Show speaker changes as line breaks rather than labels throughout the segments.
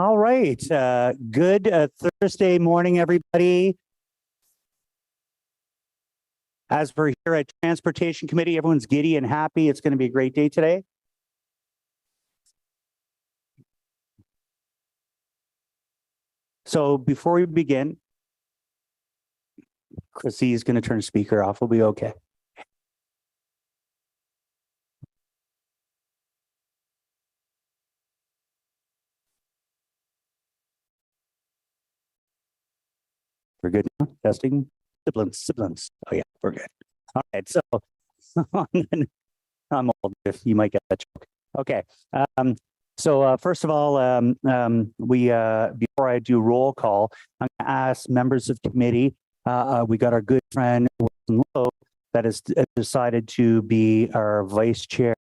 All right. Good Thursday morning, everybody. As we're here at Transportation Committee, everyone's giddy and happy. It's going to be a great day today. So before we begin, Chrissy is going to turn the speaker off. We'll be okay. We're good now? Testing? Siblings. Oh yeah, we're good. All right, so I'm old, if you might get that joke. Okay, so first of all, before I do roll call, I'm going to ask members of committee, we got our good friend Wilson Lowe that has decided to be our vice chair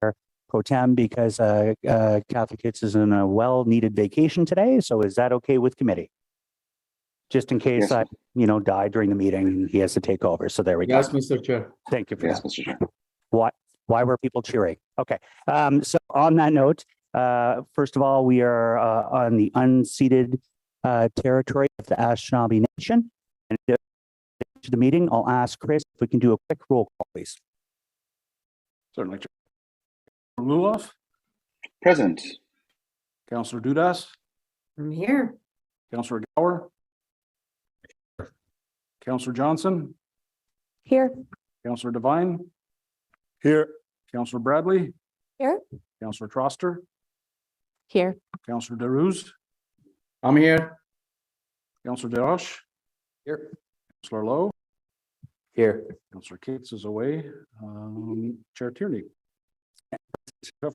pro tem because Catholic Kids is in a well-needed vacation today. So is that okay with committee? Just in case I, die during the meeting and he has to take over. So there we go.
Yes, Mr. Chair.
Thank you for that.
Mr. Chair.
Why were people cheering? Okay. So on that note, first of all, we are on the unceded territory of the Anishinaabe Nation. And to the meeting, I'll ask Chris if we can do a quick roll call, please.
Certainly. Luloff.
Present.
Councillor Dudas.
I'm here.
Councillor Gower. Councillor Johnson.
Here.
Councillor Devine.
Here.
Councillor Bradley.
Here.
Councillor Troster.
Here.
Councillor DeRuz.
I'm here.
Councillor DeRoche.
Here.
Councillor Lowe.
Here.
Councillor Cates is away. Chair Tierney.
Very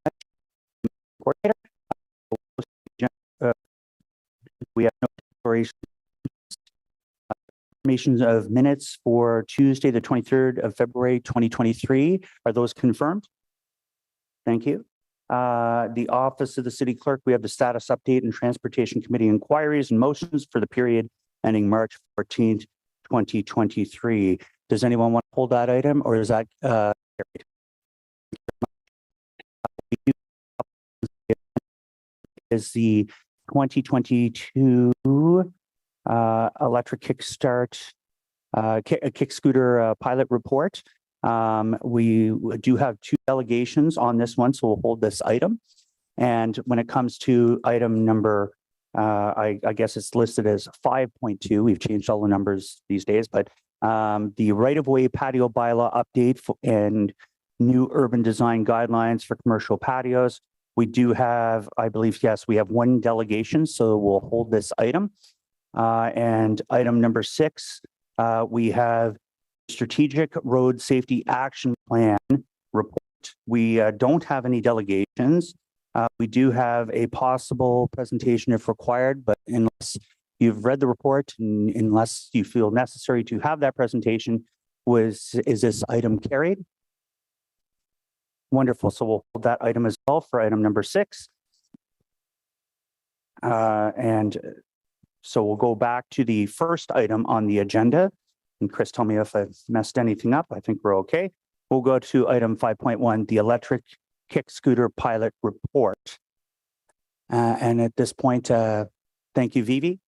much. Coordinator. We have no declarations. Information of minutes for Tuesday, the 23rd of February, 2023. Are those confirmed? Thank you. The Office of the City Clerk, we have the status update and Transportation Committee inquiries and motions for the period ending March 14th, 2023. Does anyone want to hold that item or is that carried? Is the 2022 electric kickstart kick scooter pilot report. We do have 2 delegations on this one, so we'll hold this item. And when it comes to item number, I guess it's listed as 5.2. We've changed all the numbers these days, but the right-of-way patio bylaw update and new urban design guidelines for commercial patios. We do have, I believe, yes, we have 1 delegation, so we'll hold this item. And item number 6, we have Strategic Road Safety Action Plan report. We don't have any delegations. We do have a possible presentation if required, but unless you've read the report and unless you feel necessary to have that presentation, is this item carried? Wonderful. So we'll hold that item as well for item number 6. And so we'll go back to the first item on the agenda. And Chris, tell me if I've messed anything up. I think we're okay. We'll go to item 5.1, the electric kick scooter pilot report. And at this point, thank you, Vivi.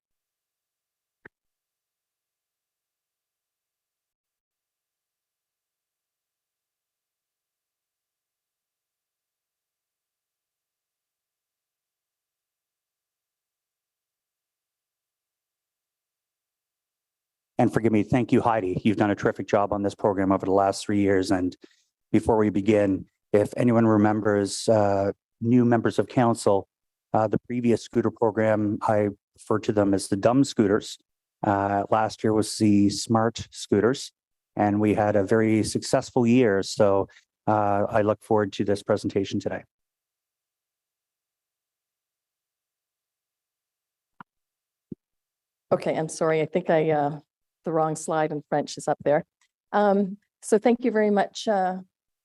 And forgive me, thank you, Heidi. You've done a terrific job on this program over the last 3 years. And before we begin, if anyone remembers new members of council, the previous scooter program, I refer to them as the dumb scooters. Last year was the smart scooters, and we had a very successful year. So I look forward to this presentation today.
Okay, I'm sorry. I think the wrong slide in French is up there. So thank you very much,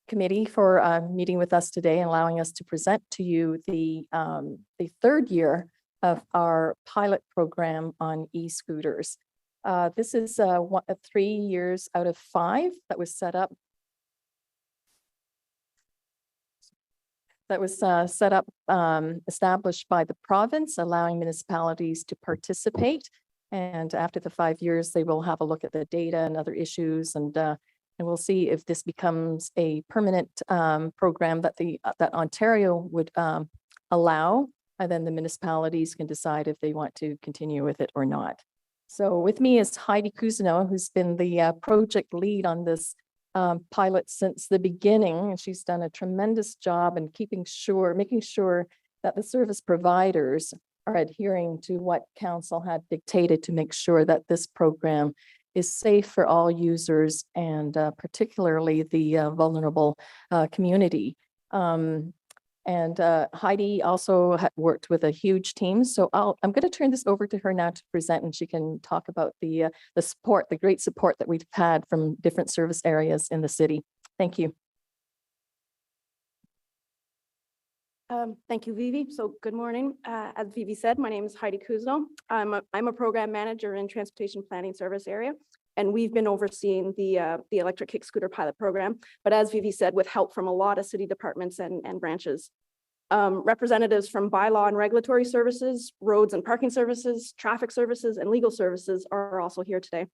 committee, for meeting with us today and allowing us to present to you the 3rd year of our pilot program on e-scooters. This is 3 years out of 5 that was set up that was set up, established by the province, allowing municipalities to participate. And after the 5 years, they will have a look at the data and other issues, and we'll see if this becomes a permanent program that that Ontario would allow, and then the municipalities can decide if they want to continue with it or not. So with me is Heidi Cousineau, who's been the project lead on this pilot since the beginning, and she's done a tremendous job in making sure that the service providers are adhering to what council had dictated to make sure that this program is safe for all users, and particularly the vulnerable community. Heidi also worked with a huge team. So I'm going to turn this over to her now to present, and she can talk about the support, the great support that we've had from different service areas in the city. Thank you.
Thank you, Vivi. So good morning. As Vivi said, my name is Heidi Cousineau. I'm a program manager in Transportation Planning Service Area, and we've been overseeing the electric kick scooter pilot program. But as Vivi said, with help from a lot of city departments and branches. Representatives from bylaw and regulatory services, roads and parking services, traffic services, and legal services are also here today.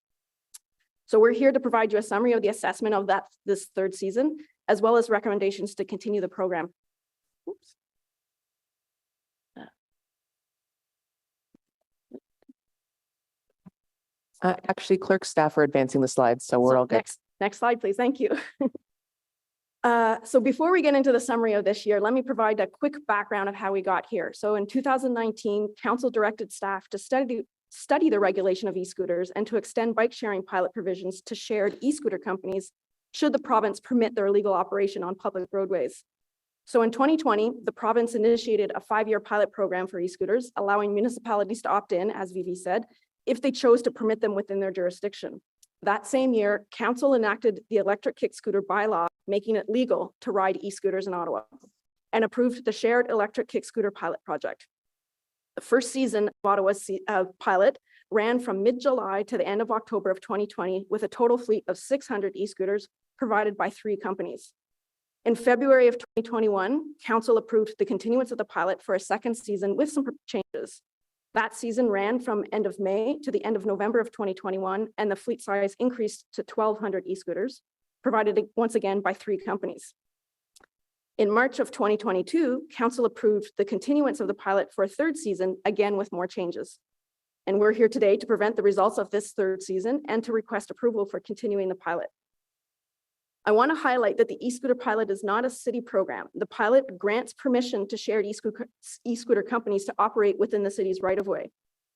So we're here to provide you a summary of the assessment of this third season, as well as recommendations to continue the program. Oops.
Actually, clerk staff are advancing the slides, so we're all good.
Next slide, please. Thank you. So before we get into the summary of this year, let me provide a quick background of how we got here. So in 2019, council directed staff to study the regulation of e-scooters and to extend bike sharing pilot provisions to shared e-scooter companies should the province permit their legal operation on public roadways. So in 2020, the province initiated a 5-year pilot program for e-scooters, allowing municipalities to opt in, as Vivi said, if they chose to permit them within their jurisdiction. That same year, council enacted the electric kick scooter bylaw, making it legal to ride e-scooters in Ottawa, and approved the shared electric kick scooter pilot project. The first season of Ottawa's pilot ran from mid-July to the end of October of 2020 with a total fleet of 600 e-scooters provided by 3 companies. In February of 2021, council approved the continuance of the pilot for a second season with some changes. That season ran from end of May to the end of November of 2021, and the fleet size increased to 1,200 e-scooters, provided once again by 3 companies. In March of 2022, council approved the continuance of the pilot for a third season, again with more changes. And we're here today to present the results of this third season and to request approval for continuing the pilot. I want to highlight that the e-scooter pilot is not a city program. The pilot grants permission to shared e-scooter companies to operate within the city's right-of-way.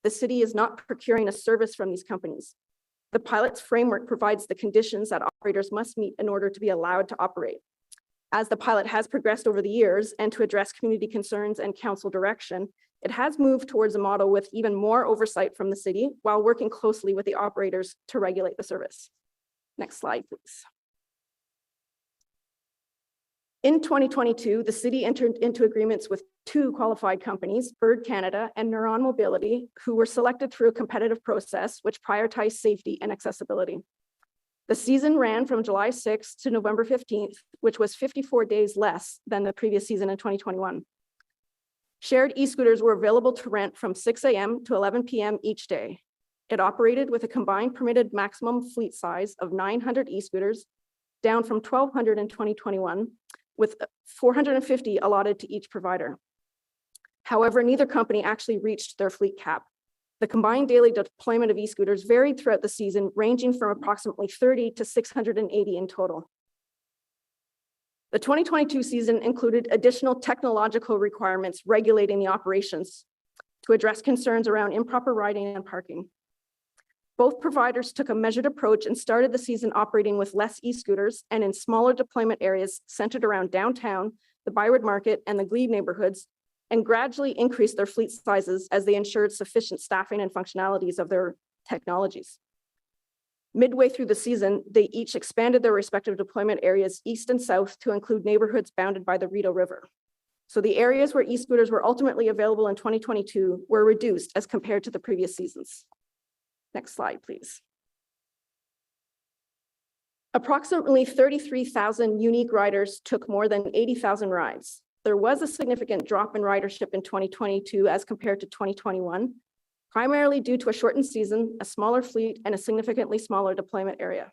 The city is not procuring a service from these companies. The pilot's framework provides the conditions that operators must meet in order to be allowed to operate. As the pilot has progressed over the years and to address community concerns and council direction, it has moved towards a model with even more oversight from the city while working closely with the operators to regulate the service. Next slide, please. In 2022, the city entered into agreements with 2 qualified companies, Bird Canada and Neuron Mobility, who were selected through a competitive process which prioritized safety and accessibility. The season ran from July 6th to November 15th, which was 54 days less than the previous season in 2021. Shared e-scooters were available to rent from 6 a.m. to 11 p.m. each day. It operated with a combined permitted maximum fleet size of 900 e-scooters, down from 1,200 in 2021, with 450 allotted to each provider. However, neither company actually reached their fleet cap. The combined daily deployment of e-scooters varied throughout the season, ranging from approximately 30 to 680 in total. The 2022 season included additional technological requirements regulating the operations to address concerns around improper riding and parking. Both providers took a measured approach and started the season operating with less e-scooters and in smaller deployment areas centered around downtown, the Byward Market, and the Glebe neighborhoods, and gradually increased their fleet sizes as they ensured sufficient staffing and functionalities of their technologies. Midway through the season, they each expanded their respective deployment areas east and south to include neighborhoods bounded by the Rideau River. So the areas where e-scooters were ultimately available in 2022 were reduced as compared to the previous seasons. Next slide, please. Approximately 33,000 unique riders took more than 80,000 rides. there was a significant drop in ridership in 2022 as compared to 2021, primarily due to a shortened season, a smaller fleet, and a significantly smaller deployment area.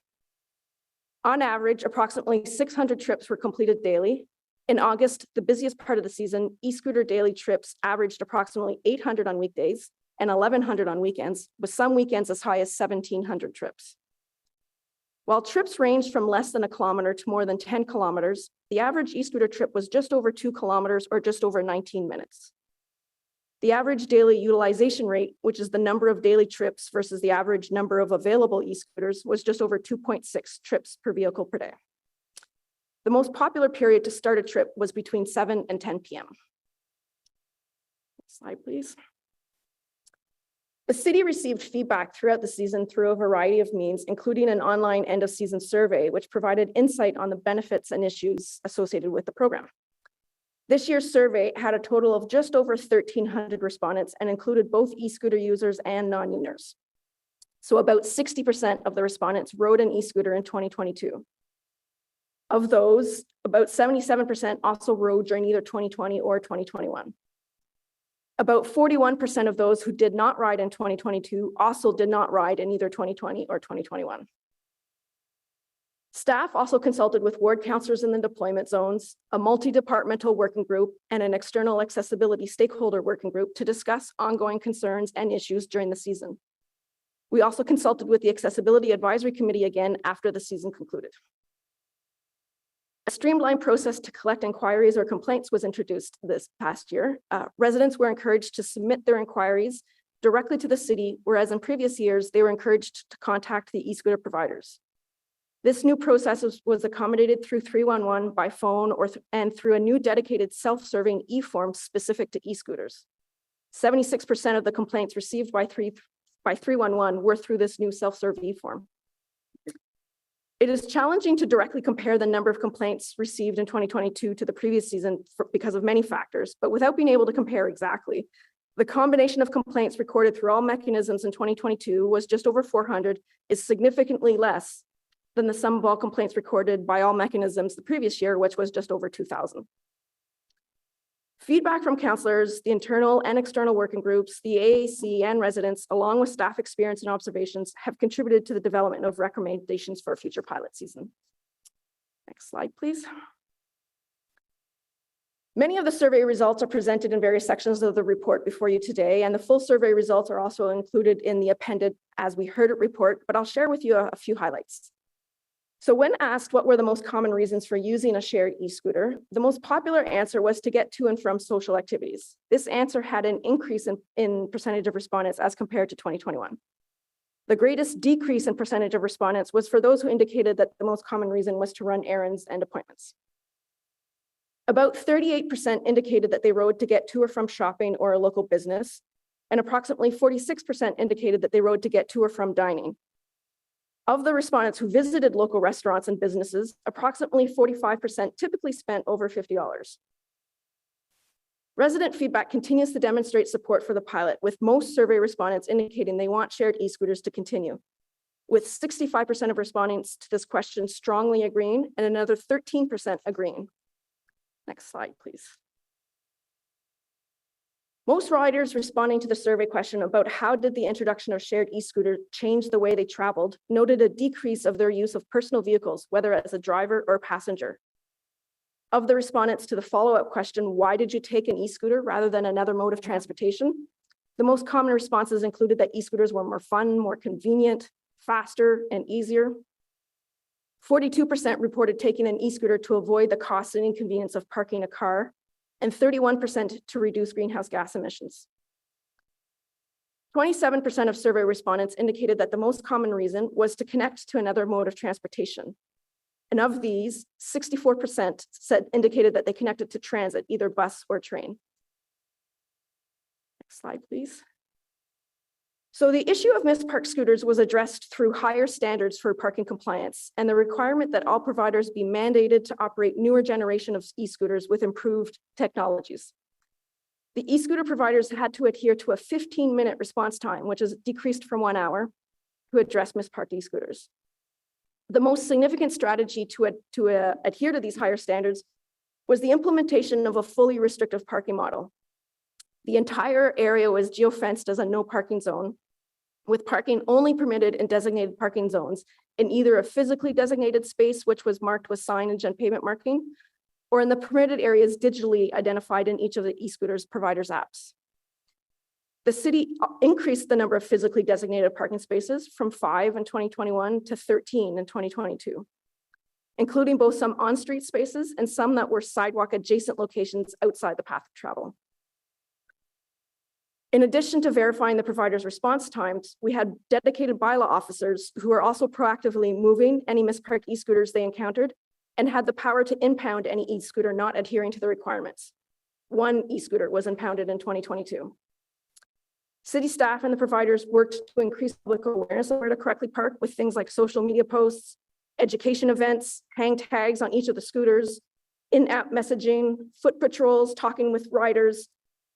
On average, approximately 600 trips were completed daily. In August, the busiest part of the season, e-scooter daily trips averaged approximately 800 on weekdays and 1,100 on weekends, with some weekends as high as 1,700 trips. While trips ranged from less than a kilometer to more than 10 kilometers, the average e-scooter trip was just over 2 kilometers or just over 19 minutes. The average daily utilization rate, which is the number of daily trips versus the average number of available e-scooters, was just over 2.6 trips per vehicle per day. The most popular period to start a trip was between 7 and 10 p.m. Next slide, please. The city received feedback throughout the season through a variety of means, including an online end-of-season survey, which provided insight on the benefits and issues associated with the program. This year's survey had a total of just over 1,300 respondents and included both e-scooter users and non-users. So about 60% of the respondents rode an e-scooter in 2022. Of those, about 77% also rode during either 2020 or 2021. About 41% of those who did not ride in 2022 also did not ride in either 2020 or 2021. Staff also consulted with ward councillors in the deployment zones, a multi-departmental working group, and an external accessibility stakeholder working group to discuss ongoing concerns and issues during the season. We also consulted with the Accessibility Advisory Committee again after the season concluded. A streamlined process to collect inquiries or complaints was introduced this past year. Residents were encouraged to submit their inquiries directly to the city, whereas in previous years, they were encouraged to contact the e-scooter providers. This new process was accommodated through 311 by phone and through a new dedicated self-serving e-form specific to e-scooters. 76% of the complaints received by 311 were through this new self-serve e-form. It is challenging to directly compare the number of complaints received in 2022 to the previous season because of many factors, but without being able to compare exactly, the combination of complaints recorded through all mechanisms in 2022 was just over 400, is significantly less than the sum of all complaints recorded by all mechanisms the previous year, which was just over 2,000. Feedback from councillors, the internal and external working groups, the AAC and residents, along with staff experience and observations, have contributed to the development of recommendations for a future pilot season. Next slide, please. Many of the survey results are presented in various sections of the report before you today, and the full survey results are also included in the appended As We Heard It report, but I'll share with you a few highlights. So when asked what were the most common reasons for using a shared e-scooter, the most popular answer was to get to and from social activities. This answer had an increase in percentage of respondents as compared to 2021. The greatest decrease in percentage of respondents was for those who indicated that the most common reason was to run errands and appointments. About 38% indicated that they rode to get to or from shopping or a local business, and approximately 46% indicated that they rode to get to or from dining. Of the respondents who visited local restaurants and businesses, approximately 45% typically spent over $50. Resident feedback continues to demonstrate support for the pilot, with most survey respondents indicating they want shared e-scooters to continue, with 65% of respondents to this question strongly agreeing and another 13% agreeing. Next slide, please. Most riders responding to the survey question about how did the introduction of shared e-scooter change the way they traveled noted a decrease of their use of personal vehicles, whether as a driver or passenger. Of the respondents to the follow-up question, why did you take an e-scooter rather than another mode of transportation? The most common responses included that e-scooters were more fun, more convenient, faster, and easier. 42% reported taking an e-scooter to avoid the cost and inconvenience of parking a car, and 31% to reduce greenhouse gas emissions. 27% of survey respondents indicated that the most common reason was to connect to another mode of transportation. And of these, 64% indicated that they connected to transit, either bus or train. Next slide, please. So the issue of misparked scooters was addressed through higher standards for parking compliance and the requirement that all providers be mandated to operate newer generation of e-scooters with improved technologies. The e-scooter providers had to adhere to a 15-minute response time, which is decreased from 1 hour, to address misparked e-scooters. The most significant strategy to adhere to these higher standards was the implementation of a fully restrictive parking model. The entire area was geofenced as a no parking zone, with parking only permitted in designated parking zones in either a physically designated space, which was marked with signage and pavement marking, or in the permitted areas digitally identified in each of the e-scooters providers' apps. The city increased the number of physically designated parking spaces from 5 in 2021 to 13 in 2022, including both some on-street spaces and some that were sidewalk adjacent locations outside the path of travel. In addition to verifying the provider's response times, we had dedicated bylaw officers who were also proactively moving any misparked e-scooters they encountered and had the power to impound any e-scooter not adhering to the requirements. One e-scooter was impounded in 2022. City staff and the providers worked to increase public awareness of where to correctly park with things like social media posts, education events, hang tags on each of the scooters, in-app messaging, foot patrols, talking with riders,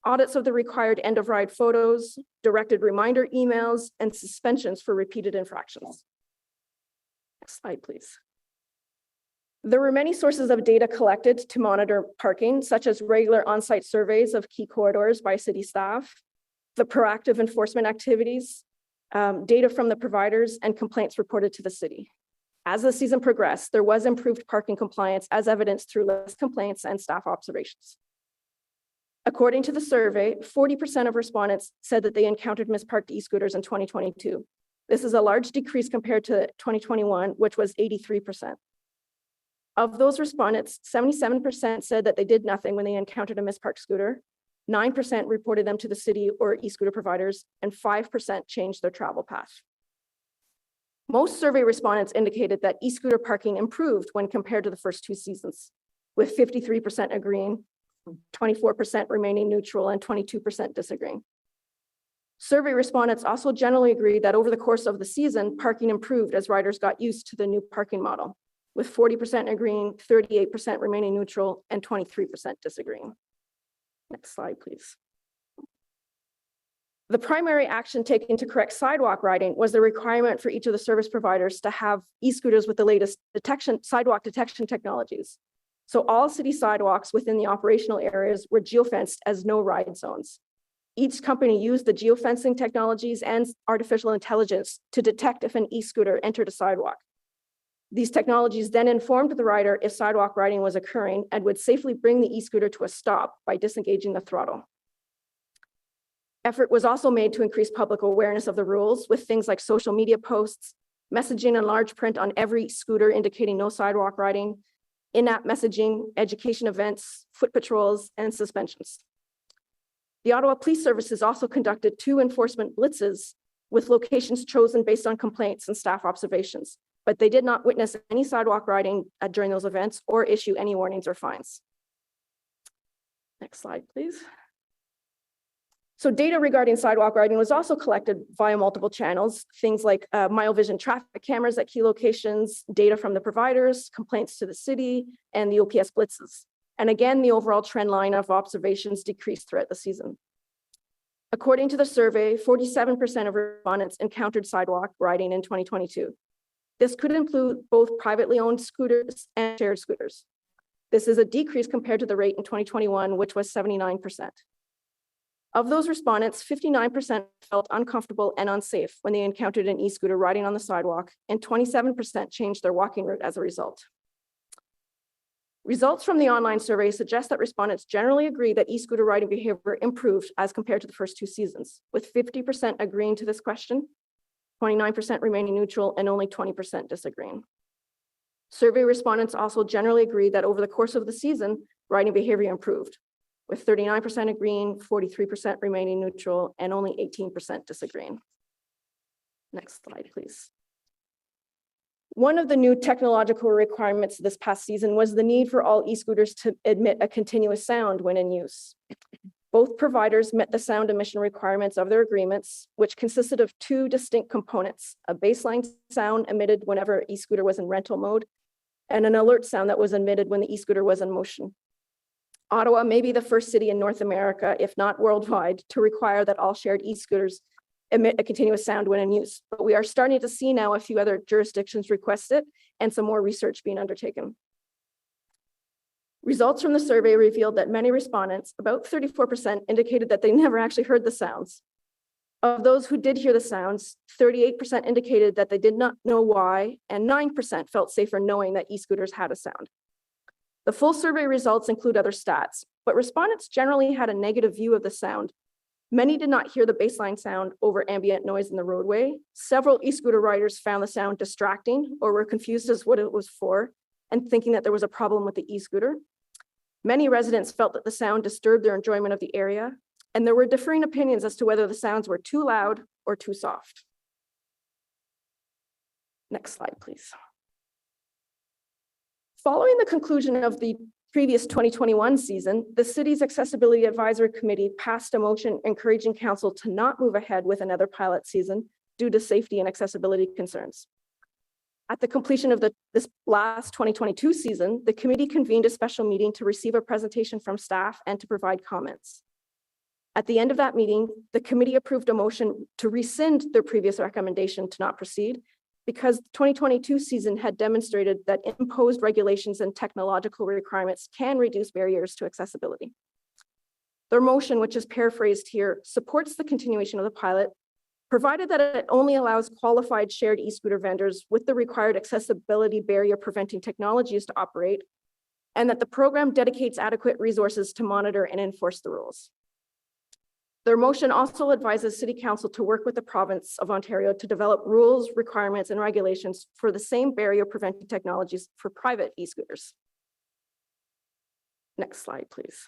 audits of the required end-of-ride photos, directed reminder emails, and suspensions for repeated infractions. Next slide, please. There were many sources of data collected to monitor parking, such as regular on-site surveys of key corridors by city staff, the proactive enforcement activities, data from the providers, and complaints reported to the city. As the season progressed, there was improved parking compliance as evidenced through less complaints and staff observations. According to the survey, 40% of respondents said that they encountered misparked e-scooters in 2022. This is a large decrease compared to 2021, which was 83%. Of those respondents, 77% said that they did nothing when they encountered a misparked scooter, 9% reported them to the city or e-scooter providers, and 5% changed their travel path. Most survey respondents indicated that e-scooter parking improved when compared to the first two seasons, with 53% agreeing, 24% remaining neutral, and 22% disagreeing. Survey respondents also generally agreed that over the course of the season, parking improved as riders got used to the new parking model, with 40% agreeing, 38% remaining neutral, and 23% disagreeing. Next slide, please. The primary action taken to correct sidewalk riding was the requirement for each of the service providers to have e-scooters with the latest sidewalk detection technologies. So all city sidewalks within the operational areas were geofenced as no ride zones. Each company used the geofencing technologies and artificial intelligence to detect if an e-scooter entered a sidewalk. These technologies then informed the rider if sidewalk riding was occurring and would safely bring the e-scooter to a stop by disengaging the throttle. Effort was also made to increase public awareness of the rules with things like social media posts, messaging in large print on every scooter indicating no sidewalk riding, in-app messaging, education events, foot patrols, and suspensions. The Ottawa Police Services also conducted 2 enforcement blitzes with locations chosen based on complaints and staff observations, but they did not witness any sidewalk riding during those events or issue any warnings or fines. Next slide, please. So data regarding sidewalk riding was also collected via multiple channels, things like mile vision traffic cameras at key locations, data from the providers, complaints to the city, and the OPS blitzes. And again, the overall trend line of observations decreased throughout the season. According to the survey, 47% of respondents encountered sidewalk riding in 2022. This could include both privately owned scooters and shared scooters. This is a decrease compared to the rate in 2021, which was 79%. Of those respondents, 59% felt uncomfortable and unsafe when they encountered an e-scooter riding on the sidewalk, and 27% changed their walking route as a result. Results from the online survey suggest that respondents generally agree that e-scooter riding behavior improved as compared to the first 2 seasons, with 50% agreeing to this question, 29% remaining neutral, and only 20% disagreeing. Survey respondents also generally agree that over the course of the season, riding behavior improved, with 39% agreeing, 43% remaining neutral, and only 18% disagreeing. Next slide, please. One of the new technological requirements this past season was the need for all e-scooters to emit a continuous sound when in use. Both providers met the sound emission requirements of their agreements, which consisted of 2 distinct components: a baseline sound emitted whenever e-scooter was in rental mode, and an alert sound that was emitted when the e-scooter was in motion. Ottawa may be the first city in North America, if not worldwide, to require that all shared e-scooters emit a continuous sound when in use. But we are starting to see now a few other jurisdictions request it and some more research being undertaken. Results from the survey revealed that many respondents, about 34%, indicated that they never actually heard the sounds. Of those who did hear the sounds, 38% indicated that they did not know why, and 9% felt safer knowing that e-scooters had a sound. The full survey results include other stats, but respondents generally had a negative view of the sound. Many did not hear the baseline sound over ambient noise in the roadway. Several e-scooter riders found the sound distracting or were confused as what it was for and thinking that there was a problem with the e-scooter. Many residents felt that the sound disturbed their enjoyment of the area, and there were differing opinions as to whether the sounds were too loud or too soft. Next slide, please. Following the conclusion of the previous 2021 season, the city's Accessibility Advisory Committee passed a motion encouraging council to not move ahead with another pilot season due to safety and accessibility concerns. At the completion of this last 2022 season, the committee convened a special meeting to receive a presentation from staff and to provide comments. At the end of that meeting, the committee approved a motion to rescind their previous recommendation to not proceed because the 2022 season had demonstrated that imposed regulations and technological requirements can reduce barriers to accessibility. Their motion, which is paraphrased here, supports the continuation of the pilot, provided that it only allows qualified shared e-scooter vendors with the required accessibility barrier preventing technologies to operate, and that the program dedicates adequate resources to monitor and enforce the rules. Their motion also advises City Council to work with the province of Ontario to develop rules, requirements, and regulations for the same barrier preventing technologies for private e-scooters. Next slide, please.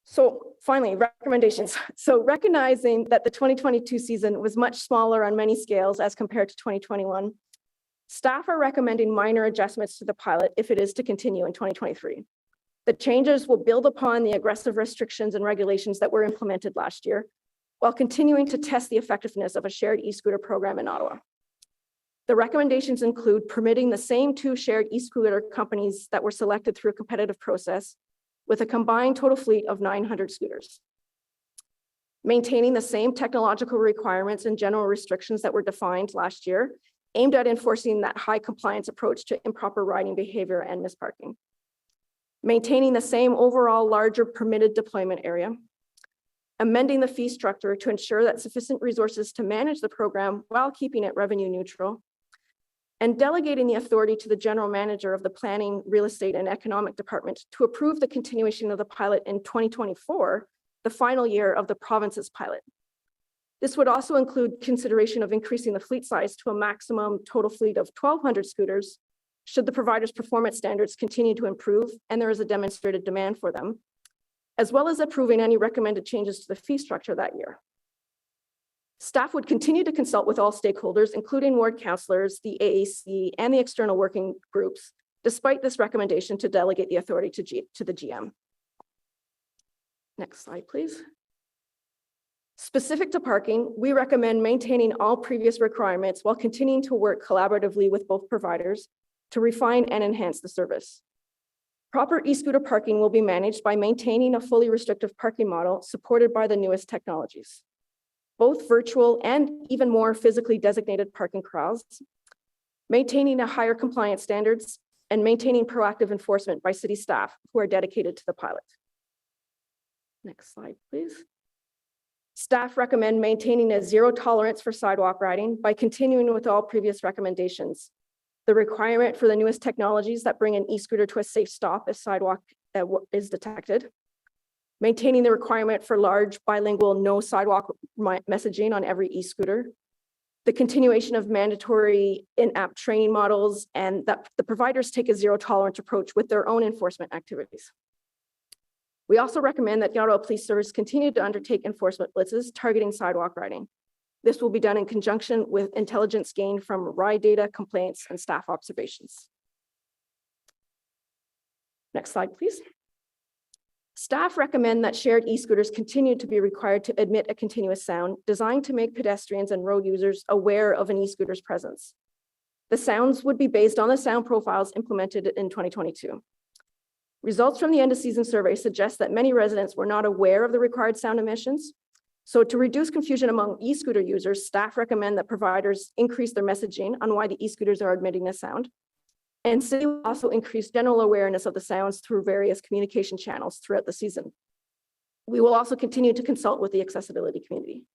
So finally, recommendations. So recognizing that the 2022 season was much smaller on many scales as compared to 2021, staff are recommending minor adjustments to the pilot if it is to continue in 2023. The changes will build upon the aggressive restrictions and regulations that were implemented last year, while continuing to test the effectiveness of a shared e-scooter program in Ottawa. The recommendations include permitting the same 2 shared e-scooter companies that were selected through a competitive process with a combined total fleet of 900 scooters. Maintaining the same technological requirements and general restrictions that were defined last year, aimed at enforcing that high compliance approach to improper riding behavior and misparking. Maintaining the same overall larger permitted deployment area. Amending the fee structure to ensure that sufficient resources to manage the program while keeping it revenue neutral. And delegating the authority to the general manager of the planning, real estate, and economic department to approve the continuation of the pilot in 2024, the final year of the province's pilot. This would also include consideration of increasing the fleet size to a maximum total fleet of 1,200 scooters, should the provider's performance standards continue to improve and there is a demonstrated demand for them, as well as approving any recommended changes to the fee structure that year. Staff would continue to consult with all stakeholders, including ward councillors, the AAC, and the external working groups, despite this recommendation to delegate the authority to the GM. Next slide, please. Specific to parking, we recommend maintaining all previous requirements while continuing to work collaboratively with both providers to refine and enhance the service. Proper e-scooter parking will be managed by maintaining a fully restrictive parking model supported by the newest technologies. Both virtual and even more physically designated parking corrals, maintaining a higher compliance standards, and maintaining proactive enforcement by city staff who are dedicated to the pilot. Next slide, please. Staff recommend maintaining a zero tolerance for sidewalk riding by continuing with all previous recommendations. The requirement for the newest technologies that bring an e-scooter to a safe stop if sidewalk is detected. Maintaining the requirement for large bilingual no sidewalk messaging on every e-scooter. The continuation of mandatory in-app training models, and that the providers take a zero tolerance approach with their own enforcement activities. We also recommend that the Ottawa Police Service continue to undertake enforcement blitzes targeting sidewalk riding. This will be done in conjunction with intelligence gained from ride data, complaints, and staff observations. Next slide, please. Staff recommend that shared e-scooters continue to be required to emit a continuous sound designed to make pedestrians and road users aware of an e-scooter's presence. The sounds would be based on the sound profiles implemented in 2022. Results from the end of season survey suggest that many residents were not aware of the required sound emissions. So to reduce confusion among e-scooter users, staff recommend that providers increase their messaging on why the e-scooters are emitting a sound And city will also increase general awareness of the sounds through various communication channels throughout the season. We will also continue to consult with the accessibility community.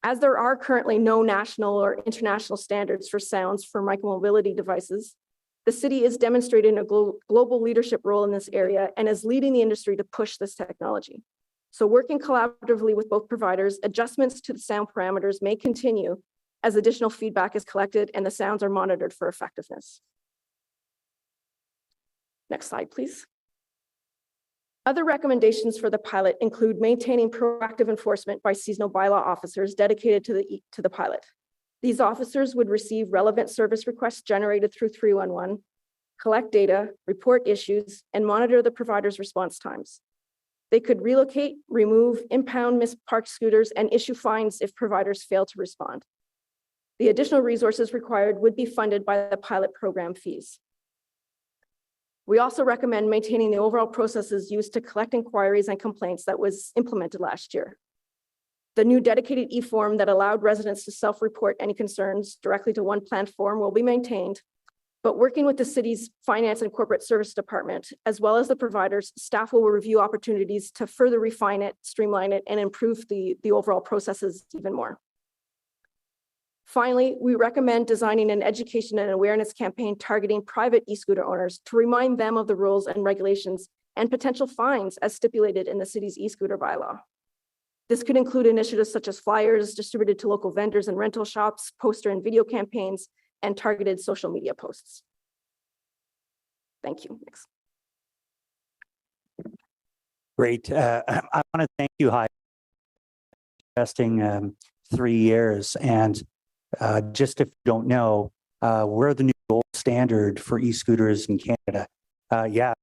As there are currently no national or international standards for sounds for micromobility devices, the city is demonstrating a global leadership role in this area and is leading the industry to push this technology. So working collaboratively with both providers, adjustments to the sound parameters may continue as additional feedback is collected and the sounds are monitored for effectiveness. Next slide, please. Other recommendations for the pilot include maintaining proactive enforcement by seasonal bylaw officers dedicated to the pilot. These officers would receive relevant service requests generated through 311, collect data, report issues, and monitor the provider's response times. They could relocate, remove, impound misparked scooters, and issue fines if providers fail to respond. The additional resources required would be funded by the pilot program fees. We also recommend maintaining the overall processes used to collect inquiries and complaints that was implemented last year. The new dedicated e-form that allowed residents to self-report any concerns directly to one planned form will be maintained, but working with the city's finance and corporate service department, as well as the providers, staff will review opportunities to further refine it, streamline it, and improve the overall processes even more. Finally, we recommend designing an education and awareness campaign targeting private e-scooter owners to remind them of the rules and regulations and potential fines as stipulated in the city's e-scooter bylaw. This could include initiatives such as flyers distributed to local vendors and rental shops, poster and video campaigns, and targeted social media posts. Thank you. Next.
Great. I want to thank you, Hi, for investing 3 years. And just if you don't know, we're the new gold standard for e-scooters in Canada. I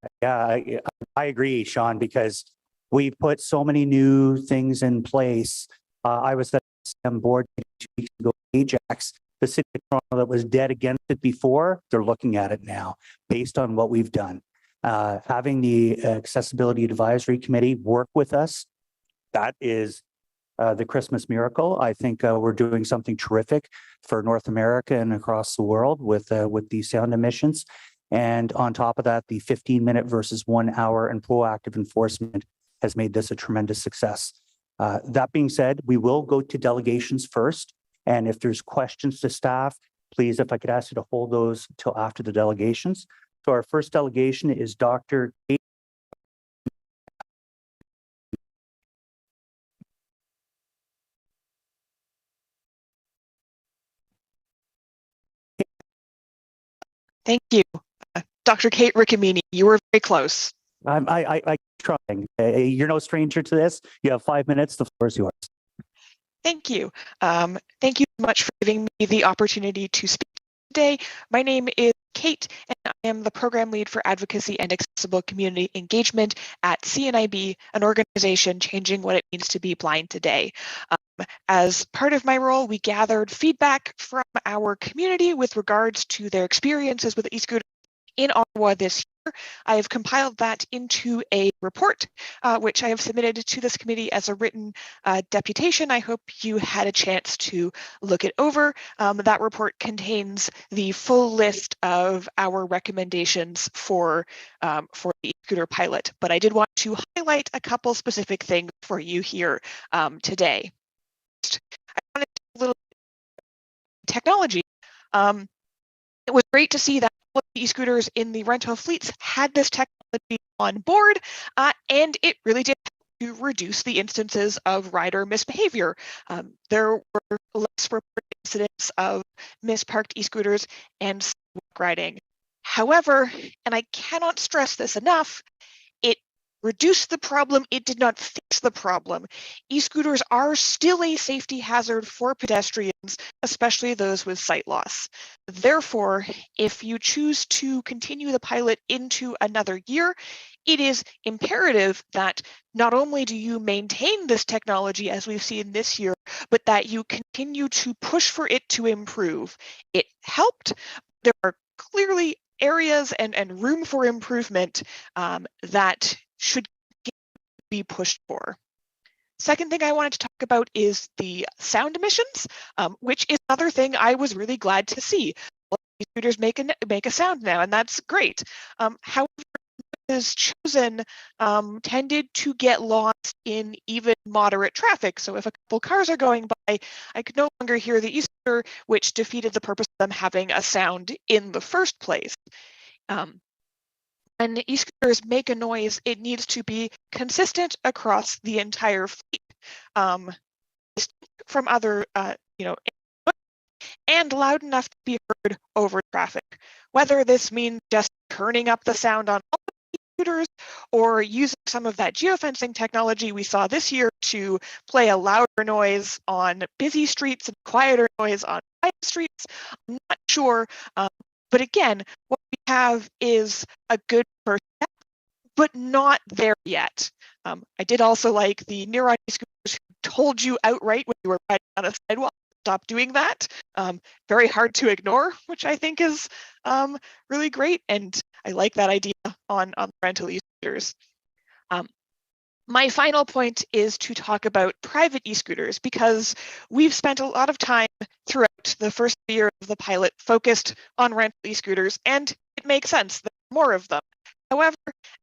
agree, Sean, because we put so many new things in place. I was at the board 2 weeks ago, Ajax, the city of Toronto that was dead against it before, they're looking at it now based on what we've done. Having the Accessibility Advisory Committee work with us, that is the Christmas miracle. I think we're doing something terrific for North America and across the world with these sound emissions. And on top of that, the 15-minute versus 1 hour and proactive enforcement has made this a tremendous success. That being said, we will go to delegations first. And if there's questions to staff, please, if I could ask you to hold those till after the delegations. So our first delegation is Dr. Kate.
Thank you. Dr. Kate Riccomini, you were very close.
I'm trying. You're no stranger to this. You have 5 minutes. The floor is yours.
Thank you. Thank you so much for giving me the opportunity to speak today. My name is Kate, and I am the program lead for advocacy and accessible community engagement at CNIB, an organization changing what it means to be blind today. As part of my role, we gathered feedback from our community with regards to their experiences with e-scooters in Ottawa this year. I have compiled that into a report, which I have submitted to this committee as a written deputation. I hope you had a chance to look it over. That report contains the full list of our recommendations for the e-scooter pilot, but I did want to highlight a couple specific things for you here today. I wanted to talk a little bit about technology. It was great to see that all of the e-scooters in the rental fleets had this technology on board, and it really did help to reduce the instances of rider misbehavior. There were less reported incidents of misparked e-scooters and sidewalk riding. However, and I cannot stress this enough, it reduced the problem, it did not fix the problem. E-scooters are still a safety hazard for pedestrians, especially those with sight loss. Therefore, if you choose to continue the pilot into another year, it is imperative that not only do you maintain this technology as we've seen this year, but that you continue to push for it to improve. It helped. There are clearly areas and room for improvement that should be pushed for. Second thing I wanted to talk about is the sound emissions, which is another thing I was really glad to see. e-scooters make a sound now, and that's great. However, is chosen tended to get lost in even moderate traffic. So if a couple cars are going by, I could no longer hear the e-scooter, which defeated the purpose of them having a sound in the first place. When e-scooters make a noise, it needs to be consistent across the entire fleet, from other, and loud enough to be heard over traffic. Whether this means just turning up the sound on all scooters or using some of that geofencing technology we saw this year to play a louder noise on busy streets and quieter noise on quiet streets, I'm not sure. But again, what we have is a good first step, but not there yet. I did also like the near scooters who told you outright when you were riding on a sidewalk, stop doing that. Very hard to ignore, which I think is really great. And I like that idea on rental e-scooters. My final point is to talk about private e-scooters, because we've spent a lot of time throughout the first year of the pilot focused on rental e-scooters, and it makes sense that more of them. However,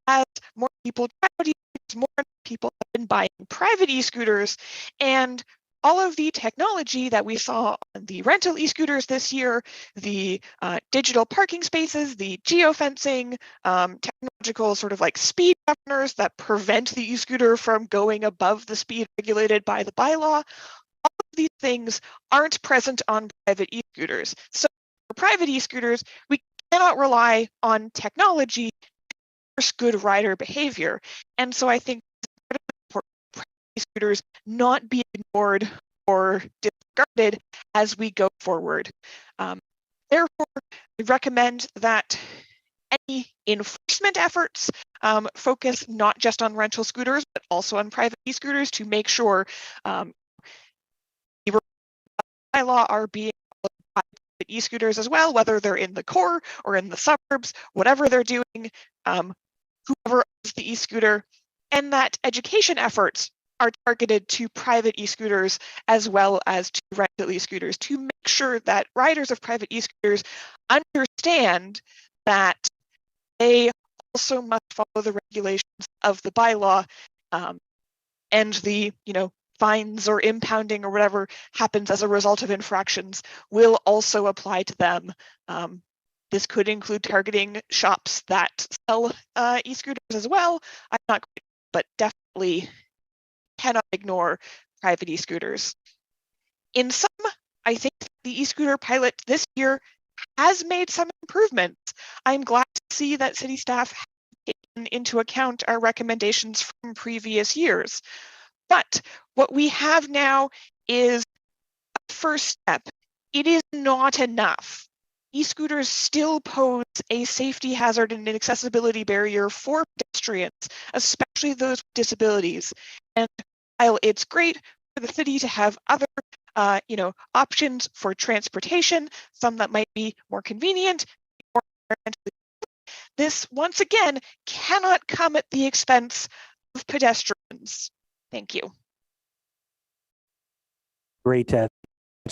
as more people try out e-scooters, more people have been buying private e-scooters, and all of the technology that we saw on the rental e-scooters this year, the digital parking spaces, the geofencing, technological sort of like speed governors that prevent the e-scooter from going above the speed regulated by the bylaw, all of these things aren't present on private e-scooters. So for private e-scooters, we cannot rely on technology to force good rider behavior. And so I think scooters not be ignored or disregarded as we go forward. Therefore, I recommend that any enforcement efforts focus not just on rental scooters, but also on private e-scooters to make sure the bylaw are being followed by e-scooters as well, whether they're in the core or in the suburbs, whatever they're doing, whoever owns the e-scooter, and that education efforts are targeted to private e-scooters as well as to rental e-scooters to make sure that riders of private e-scooters understand that they also must follow the regulations of the bylaw, and the fines or impounding or whatever happens as a result of infractions will also apply to them. This could include targeting shops that sell e-scooters as well. I'm not quite, but definitely cannot ignore private e-scooters. In sum, I think the e-scooter pilot this year has made some improvements. I'm glad to see that city staff have taken into account our recommendations from previous years. But what we have now is a first step. It is not enough. E-scooters still pose a safety hazard and an accessibility barrier for pedestrians, especially those with disabilities. And while it's great for the city to have other options for transportation, some that might be more convenient, more this once again cannot come at the expense of pedestrians. Thank you.
Great,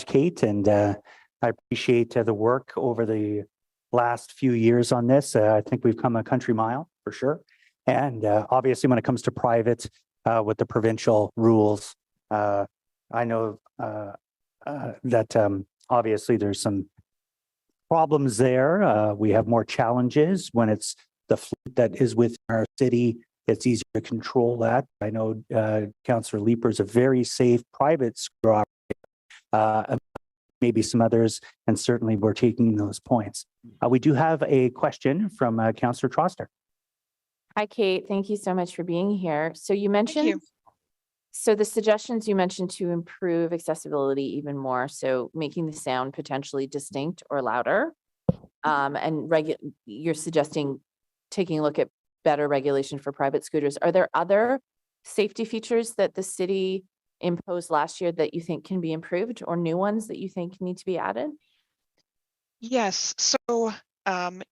Kate, and I appreciate the work over the last few years on this. I think we've come a country mile for sure. And obviously when it comes to private, with the provincial rules, I know that obviously there's some problems there. We have more challenges when it's the fleet that is within our city. It's easier to control that. I know Councillor Leeper is a very safe private scooter operator, maybe some others, and certainly we're taking those points. We do have a question from Councillor Troster.
Hi, Kate. Thank you so much for being here. So you
Thank you.
mentioned, so the suggestions you mentioned to improve accessibility even more, so making the sound potentially distinct or louder, and you're suggesting taking a look at better regulation for private scooters. Are there other safety features that the city imposed last year that you think can be improved, or new ones that you think need to be added?
Yes. So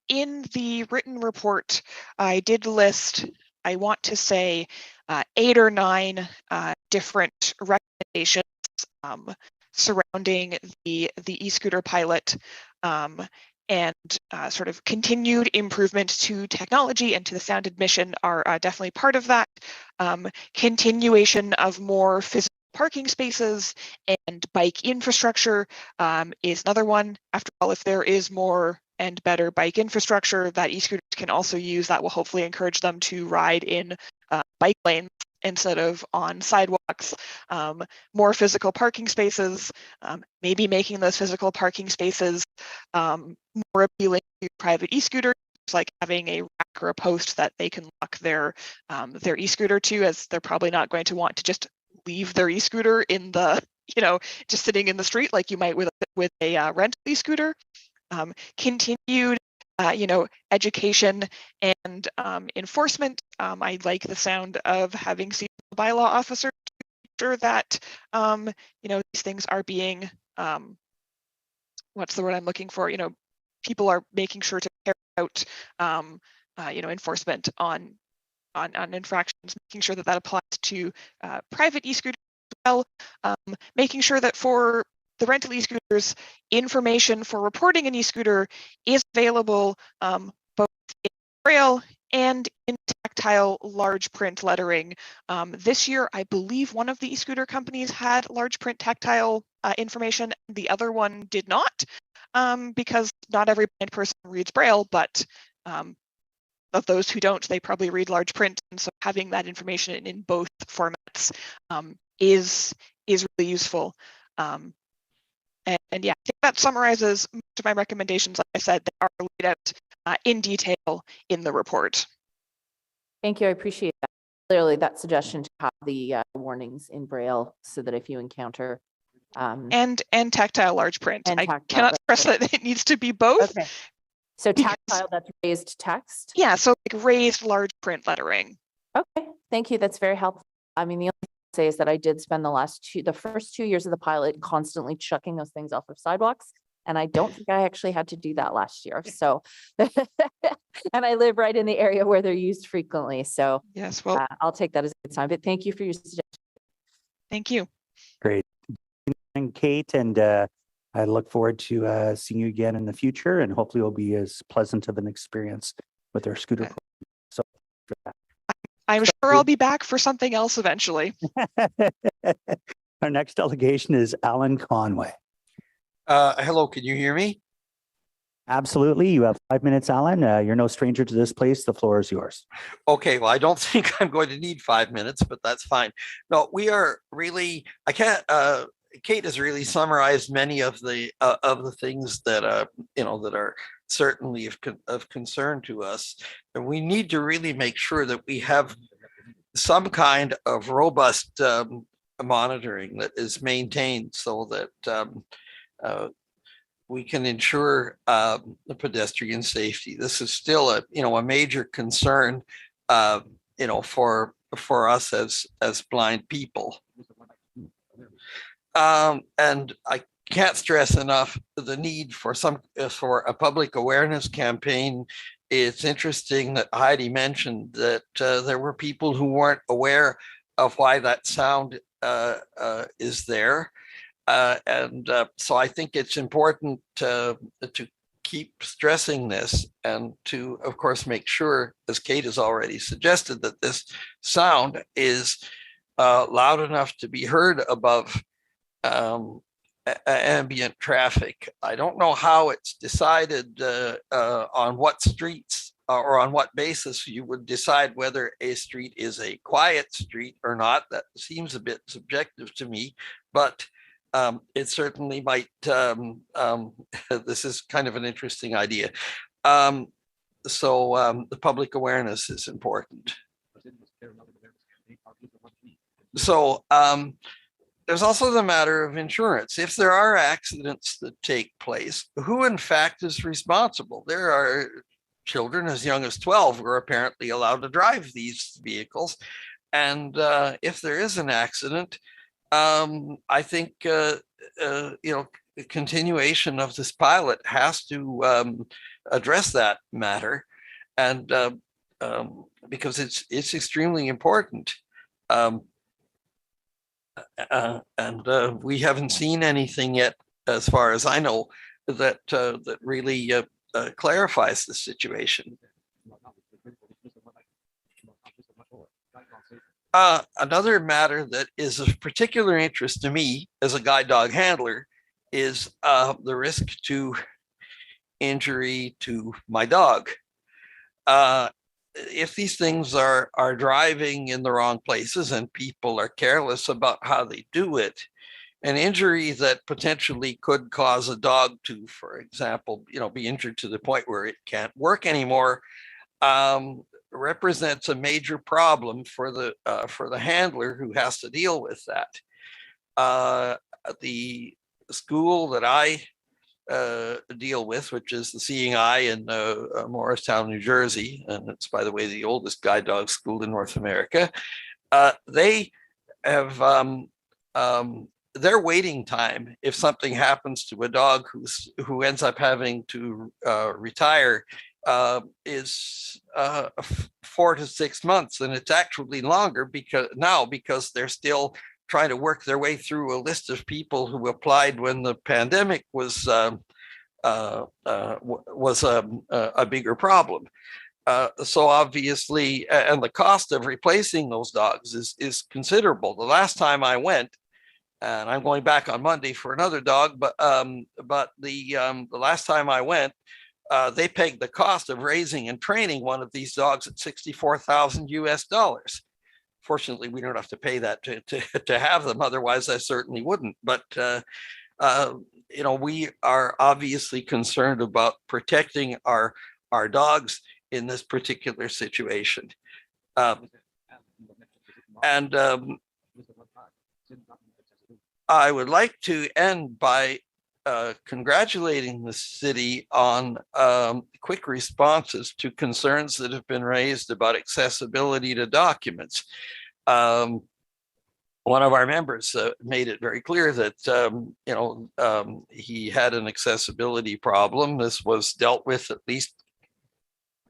in the written report, I did list, I want to say, 8 or 9 different recommendations surrounding the e-scooter pilot. and sort of continued improvement to technology and to the sound admission are definitely part of that. Continuation of more physical parking spaces and bike infrastructure is another one. After all, if there is more and better bike infrastructure that e-scooters can also use, that will hopefully encourage them to ride in bike lanes instead of on sidewalks. More physical parking spaces, maybe making those physical parking spaces more appealing to private e-scooters, like having a rack or a post that they can lock their e-scooter to, as they're probably not going to want to just leave their e-scooter in the, just sitting in the street like you might with a rental e-scooter. Continued education and enforcement. I like the sound of having seasonal bylaw officers to make sure that these things are being what's the word I'm looking for? People are making sure to carry out enforcement on infractions, making sure that applies to private e-scooters as well, making sure that for the rental e-scooters, information for reporting an e-scooter is available both in Braille and in tactile large print lettering. This year, I believe one of the e-scooter companies had large print tactile information, the other one did not, because not every blind person reads Braille, but of those who don't, they probably read large print, and so having that information in both formats is really useful. And yeah, I think that summarizes most of my recommendations. Like I said, they are laid out in detail in the report.
Thank you. I appreciate that. Clearly, that suggestion to have the warnings in Braille so that if you encounter
and tactile large print.
And
I
tactile,
cannot
that's
stress that it needs to be both.
Okay. So tactile, that's raised text?
Yeah, so like raised large print lettering.
Okay, thank you. That's very helpful. I mean, the only thing I'd say is that I did spend the first 2 years of the pilot constantly chucking those things off of sidewalks. And I don't think I actually had to do that last year. So, and I live right in the area where they're used frequently. So
yes, well,
I'll take that as a good sign, but thank you for your suggestion.
Thank you.
Great. And Kate, and I look forward to seeing you again in the future, and hopefully it'll be as pleasant of an experience with our scooter program. So for that.
I'm sure I'll be back for something else eventually.
Our next delegation is Alan Conway.
Hello, can you hear me?
Absolutely. You have 5 minutes, Alan. You're no stranger to this place. The floor is yours.
Okay, well, I don't think I'm going to need 5 minutes, but that's fine. No, we are really, I can't, Kate has really summarized many of the things that, that are certainly of concern to us. And we need to really make sure that we have some kind of robust monitoring that is maintained so that we can ensure the pedestrian safety. This is still a major concern, for us as blind people. And I can't stress enough the need for a public awareness campaign. It's interesting that Heidi mentioned that there were people who weren't aware of why that sound is there. So I think it's important to keep stressing this and to, of course, make sure, as Kate has already suggested, that this sound is loud enough to be heard above ambient traffic. I don't know how it's decided on what streets or on what basis you would decide whether a street is a quiet street or not. That seems a bit subjective to me, but it certainly might, this is kind of an interesting idea. So the public awareness is important. So there's also the matter of insurance. If there are accidents that take place, who in fact is responsible? There are children as young as 12 who are apparently allowed to drive these vehicles. And if there is an accident, I think, continuation of this pilot has to address that matter, and because it's extremely important. And we haven't seen anything yet, as far as I know, that really clarifies the situation. Another matter that is of particular interest to me as a guide dog handler is the risk to injury to my dog. If these things are driving in the wrong places and people are careless about how they do it, an injury that potentially could cause a dog to, for example, be injured to the point where it can't work anymore, represents a major problem for the handler who has to deal with that. The school that I deal with, which is the Seeing Eye in Morristown, New Jersey, and it's, by the way, the oldest guide dog school in North America. They have their waiting time, if something happens to a dog who ends up having to retire, is 4 to 6 months, and it's actually longer because they're still trying to work their way through a list of people who applied when the pandemic was a bigger problem. So obviously, and the cost of replacing those dogs is considerable. The last time I went, and I'm going back on Monday for another dog, but the last time I went, they pegged the cost of raising and training one of these dogs at $64,000 US. Fortunately, we don't have to pay that to have them. Otherwise, I certainly wouldn't. But we are obviously concerned about protecting our dogs in this particular situation. I would like to end by congratulating the city on quick responses to concerns that have been raised about accessibility to documents. One of our members made it very clear that he had an accessibility problem. This was dealt with at least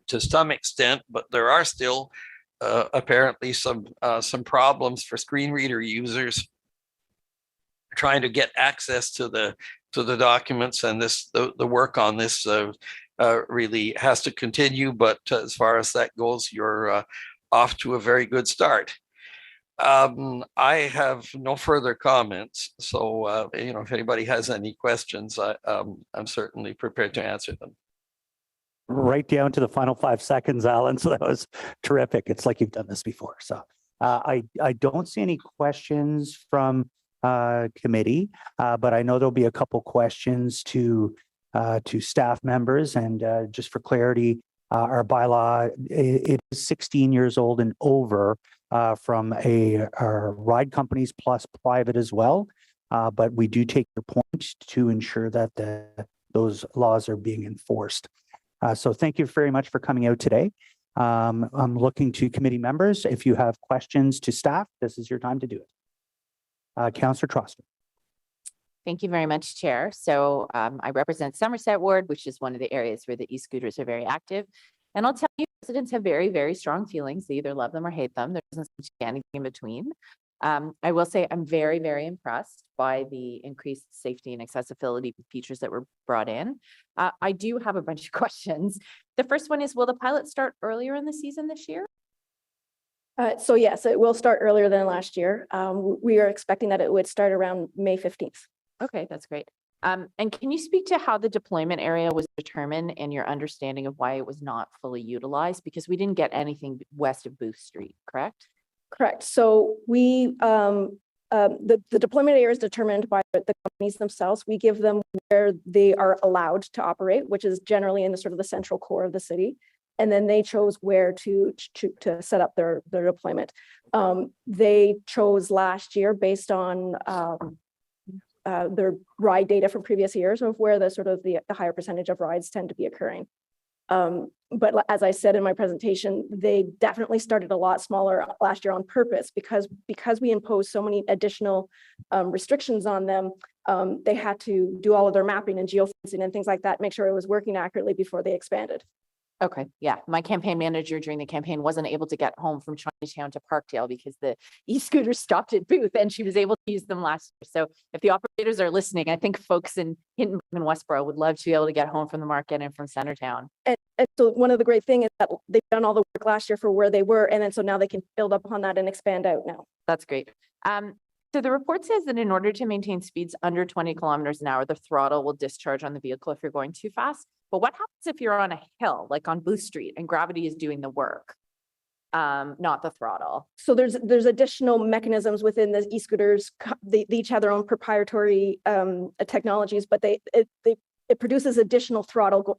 to some extent, but there are still apparently some problems for screen reader users trying to get access to the documents, and the work on this really has to continue. But as far as that goes, you're off to a very good start. I have no further comments, so if anybody has any questions, I'm certainly prepared to answer them.
Right down to the final 5 seconds, Alan. So that was terrific. It's like you've done this before. So I don't see any questions from committee, but I know there'll be a couple questions to staff members. And just for clarity, our bylaw, it is 16 years old and over from our ride companies plus private as well. But we do take your point to ensure that those laws are being enforced. So thank you very much for coming out today. I'm looking to committee members. If you have questions to staff, this is your time to do it. Councillor Troster.
Thank you very much, Chair. So I represent Somerset Ward, which is one of the areas where the e-scooters are very active. And I'll tell you, residents have very, very strong feelings. They either love them or hate them. There isn't much anything in between. I will say I'm very, very impressed by the increased safety and accessibility features that were brought in. I do have a bunch of questions. The first one is, will the pilot start earlier in the season this year?
So yes, it will start earlier than last year. We are expecting that it would start around May 15th.
Okay, that's great. And can you speak to how the deployment area was determined and your understanding of why it was not fully utilized? Because we didn't get anything west of Booth Street, correct?
Correct. So we, the deployment area is determined by the companies themselves. We give them where they are allowed to operate, which is generally in the sort of the central core of the city. And then they chose where to set up their deployment. They chose last year based on their ride data from previous years of where the higher percentage of rides tend to be occurring. But as I said in my presentation, they definitely started a lot smaller last year on purpose because we imposed so many additional restrictions on them. They had to do all of their mapping and geofencing and things like that, make sure it was working accurately before they expanded.
Okay, yeah. My campaign manager during the campaign wasn't able to get home from Chinatown to Parkdale because the e-scooters stopped at Booth and she was able to use them last year. So if the operators are listening, I think folks in Hinton and Westboro would love to be able to get home from the market and from Centertown.
And so one of the great things is that they've done all the work last year for where they were, and then so now they can build up on that and expand out now.
That's great. So the report says that in order to maintain speeds under 20 kilometers an hour, the throttle will discharge on the vehicle if you're going too fast. But what happens if you're on a hill, like on Booth Street, and gravity is doing the work, not the throttle?
So there's additional mechanisms within the e-scooters. They each have their own proprietary technologies, but it produces additional throttle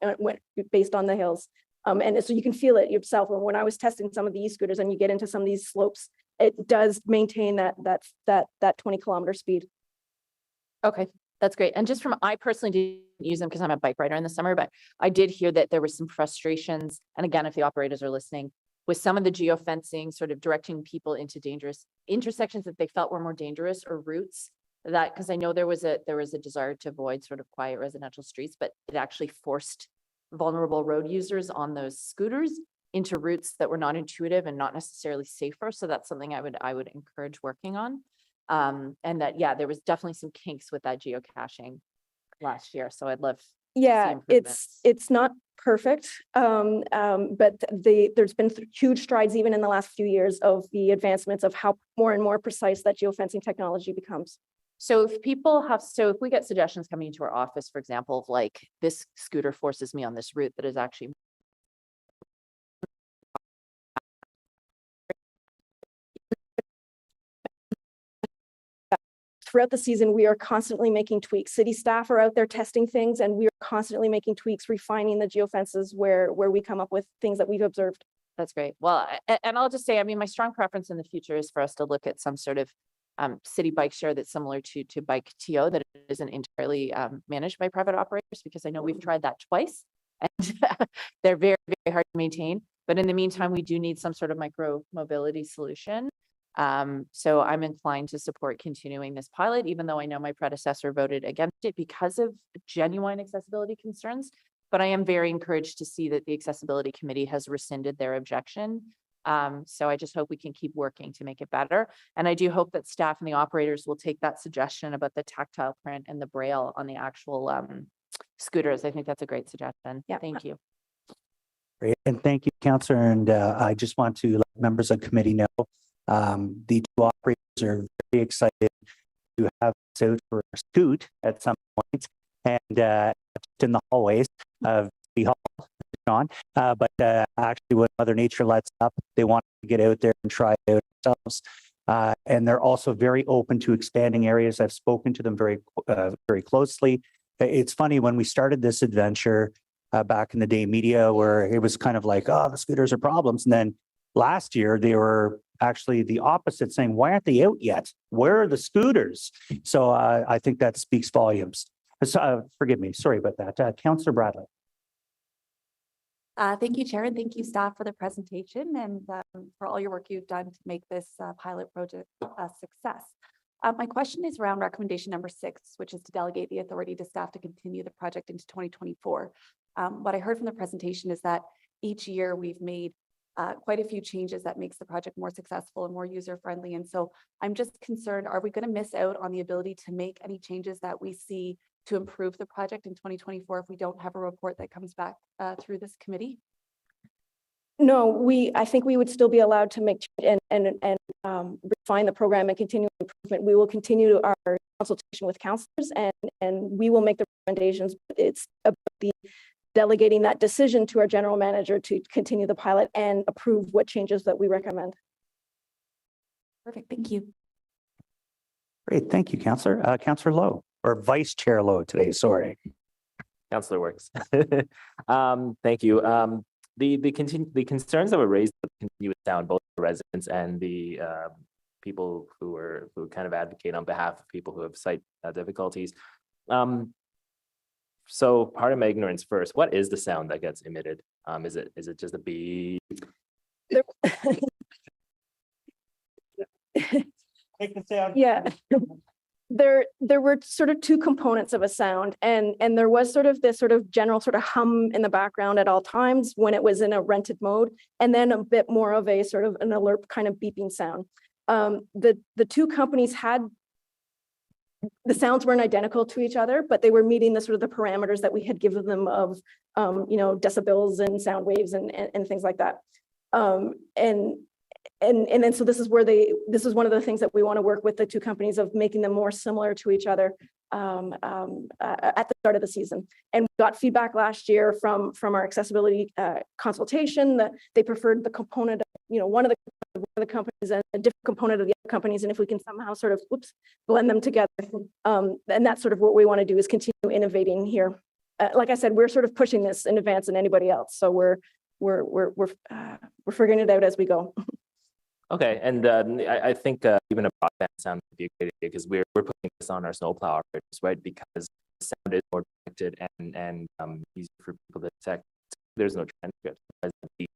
based on the hills. And so you can feel it yourself. When I was testing some of the e-scooters and you get into some of these slopes, it does maintain that 20-kilometer speed.
Okay, that's great. And just I personally didn't use them because I'm a bike rider in the summer, but I did hear that there were some frustrations. And again, if the operators are listening, with some of the geofencing sort of directing people into dangerous intersections that they felt were more dangerous, or routes that, because I know there was a desire to avoid sort of quiet residential streets, but it actually forced vulnerable road users on those scooters into routes that were not intuitive and not necessarily safer. So that's something I would encourage working on. And that, yeah, there was definitely some kinks with that geocaching last year. So I'd love to see improvements.
It's not perfect, but there's been huge strides even in the last few years of the advancements of how more and more precise that geofencing technology becomes.
So if we get suggestions coming into our office, for example, of like, this scooter forces me on this route that is actually
throughout the season, we are constantly making tweaks. City staff are out there testing things, and we are constantly making tweaks, refining the geofences where we come up with things that we've observed.
That's great. Well, and I'll just say, I mean, my strong preference in the future is for us to look at some sort of city bike share that's similar to Patio, that isn't entirely managed by private operators, because I know we've tried that twice and they're very, very hard to maintain. But in the meantime, we do need some sort of micro mobility solution. So I'm inclined to support continuing this pilot, even though I know my predecessor voted against it because of genuine accessibility concerns. But I am very encouraged to see that the accessibility committee has rescinded their objection. So I just hope we can keep working to make it better. And I do hope that staff and the operators will take that suggestion about the tactile print and the braille on the actual scooters. I think that's a great suggestion.
Yeah.
Thank you.
Great. And thank you, Councillor. And I just want to let members of the committee know the two operators are very excited to have us out for a scoot at some point, and in the hallways of City Hall, John. But actually, when Mother Nature lets up, they want to get out there and try it out themselves. And they're also very open to expanding areas. I've spoken to them very closely. It's funny, when we started this adventure back in the day, media, where it was kind of like, oh, the scooters are problems. And then last year, they were actually the opposite, saying, why aren't they out yet? Where are the scooters? So I think that speaks volumes. Forgive me. Sorry about that. Councillor Bradley.
Thank you, Chair, and thank you, staff, for the presentation and for all your work you've done to make this pilot project a success. My question is around recommendation number 6, which is to delegate the authority to staff to continue the project into 2024. What I heard from the presentation is that each year we've made quite a few changes that makes the project more successful and more user-friendly. And so I'm just concerned, are we going to miss out on the ability to make any changes that we see to improve the project in 2024 if we don't have a report that comes back through this committee?
No, I think we would still be allowed to make and refine the program and continue improvement. We will continue our consultation with councillors and we will make the recommendations. It's about delegating that decision to our general manager to continue the pilot and approve what changes that we recommend.
Perfect, thank you.
Great, thank you, Councillor. Councillor Lowe, or Vice Chair Lowe today, sorry.
Councillor Works. Thank you. The concerns that were raised with continuous sound, both the residents and the people who kind of advocate on behalf of people who have sight difficulties. So part of my ignorance first, what is the sound that gets emitted? Is it just a beep?
Yeah. There were sort of two components of a sound, and there was sort of this sort of general sort of hum in the background at all times when it was in a rented mode, and then a bit more of a sort of an alert kind of beeping sound. The two companies had, the sounds weren't identical to each other, but they were meeting the sort of the parameters that we had given them of, you know, decibels and sound waves and things like that. And then so this is where this is one of the things that we want to work with the two companies of making them more similar to each other at the start of the season. And we got feedback last year from our accessibility consultation that they preferred the component of, you know, one of the companies and a different component of the other companies. And if we can somehow sort of, blend them together, and that's sort of what we want to do, is continue innovating here. Like I said, we're sort of pushing this in advance than anybody else. So we're figuring it out as we go.
Okay, and I think even a broadband sound would be a great idea, because we're putting this on our snowplow operators, right? Because the sound is more protected and easy for people to detect. There's no transcript.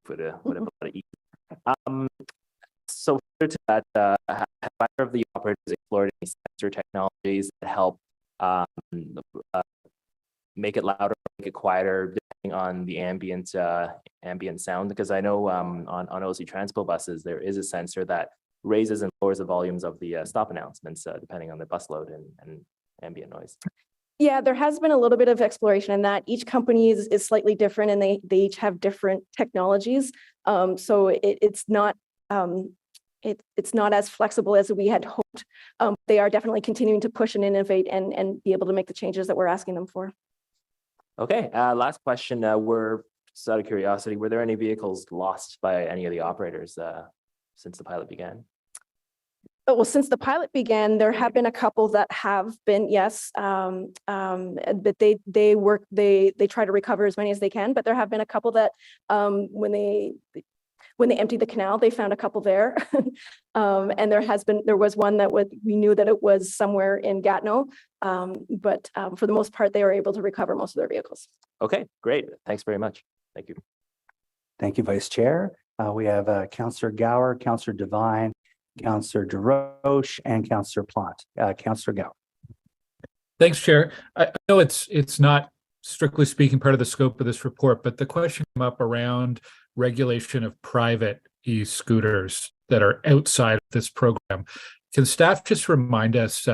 Would have a lot of ease. So further to that, have either of the operators explored any sensor technologies that help make it louder, make it quieter, depending on the ambient sound? Because I know on OC Transpo buses, there is a sensor that raises and lowers the volumes of the stop announcements, depending on the bus load and ambient noise.
Yeah, there has been a little bit of exploration in that. Each company is slightly different, and they each have different technologies. So it's not as flexible as we had hoped. They are definitely continuing to push and innovate and be able to make the changes that we're asking them for.
Okay, last question. We're just out of curiosity, were there any vehicles lost by any of the operators since the pilot began?
Well, since the pilot began, there have been a couple that have been, yes, but they try to recover as many as they can. But there have been a couple that when they emptied the canal, they found a couple there. And there was one that we knew that it was somewhere in Gatineau, but for the most part, they were able to recover most of their vehicles.
Okay, great. Thanks very much. Thank you.
Thank you, Vice Chair. We have Councillor Gower, Councillor Devine, Councillor DeRoche, and Councillor Plante. Councillor Gower.
Thanks, Chair. I know it's not strictly speaking part of the scope of this report, but the question came up around regulation of private e-scooters that are outside of this program. Can staff just remind us,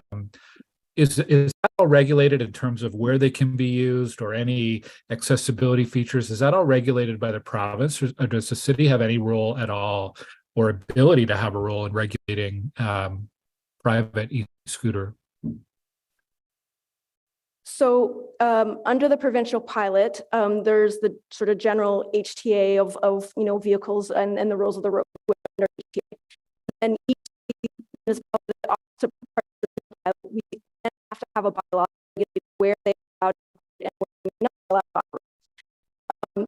is that all regulated in terms of where they can be used or any accessibility features? Is that all regulated by the province, or does the city have any role at all or ability to have a role in regulating private e-scooter?
So under the provincial pilot, there's the sort of general HTA of vehicles and the rules of the road under HTA. And each municipality that opts to participate in the pilot, we have to have a bylaw where they are allowed and where they're not allowed to operate. In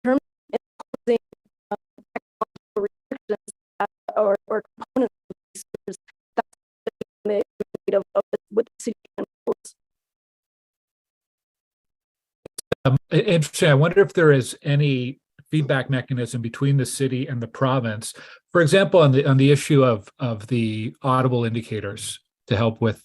terms of imposing technological restrictions or components of these scooters, that's the of what the city can impose.
Interesting. I wonder if there is any feedback mechanism between the city and the province. For example, on the issue of the audible indicators to help with,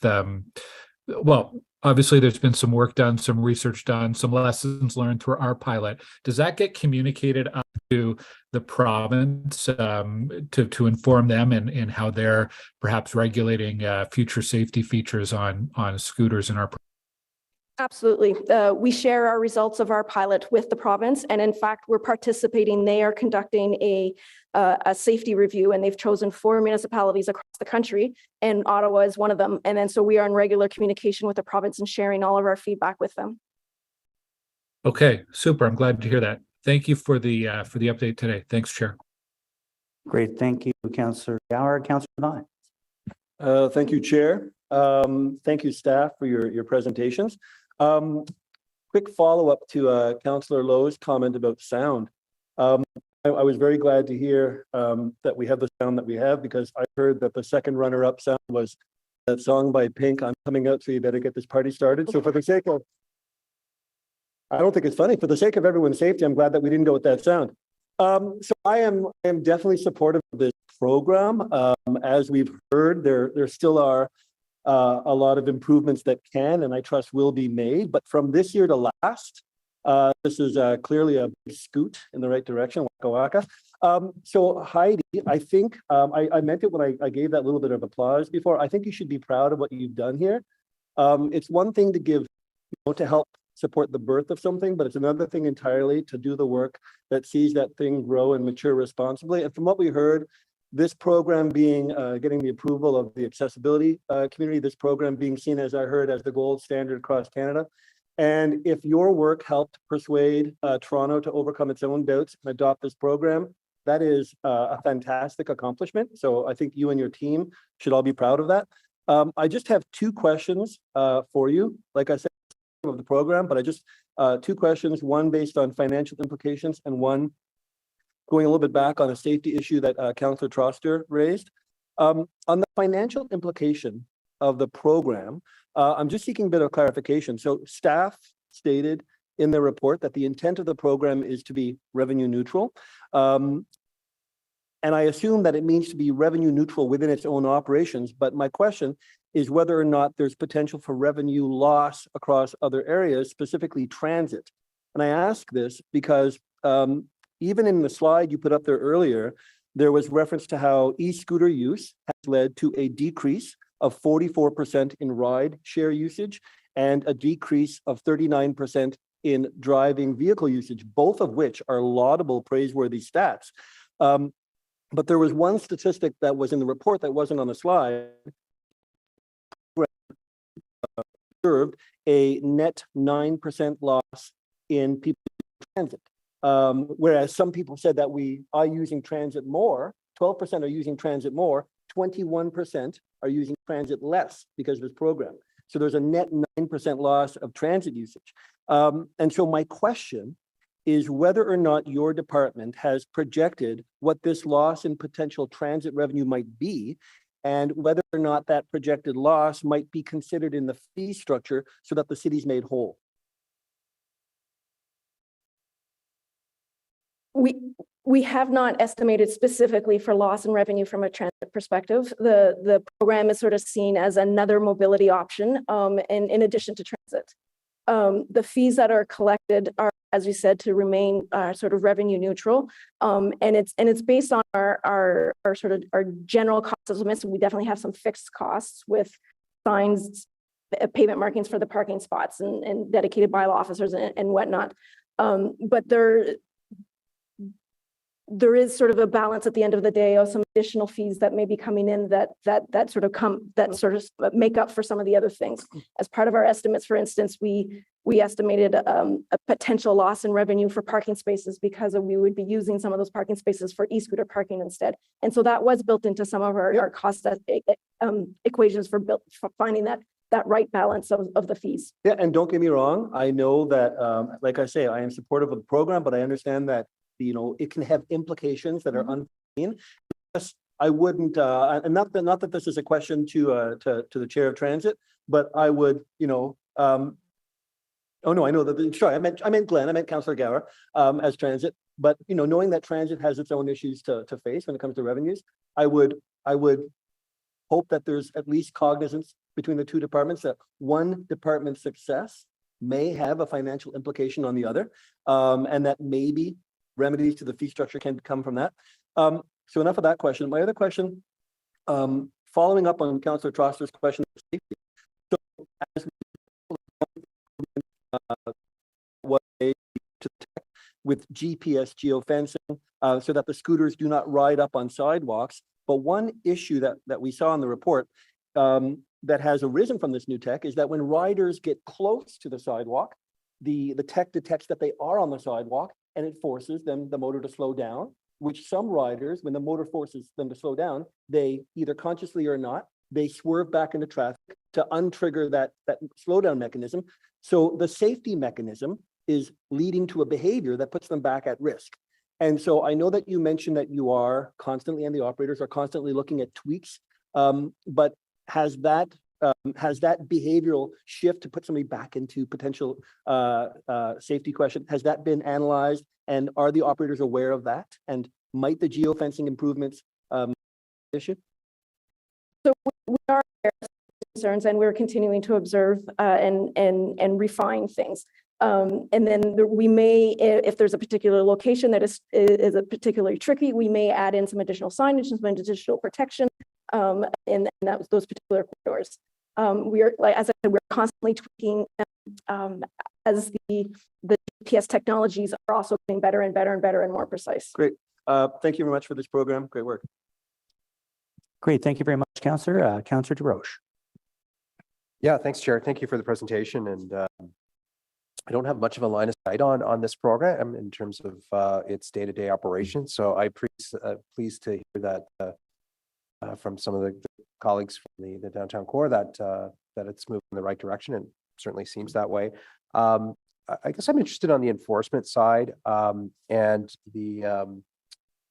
well, obviously there's been some work done, some research done, some lessons learned through our pilot. Does that get communicated up to the province to inform them in how they're perhaps regulating future safety features on scooters in our program?
Absolutely. We share our results of our pilot with the province, and in fact, we're participating. They are conducting a safety review, and they've chosen 4 municipalities across the country, and Ottawa is one of them. And then so we are in regular communication with the province and sharing all of our feedback with them.
Okay, super. I'm glad to hear that. Thank you for the update today. Thanks, Chair.
Great. Thank you, Councillor Gower. Councillor Devine.
Thank you, Chair. Thank you, staff, for your presentations. Quick follow-up to Councillor Lowe's comment about sound. I was very glad to hear that we have the sound that we have, because I heard that the second runner-up sound was that song by Pink, I'm Coming Out, So You Better Get This Party Started. So for the sake of, I don't think it's funny, for the sake of everyone's safety, I'm glad that we didn't go with that sound. So I am definitely supportive of this program. As we've heard, there still are a lot of improvements that can and I trust will be made. But from this year to last, this is clearly a big scoot in the right direction. Waka waka. So Heidi, I think I meant it when I gave that little bit of applause before. I think you should be proud of what you've done here. It's one thing to give, to help support the birth of something, but it's another thing entirely to do the work that sees that thing grow and mature responsibly. And from what we heard, this program being getting the approval of the accessibility community, this program being seen, as I heard, as the gold standard across Canada. And if your work helped persuade Toronto to overcome its own doubts and adopt this program, that is a fantastic accomplishment. So I think you and your team should all be proud of that. I just have two questions for you. Like I said, of the program, but I just two questions, one based on financial implications and one going a little bit back on a safety issue that Councillor Troster raised. On the financial implication of the program, I'm just seeking a bit of clarification. So staff stated in their report that the intent of the program is to be revenue neutral. And I assume that it means to be revenue neutral within its own operations. But my question is whether or not there's potential for revenue loss across other areas, specifically transit. And I ask this because even in the slide you put up there earlier, there was reference to how e-scooter use has led to a decrease of 44% in ride share usage and a decrease of 39% in driving vehicle usage, both of which are laudable, praiseworthy stats. But there was one statistic that was in the report that wasn't on the slide. Observed a net 9% loss in people in transit. Whereas some people said that we are using transit more, 12% are using transit more, 21% are using transit less because of this program. So there's a net 9% loss of transit usage. And so my question is whether or not your department has projected what this loss in potential transit revenue might be, and whether or not that projected loss might be considered in the fee structure so that the city's made whole.
We have not estimated specifically for loss in revenue from a transit perspective. The program is sort of seen as another mobility option in addition to transit. The fees that are collected are, as we said, to remain sort of revenue neutral, and it's based on our sort of our general cost estimates. We definitely have some fixed costs with signs, pavement markings for the parking spots, and dedicated bylaw officers and whatnot. But there is sort of a balance at the end of the day of some additional fees that may be coming in that sort of make up for some of the other things. As part of our estimates, for instance, we estimated a potential loss in revenue for parking spaces because we would be using some of those parking spaces for e-scooter parking instead. And so that was built into some of our cost equations for finding that right balance of the fees.
Yeah, and don't get me wrong, I know that, like I say, I am supportive of the program, but I understand that it can have implications that are unforeseen. I wouldn't, and not that this is a question to the chair of transit, but I would, oh no, I know that. Sorry, I meant Glenn. I meant Councillor Gower as transit. But knowing that transit has its own issues to face when it comes to revenues, I would hope that there's at least cognizance between the two departments that one department's success may have a financial implication on the other, and that maybe remedies to the fee structure can come from that. So enough of that question. My other question, following up on Councillor Troster's question of safety. So as what to detect with GPS geofencing so that the scooters do not ride up on sidewalks. But one issue that we saw in the report that has arisen from this new tech is that when riders get close to the sidewalk, the tech detects that they are on the sidewalk and it forces the motor to slow down, which some riders, when the motor forces them to slow down, they either consciously or not, they swerve back into traffic to untrigger that slowdown mechanism. So the safety mechanism is leading to a behavior that puts them back at risk. And so I know that you mentioned that you are constantly, and the operators are constantly looking at tweaks, but has that behavioral shift to put somebody back into potential safety question, has that been analyzed? And are the operators aware of that? And might the geofencing improvements issue?
So we are aware concerns, and we're continuing to observe and refine things. And then we may, if there's a particular location that is a particularly tricky, we may add in some additional signage, some additional protection in those particular corridors. We are, like as I said, we're constantly tweaking as the GPS technologies are also getting better and better and better and more precise.
Great. Thank you very much for this program. Great work.
Great. Thank you very much, Councillor. Councillor DeRoche.
Yeah, thanks, Chair. Thank you for the presentation. And I don't have much of a line of sight on this program in terms of its day-to-day operations. So I'm pleased to hear that from some of the colleagues from the downtown core that it's moving in the right direction, and certainly seems that way. I guess I'm interested on the enforcement side and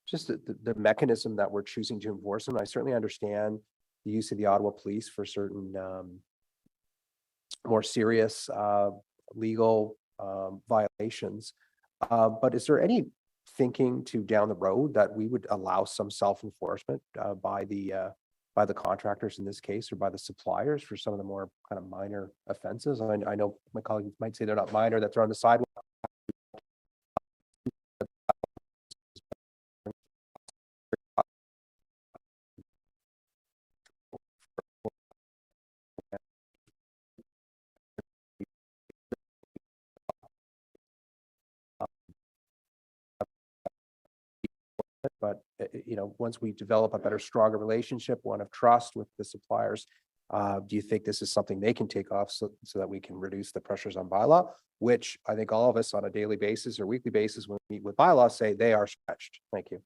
just the mechanism that we're choosing to enforce them. I certainly understand the use of the Ottawa Police for certain more serious legal violations. But is there any thinking to down the road that we would allow some self-enforcement by the contractors in this case, or by the suppliers for some of the more kind of minor offenses? I know my colleagues might say they're not minor, that they're on the sidewalk. But once we develop a better, stronger relationship, one of trust with the suppliers, do you think this is something they can take off so that we can reduce the pressures on bylaw, which I think all of us on a daily basis or weekly basis when we meet with bylaw say they are stretched? Thank you.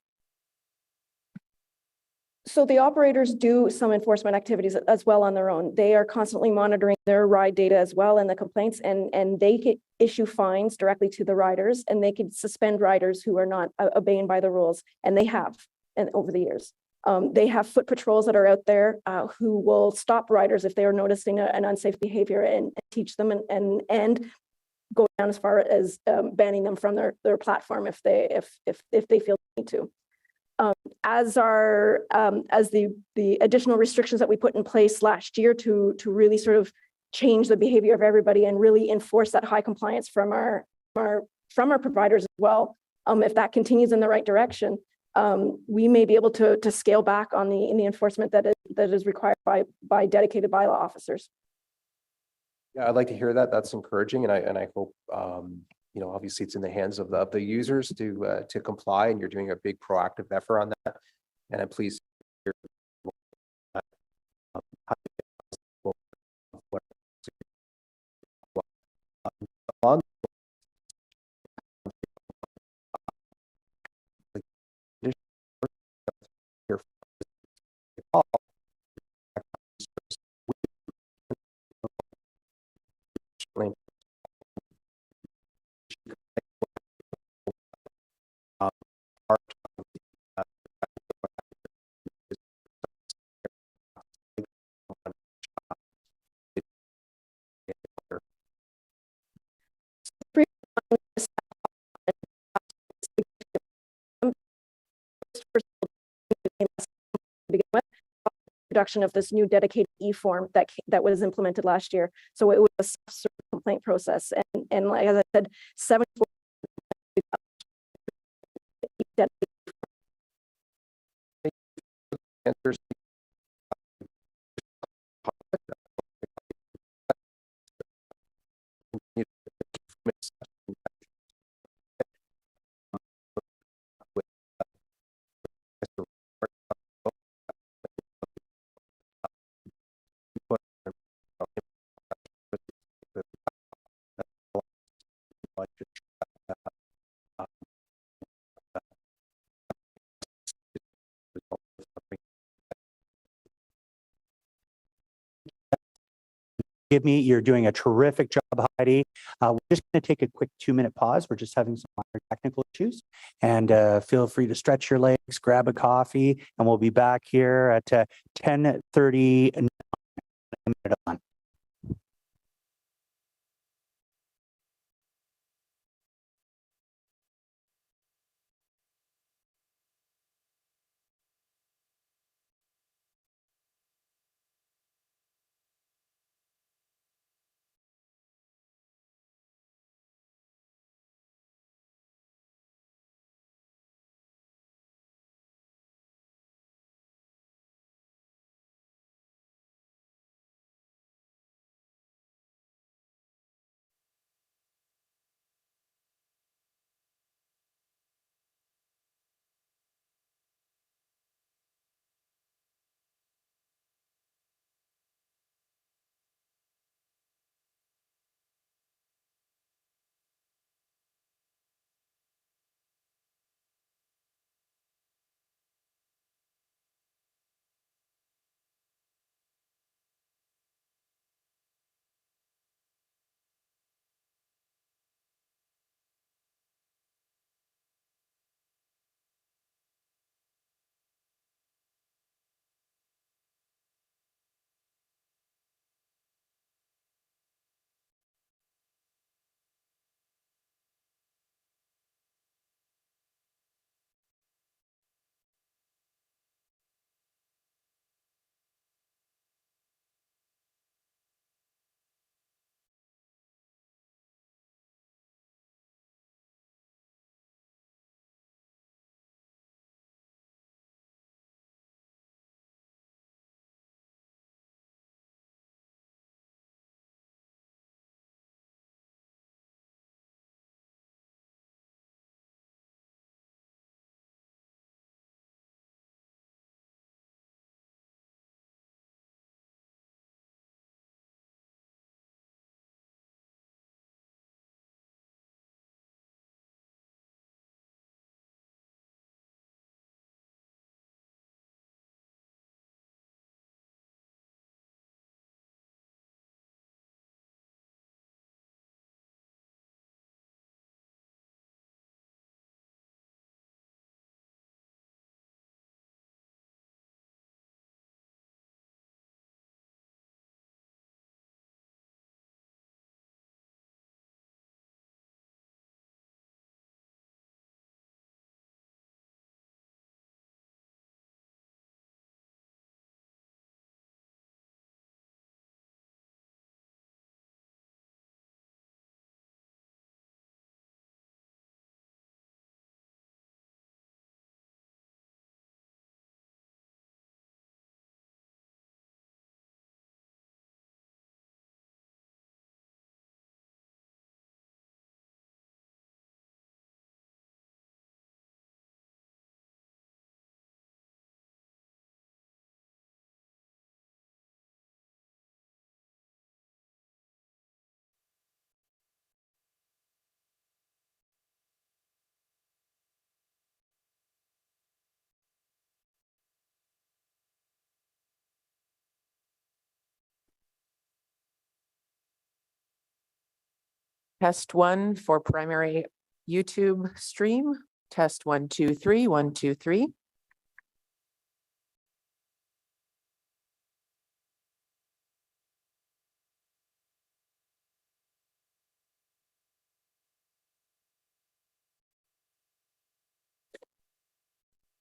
So the operators do some enforcement activities as well on their own. They are constantly monitoring their ride data as well and the complaints, and they can issue fines directly to the riders, and they can suspend riders who are not obeying by the rules, and they have over the years. They have foot patrols that are out there who will stop riders if they are noticing an unsafe behavior and teach them and go down as far as banning them from their platform if they feel they need to. As the additional restrictions that we put in place last year to really sort of change the behavior of everybody and really enforce that high compliance from our providers as well. If that continues in the right direction, we may be able to scale back on the enforcement that is required by dedicated bylaw officers.
Yeah, I'd like to hear that. That's encouraging, and I hope obviously it's in the hands of the users to comply, and you're doing a big proactive effort on that. And I'm pleased to hear on
Production of this new dedicated e-form that was implemented last year. So it was a self-serve complaint process, and like as I said, 74
answers.
You're doing a terrific job, Heidi. We're just going to take a quick 2-minute pause. We're just having some minor technical issues, and feel free to stretch your legs, grab a coffee, and we'll be back here at 10:30.
Test 1 for primary YouTube stream. Test 1, 2, 3, 1, 2, 3.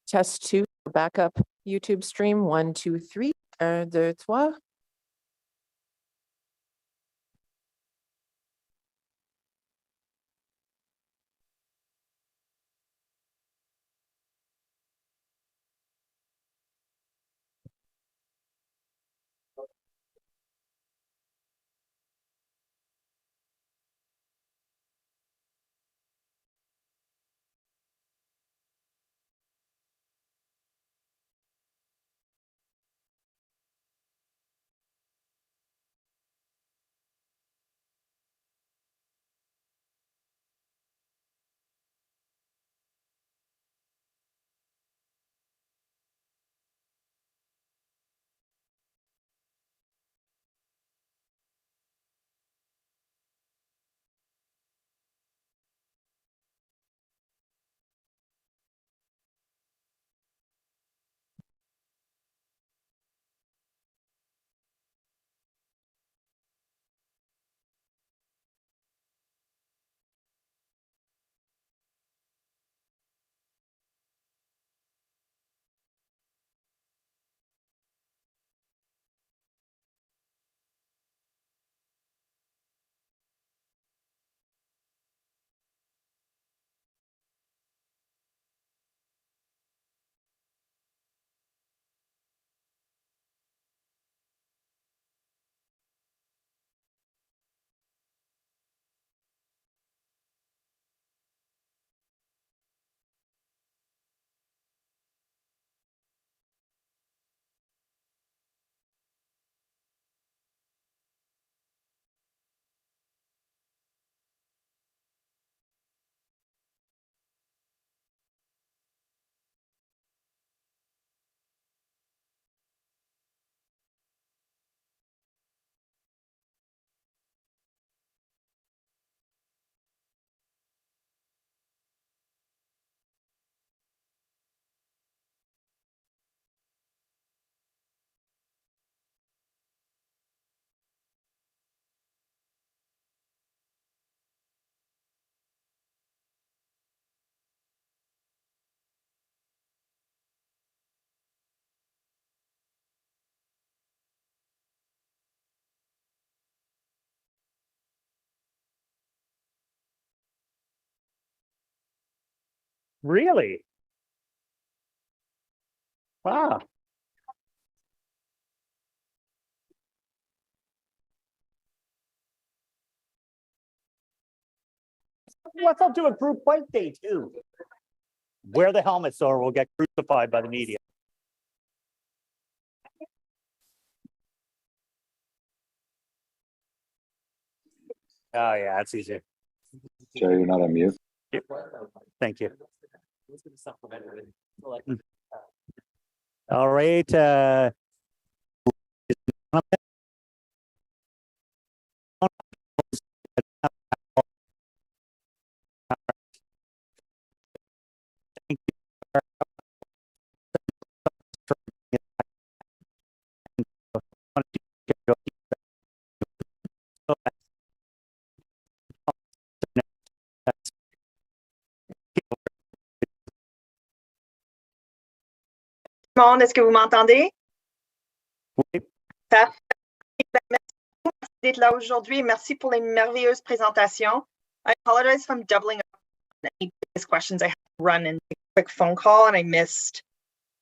Test 2 for backup YouTube stream. 1, 2, 3. 1, 2, 3.
Really? Wow. Let's all do a group bike day too. Wear the helmets or we'll get crucified by the media. Oh yeah, that's easier.
Jerry, you're not on mute.
Thank you. All right.
Est-ce que vous m'entendez?
Oui.
Parfait. Merci d'être là aujourd'hui. Merci pour les merveilleuses présentations. I apologize if I'm doubling up on any previous questions. I had to run and make a quick phone call and I missed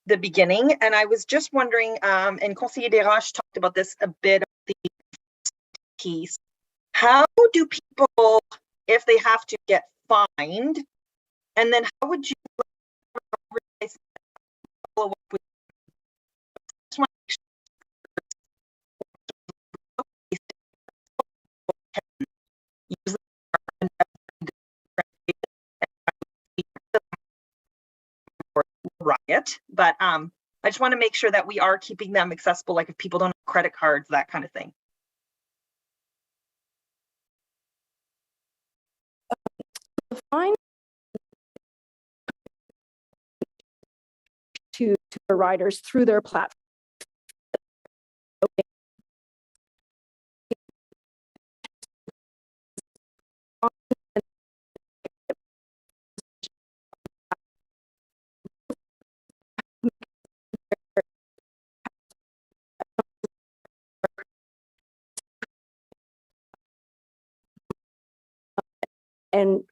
the beginning. And I was just wondering, and Conseiller Desroches talked about this a bit of the piece. How do people, if they have to, get fined? And then how would you follow up with riot, but I just want to make sure that we are keeping them accessible, like if people don't have credit cards, that kind of thing.
fine to the riders through their platform.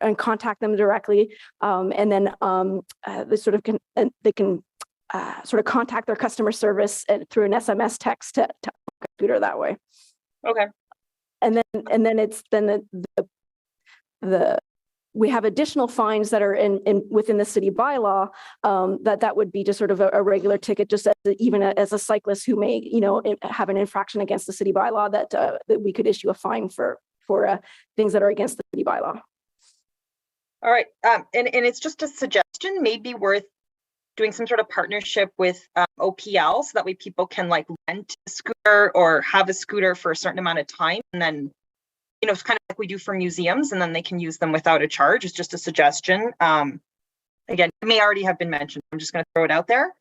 And contact them directly, and then they sort of can sort of contact their customer service and through an SMS text to computer that way.
Okay.
And then it's then the we have additional fines that are in within the city bylaw, that would be just sort of a regular ticket, just even as a cyclist who may have an infraction against the city bylaw, that we could issue a fine for things that are against the city bylaw.
All right, and it's just a suggestion, maybe worth doing some sort of partnership with OPL, so that way people can like rent a scooter or have a scooter for a certain amount of time, and then it's kind of like we do for museums, and then they can use them without a charge. It's just a suggestion. Again, it may already have been mentioned. I'm just going to throw it out there.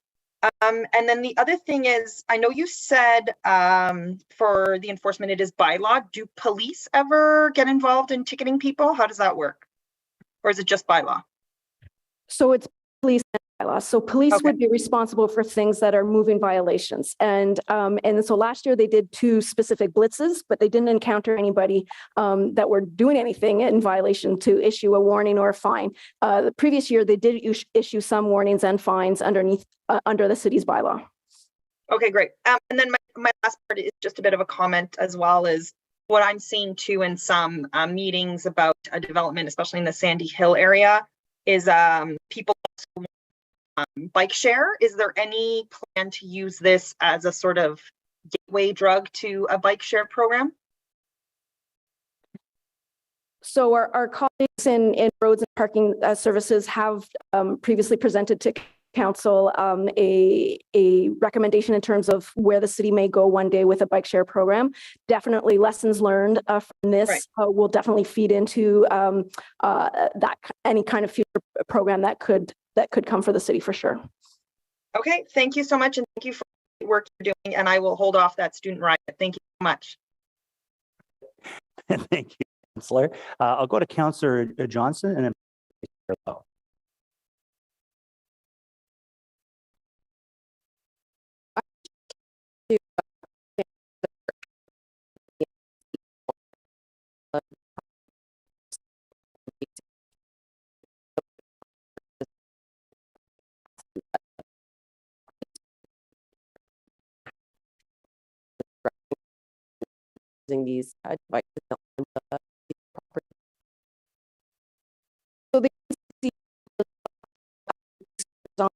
And then the other thing is, I know you said for the enforcement it is bylaw. Do police ever get involved in ticketing people? How does that work? Or is it just bylaw?
So it's police and bylaw. So police would be responsible for things that are moving violations. And so last year they did 2 specific blitzes, but they didn't encounter anybody that were doing anything in violation to issue a warning or a fine. The previous year they did issue some warnings and fines underneath under the city's bylaw.
Okay, great. And then my last part is just a bit of a comment as well, is what I'm seeing too in some meetings about a development, especially in the Sandy Hill area, is people bike share. Is there any plan to use this as a sort of gateway drug to a bike share program?
So our colleagues in roads and parking services have previously presented to council a recommendation in terms of where the city may go one day with a bike share program. Definitely lessons learned from this will definitely feed into that any kind of future program that could come for the city for sure.
Okay, thank you so much, and thank you for the work you're doing, and I will hold off that student riot. Thank you so much.
Thank you, Councillor. I'll go to Councillor Johnson and then
these devices on the property.
So they see on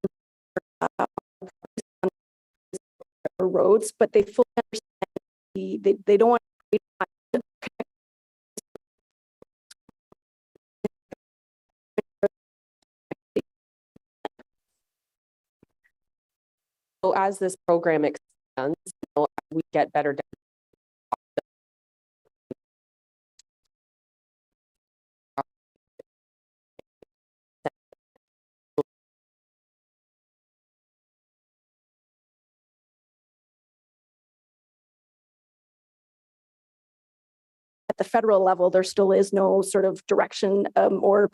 roads, but they fully understand they don't want to
So as this program expands, we get better data.
At the federal level, there still is no sort of direction or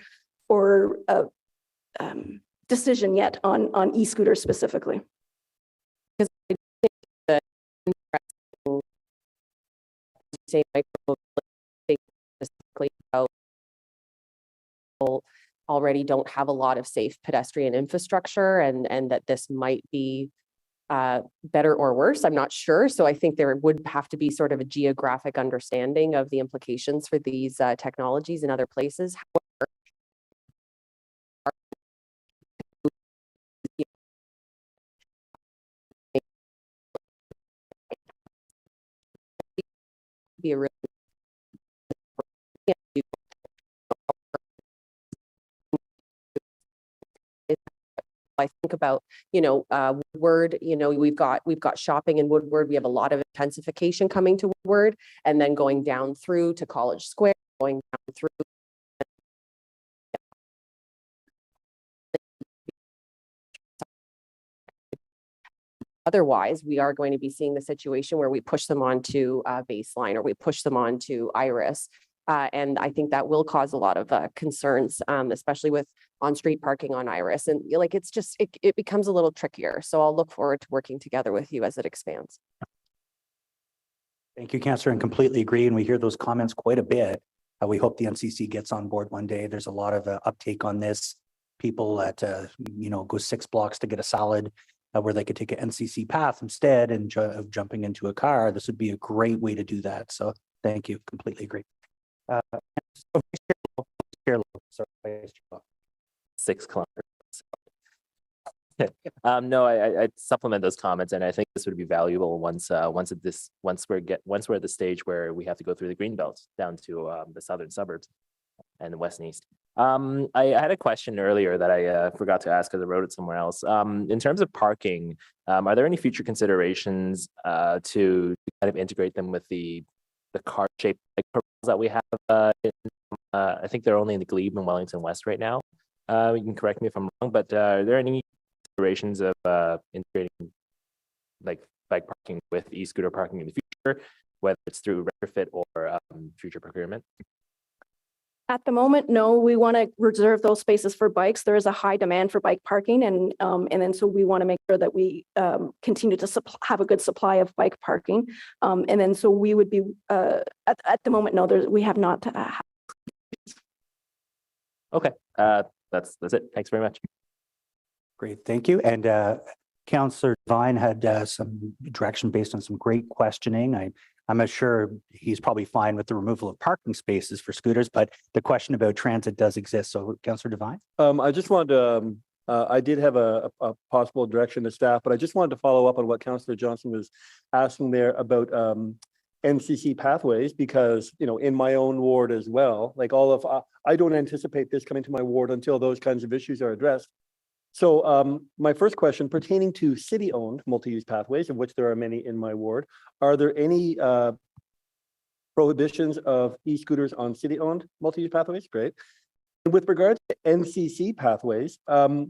decision yet on e-scooters specifically.
Because I think that say specifically about people already don't have a lot of safe pedestrian infrastructure, and that this might be better or worse. I'm not sure. So I think there would have to be sort of a geographic understanding of the implications for these technologies in other places. However, be a really I think about, Woodward, we've got shopping in Woodward. We have a lot of intensification coming to Woodward, and then going down through to College Square, going down through Otherwise, we are going to be seeing the situation where we push them onto baseline or we push them onto Iris. And I think that will cause a lot of concerns, especially with on-street parking on Iris. And like, it's just, it becomes a little trickier. So I'll look forward to working together with you as it expands.
Thank you, Councillor, and completely agree. And we hear those comments quite a bit. We hope the NCC gets on board one day. There's a lot of uptake on this. People that, go 6 blocks to get a salad where they could take an NCC path instead of jumping into a car. This would be a great way to do that. So thank you. Completely agree. Sorry,
6 kilometers. No, I supplement those comments, and I think this would be valuable once we're at the stage where we have to go through the green belt down to the southern suburbs and the west and east. I had a question earlier that I forgot to ask because I wrote it somewhere else. In terms of parking, are there any future considerations to kind of integrate them with the car-shaped that we have? I think they're only in the Glebe and Wellington West right now. You can correct me if I'm wrong, but are there any considerations of integrating like bike parking with e-scooter parking in the future, whether it's through retrofit or future procurement?
At the moment, no, we want to reserve those spaces for bikes. There is a high demand for bike parking, and then so we want to make sure that we continue to have a good supply of bike parking. And then so we would be at the moment, no, we have not.
Okay, that's it. Thanks very much.
Great, thank you. And Councillor Devine had some direction based on some great questioning. I'm not sure he's probably fine with the removal of parking spaces for scooters, but the question about transit does exist. So Councillor Devine?
I just wanted to, I did have a possible direction to staff, but I just wanted to follow up on what Councillor Johnson was asking there about NCC pathways, because, in my own ward as well, like I don't anticipate this coming to my ward until those kinds of issues are addressed. So my first question pertaining to city-owned multi-use pathways, of which there are many in my ward, are there any prohibitions of e-scooters on city-owned multi-use pathways? Great. And with regards to NCC pathways, other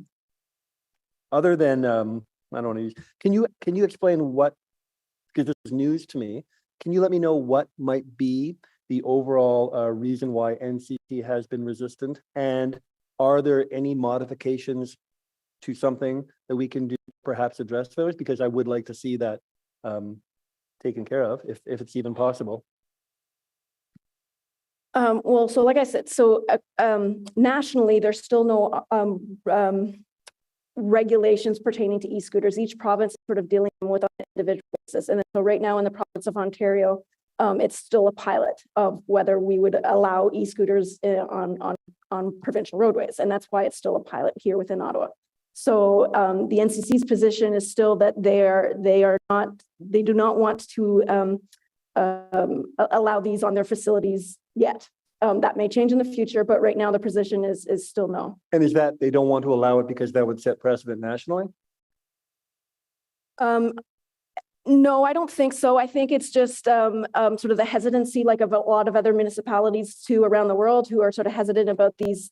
than, I don't want to use, can you explain what, because this is news to me, can you let me know what might be the overall reason why NCC has been resistant? And are there any modifications to something that we can do, perhaps address those? Because I would like to see that taken care of, if it's even possible.
Well, so like I said, so nationally, there's still no regulations pertaining to e-scooters. Each province is sort of dealing with on an individual basis. And so right now in the province of Ontario, it's still a pilot of whether we would allow e-scooters on provincial roadways. And that's why it's still a pilot here within Ottawa. So the NCC's position is still that they do not want to allow these on their facilities yet. That may change in the future, but right now the position is still no.
And is that they don't want to allow it because that would set precedent nationally?
No, I don't think so. I think it's just sort of the hesitancy, like of a lot of other municipalities too around the world, who are sort of hesitant about these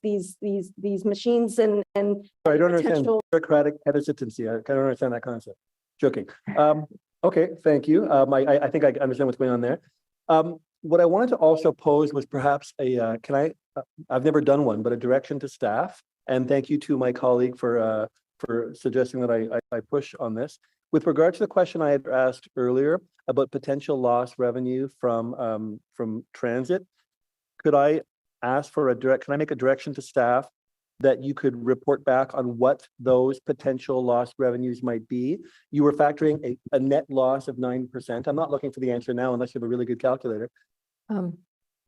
machines and.
I don't understand bureaucratic hesitancy. I kind of understand that concept. Joking. Okay, thank you. I think I understand what's going on there. What I wanted to also pose was perhaps I've never done one, but a direction to staff. And thank you to my colleague for suggesting that I push on this. With regard to the question I had asked earlier about potential lost revenue from transit, could I ask for can I make a direction to staff that you could report back on what those potential lost revenues might be? You were factoring a net loss of 9%. I'm not looking for the answer now unless you have a really good calculator.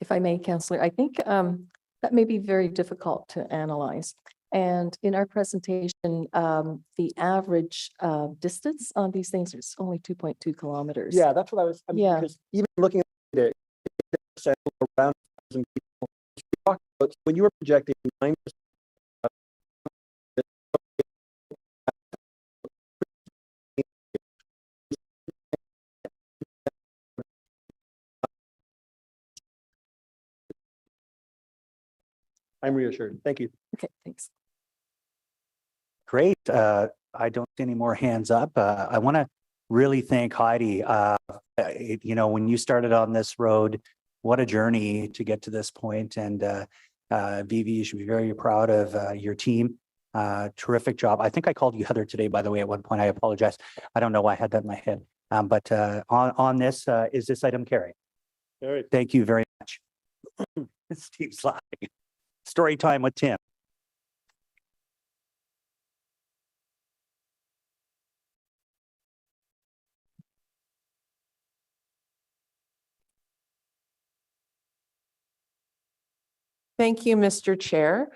If I may, Councillor, I think that may be very difficult to analyze. And in our presentation, the average distance on these things is only 2.2 kilometers.
Yeah, that's what I was.
Yeah.
Because even looking at it, around 1,000 people. When you were projecting 9%. I'm reassured. Thank you.
Okay, thanks.
Great. I don't see any more hands up. I want to really thank Heidi. You know, when you started on this road, what a journey to get to this point. And Vivi, you should be very proud of your team. Terrific job. I think I called you Heather today, by the way, at one point. I apologize. I don't know why I had that in my head. But on this, is this item carried?
Carried.
Thank you very much. Steve's laughing. Story time with Tim.
Thank you, Mr. Chair.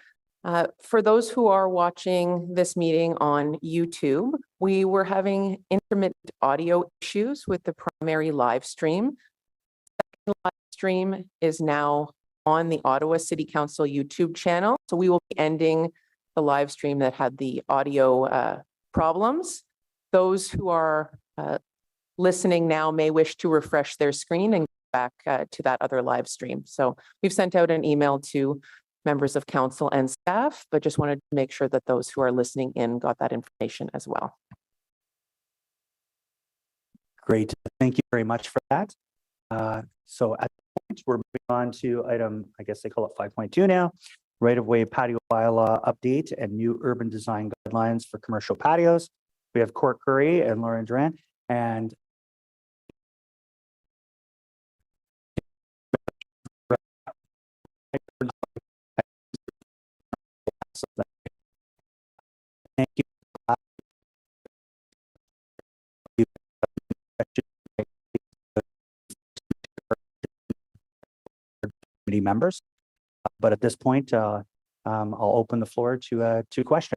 For those who are watching this meeting on YouTube, we were having intermittent audio issues with the primary live stream. The live stream is now on the Ottawa City Council YouTube channel, so we will be ending the live stream that had the audio problems. Those who are listening now may wish to refresh their screen and back to that other live stream. So we've sent out an email to members of council and staff, but just wanted to make sure that those who are listening in got that information as well.
Great. Thank you very much for that. So at this point, we're moving on to item, I guess they call it 5.2 now, right-of-way patio bylaw update and new urban design guidelines for commercial patios. We have Court Curry and Lauren Duran, and thank you. Committee members, but at this point, I'll open the floor to questions.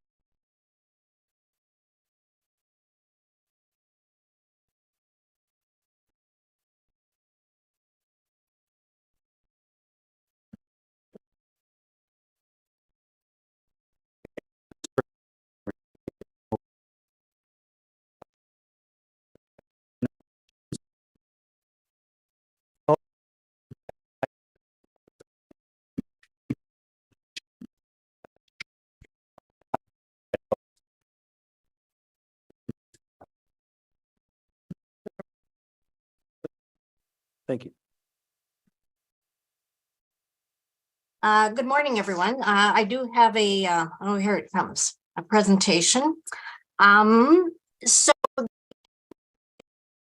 Thank you.
Good morning, everyone. I do have oh, here it comes, a presentation. So the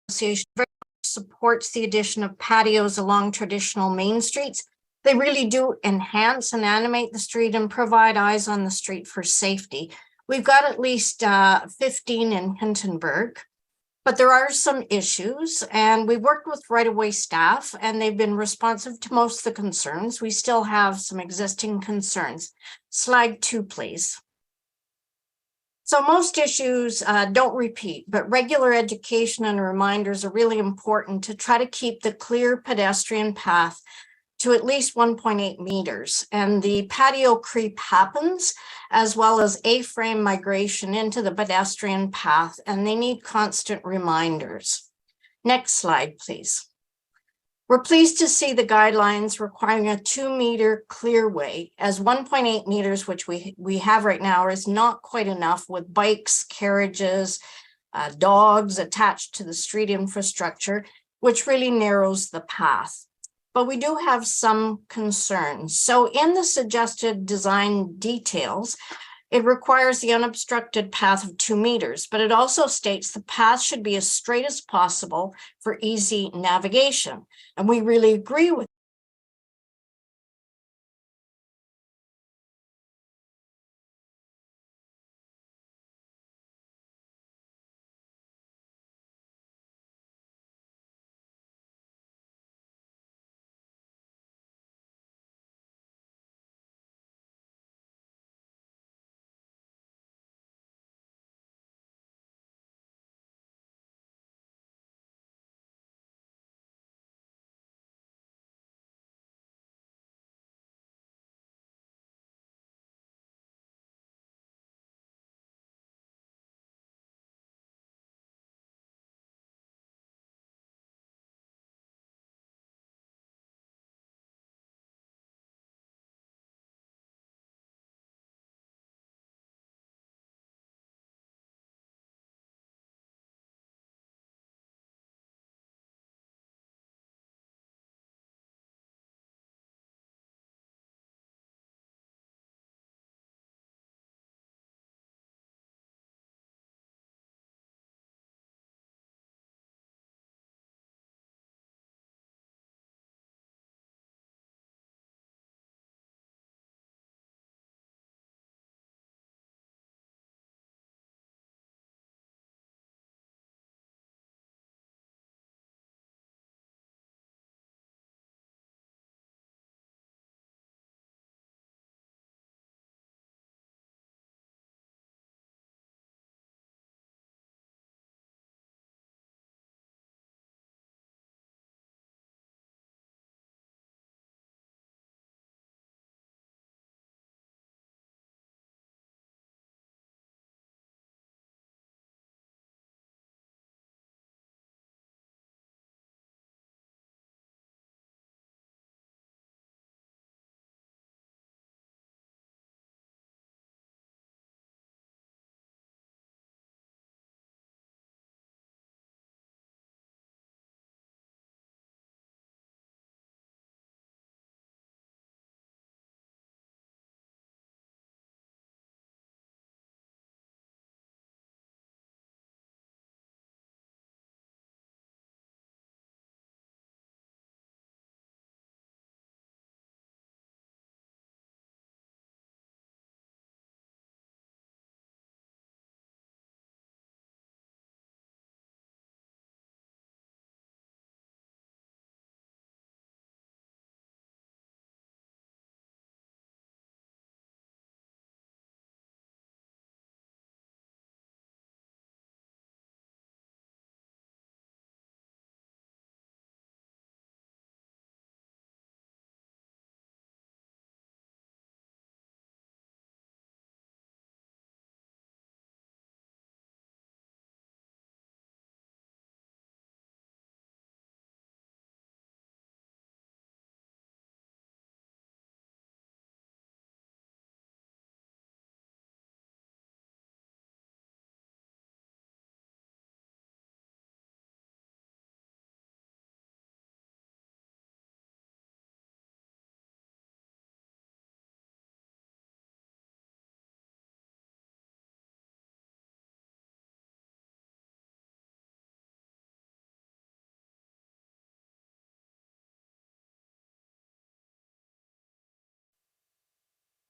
association very much supports the addition of patios along traditional main streets. They really do enhance and animate the street and provide eyes on the street for safety. We've got at least 15 in Hintonburg. But there are some issues, and we worked with right-of-way staff, and they've been responsive to most of the concerns. We still have some existing concerns. Slide 2, please. So most issues don't repeat, but regular education and reminders are really important to try to keep the clear pedestrian path to at least 1.8 meters. And the patio creep happens, as well as A-frame migration into the pedestrian path, and they need constant reminders. Next slide, please. We're pleased to see the guidelines requiring a 2-meter clearway, as 1.8 meters, which we have right now, is not quite enough with bikes, carriages, dogs attached to the street infrastructure, which really narrows the path. But we do have some concerns. So in the suggested design details, it requires the unobstructed path of 2 meters, but it also states the path should be as straight as possible for easy navigation. And we really agree with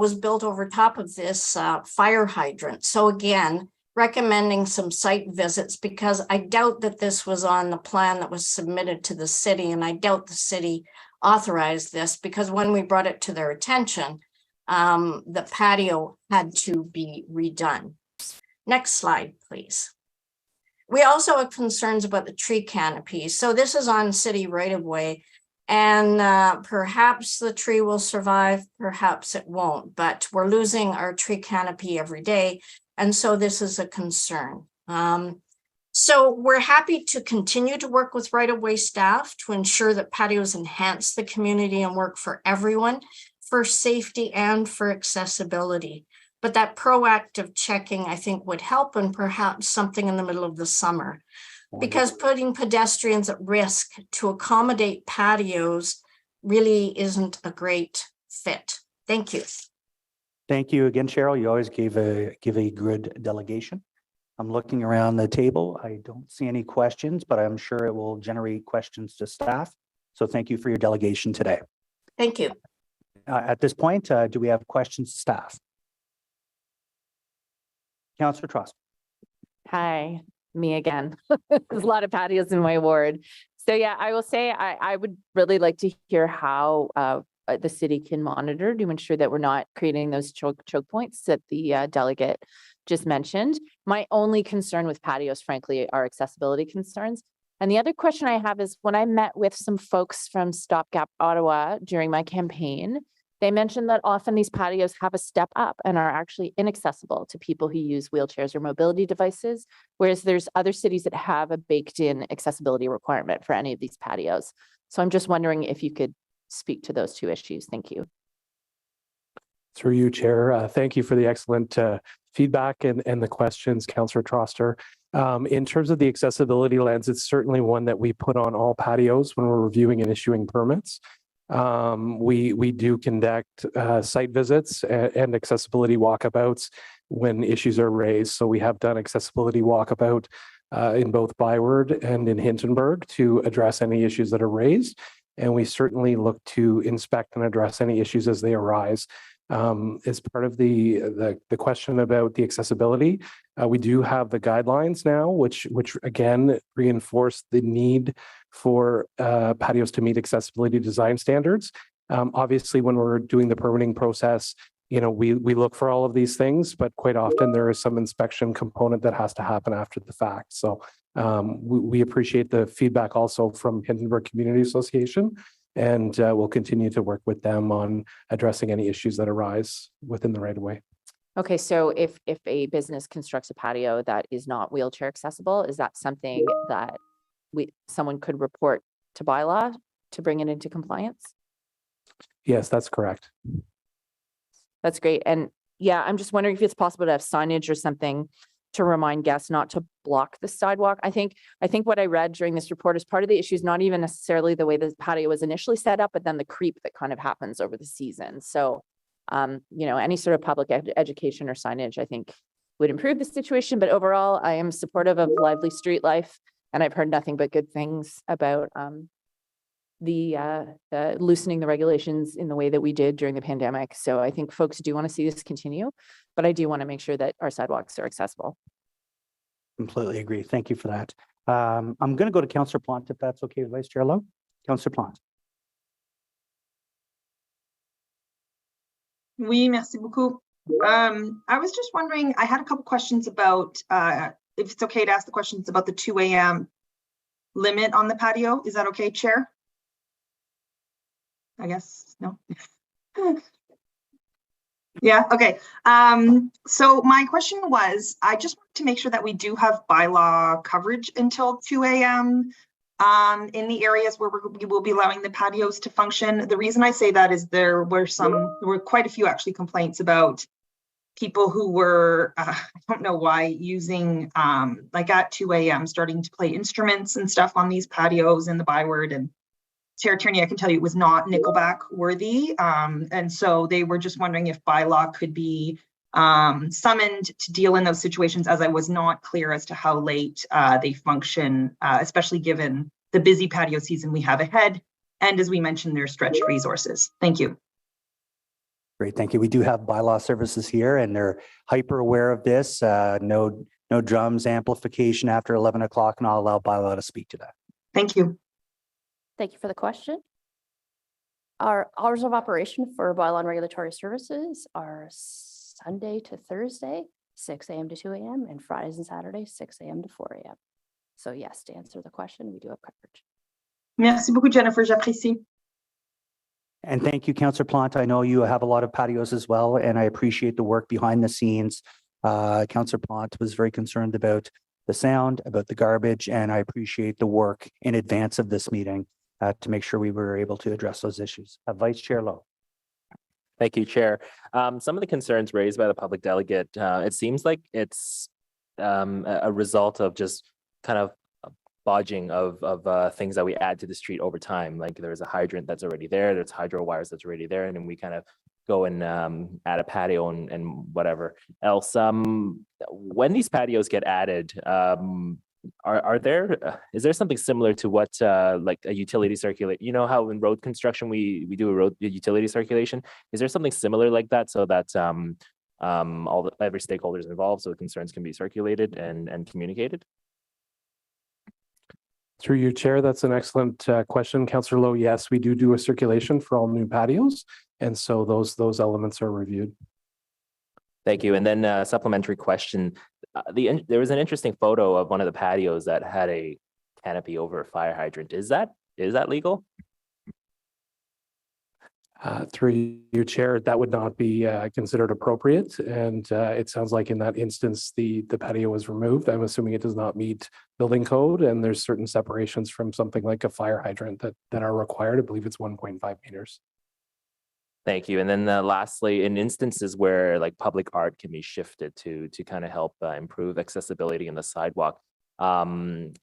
was built over top of this fire hydrant. So again, recommending some site visits because I doubt that this was on the plan that was submitted to the city, and I doubt the city authorized this because when we brought it to their attention, the patio had to be redone. Next slide, please. We also have concerns about the tree canopies. So this is on city right of way, and perhaps the tree will survive, perhaps it won't, but we're losing our tree canopy every day. And so this is a concern. So we're happy to continue to work with right-of-way staff to ensure that patios enhance the community and work for everyone, for safety and for accessibility. But that proactive checking, I think, would help, and perhaps something in the middle of the summer. Because putting pedestrians at risk to accommodate patios really isn't a great fit. Thank you.
Thank you again, Cheryl. You always give a good delegation. I'm looking around the table. I don't see any questions, but I'm sure it will generate questions to staff. So thank you for your delegation today.
Thank you.
At this point, do we have questions to staff? Councillor Trost.
Hi, me again. There's a lot of patios in my ward. So yeah, I will say I would really like to hear how the city can monitor to ensure that we're not creating those choke points that the delegate just mentioned. My only concern with patios, frankly, are accessibility concerns. And the other question I have is when I met with some folks from Stopgap Ottawa during my campaign, they mentioned that often these patios have a step up and are actually inaccessible to people who use wheelchairs or mobility devices, whereas there's other cities that have a baked in accessibility requirement for any of these patios. So I'm just wondering if you could speak to those two issues. Thank you.
Through you, Chair. Thank you for the excellent feedback and the questions, Councillor Troster. In terms of the accessibility lens, it's certainly one that we put on all patios when we're reviewing and issuing permits. We do conduct site visits and accessibility walkabouts when issues are raised. So we have done accessibility walkabout in both Byward and in Hintonburg to address any issues that are raised. And we certainly look to inspect and address any issues as they arise. As part of the question about the accessibility, we do have the guidelines now, which again reinforce the need for patios to meet accessibility design standards. Obviously, when we're doing the permitting process, we look for all of these things, but quite often there is some inspection component that has to happen after the fact. So we appreciate the feedback also from Hindenburg Community Association, and we'll continue to work with them on addressing any issues that arise within the right of way.
Okay, so if a business constructs a patio that is not wheelchair accessible, is that something that someone could report to bylaw to bring it into compliance?
Yes, that's correct.
That's great. And yeah, I'm just wondering if it's possible to have signage or something to remind guests not to block the sidewalk. I think what I read during this report is part of the issue is not even necessarily the way the patio was initially set up, but then the creep that kind of happens over the season. So, any sort of public education or signage, I think would improve the situation. But overall, I am supportive of lively street life, and I've heard nothing but good things about the loosening the regulations in the way that we did during the pandemic. So I think folks do want to see this continue, but I do want to make sure that our sidewalks are accessible.
Completely agree. Thank you for that. I'm going to go to Councillor Plante, if that's okay with Vice Chair Lowe. Councillor Plante.
Oui, merci beaucoup. I was just wondering, I had a couple questions about, if it's okay to ask the questions about the 2 a.m. limit on the patio. Is that okay, Chair? I guess, no. Yeah, okay. So my question was, I just want to make sure that we do have bylaw coverage until 2 a.m. In the areas where we will be allowing the patios to function. The reason I say that is there were quite a few actually complaints about people who were, I don't know why, using like at 2 a.m. starting to play instruments and stuff on these patios in the Byward. And Chair Tierney, I can tell you it was not Nickelback worthy. And so they were just wondering if bylaw could be summoned to deal in those situations, as I was not clear as to how late they function, especially given the busy patio season we have ahead. And as we mentioned, their stretched resources. Thank you.
Great, thank you. We do have bylaw services here and they're hyper aware of this. No drums amplification after 11 o'clock, and I'll allow bylaw to speak to that.
Thank you.
Thank you for the question. Our hours of operation for bylaw and regulatory services are Sunday to Thursday, 6 a.m. to 2 a.m. and Fridays and Saturdays, 6 a.m. to 4 a.m. So yes, to answer the question, we do have coverage.
Merci beaucoup, Jennifer. J'apprécie.
And thank you, Councillor Plante. I know you have a lot of patios as well, and I appreciate the work behind the scenes. Councillor Plante was very concerned about the sound, about the garbage, and I appreciate the work in advance of this meeting to make sure we were able to address those issues. Vice Chair Lowe.
Thank you, Chair. Some of the concerns raised by the public delegate, it seems like it's a result of just kind of bodging of things that we add to the street over time. Like there's a hydrant that's already there, there's hydro wires that's already there, and then we kind of go and add a patio and whatever else. When these patios get added, is there something similar to what like a utility circulate? You know how in road construction we do a road utility circulation? Is there something similar like that so that every stakeholders involved, so the concerns can be circulated and communicated?
Through your chair, that's an excellent question, Councillor Lowe. Yes, we do a circulation for all new patios, and so those elements are reviewed.
Thank you. And then supplementary question. There was an interesting photo of one of the patios that had a canopy over a fire hydrant. Is that legal?
Through your chair, that would not be considered appropriate. And it sounds like in that instance, the patio was removed. I'm assuming it does not meet building code, and there's certain separations from something like a fire hydrant that are required. I believe it's 1.5 meters.
Thank you. And then lastly, in instances where like public art can be shifted to kind of help improve accessibility in the sidewalk, can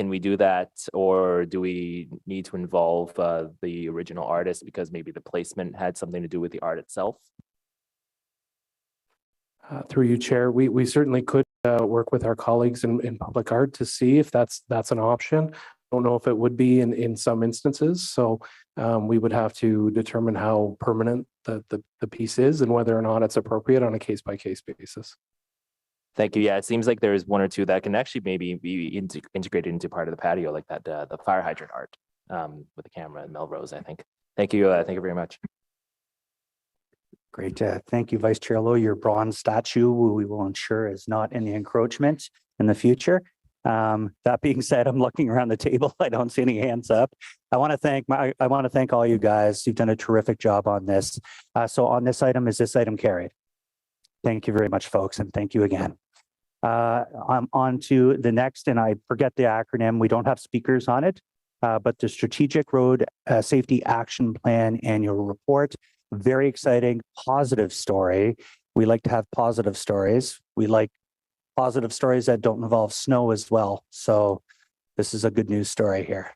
we do that, or do we need to involve the original artist because maybe the placement had something to do with the art itself?
Through you, Chair, we certainly could work with our colleagues in public art to see if that's an option. I don't know if it would be in some instances, so we would have to determine how permanent the piece is and whether or not it's appropriate on a case-by-case basis.
Thank you. Yeah, it seems like there's one or two that can actually maybe be integrated into part of the patio, like that the fire hydrant art with the camera and Melrose, I think. Thank you. Thank you very much.
Great. Thank you, Vice Chair Lowe. Your bronze statue we will ensure is not in the encroachment in the future. That being said, I'm looking around the table. I don't see any hands up. I want to thank all you guys. You've done a terrific job on this. So on this item, is this item carried? Thank you very much, folks, and thank you again. I'm on to the next, and I forget the acronym. We don't have speakers on it, but the Strategic Road Safety Action Plan Annual Report. Very exciting, positive story. We like to have positive stories. We like positive stories that don't involve snow as well. So this is a good news story here.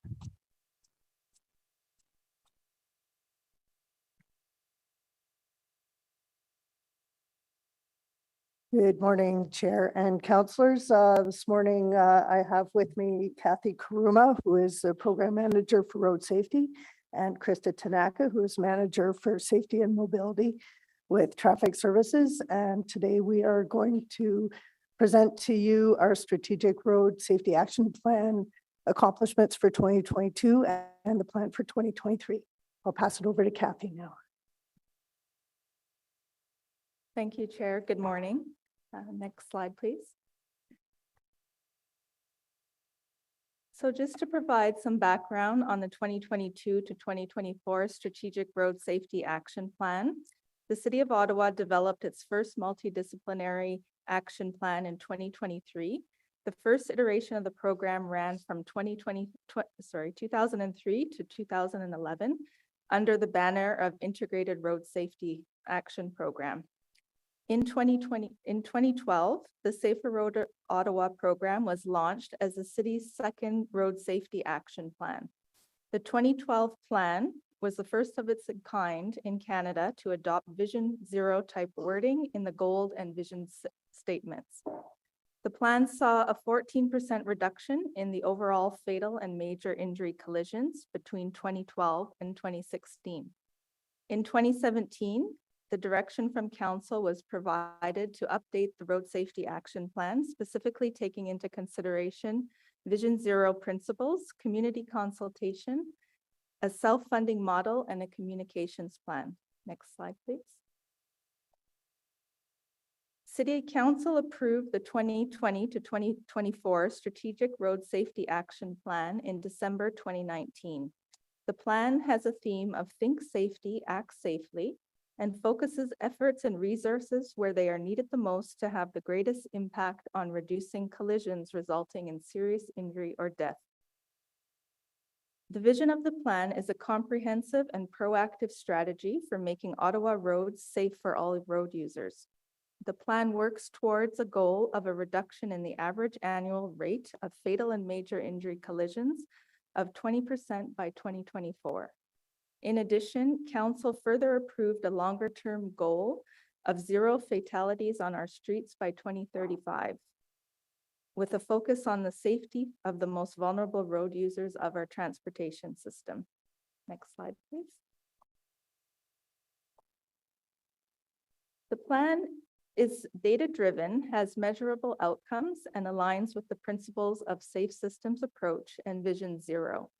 Good morning, Chair and Councillors. This morning, I have with me Kathy Karuma, who is the Program Manager for Road Safety, and Krista Tanaka, who is Manager for Safety and Mobility with Traffic Services. And today we are going to present to you our Strategic Road Safety Action Plan accomplishments for 2022 and the plan for 2023. I'll pass it over to Kathy now.
Thank you, Chair. Good morning. Next slide, please. So just to provide some background on the 2022 to 2024 Strategic Road Safety Action Plan, the City of Ottawa developed its first multidisciplinary action plan in 2023. The first iteration of the program ran from 2003 to 2011 under the banner of Integrated Road Safety Action Program. In 2012, the Safer Road Ottawa program was launched as the city's second road safety action plan. The 2012 plan was the first of its kind in Canada to adopt Vision Zero type wording in the goal and vision statements. The plan saw a 14% reduction in the overall fatal and major injury collisions between 2012 and 2016. In 2017, the direction from council was provided to update the road safety action plan, specifically taking into consideration Vision Zero principles, community consultation, a self-funding model, and a communications plan. Next slide, please. City Council approved the 2020 to 2024 Strategic Road Safety Action Plan in December 2019. The plan has a theme of Think Safety, Act Safely, and focuses efforts and resources where they are needed the most to have the greatest impact on reducing collisions resulting in serious injury or death. The vision of the plan is a comprehensive and proactive strategy for making Ottawa roads safe for all road users. The plan works towards a goal of a reduction in the average annual rate of fatal and major injury collisions of 20% by 2024. In addition, Council further approved a longer-term goal of 0 fatalities on our streets by 2035, with a focus on the safety of the most vulnerable road users of our transportation system. Next slide, please. The plan is data-driven, has measurable outcomes, and aligns with the principles of Safe Systems Approach and Vision Zero,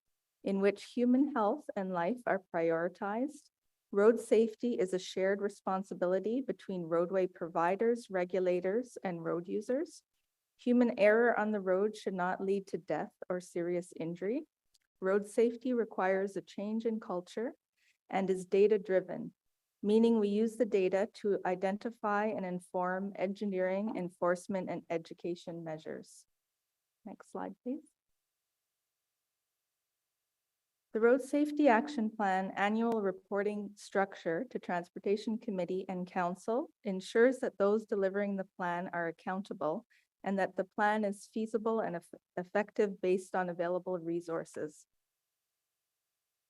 in which human health and life are prioritized. Road safety is a shared responsibility between roadway providers, regulators, and road users. Human error on the road should not lead to death or serious injury. Road safety requires a change in culture and is data-driven, meaning we use the data to identify and inform engineering, enforcement, and education measures. Next slide, please. The Road Safety Action Plan annual reporting structure to Transportation Committee and Council ensures that those delivering the plan are accountable and that the plan is feasible and effective based on available resources.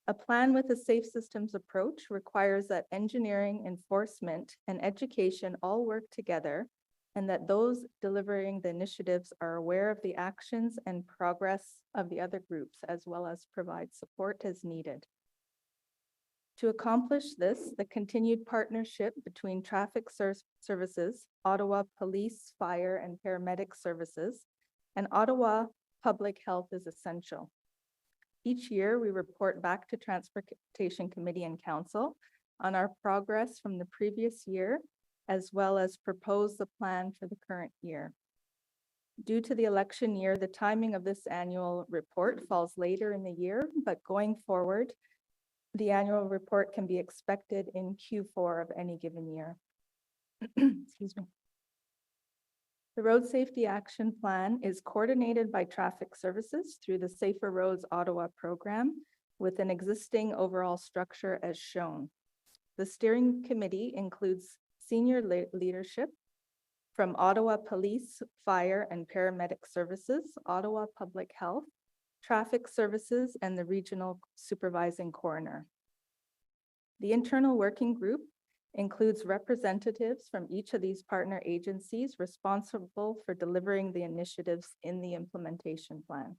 A plan with a safe systems approach requires that engineering, enforcement, and education all work together, and that those delivering the initiatives are aware of the actions and progress of the other groups, as well as provide support as needed. To accomplish this, the continued partnership between traffic services, Ottawa Police, Fire, and Paramedic Services, and Ottawa Public Health is essential. Each year, we report back to Transportation Committee and Council on our progress from the previous year, as well as propose the plan for the current year. Due to the election year, the timing of this annual report falls later in the year, but going forward, the annual report can be expected in Q4 of any given year. Excuse me. The Road Safety Action Plan is coordinated by Traffic Services through the Safer Roads Ottawa program with an existing overall structure as shown. The steering committee includes senior leadership from Ottawa Police, Fire, and Paramedic Services, Ottawa Public Health, Traffic Services, and the Regional Supervising Coroner. The internal working group includes representatives from each of these partner agencies responsible for delivering the initiatives in the implementation plan.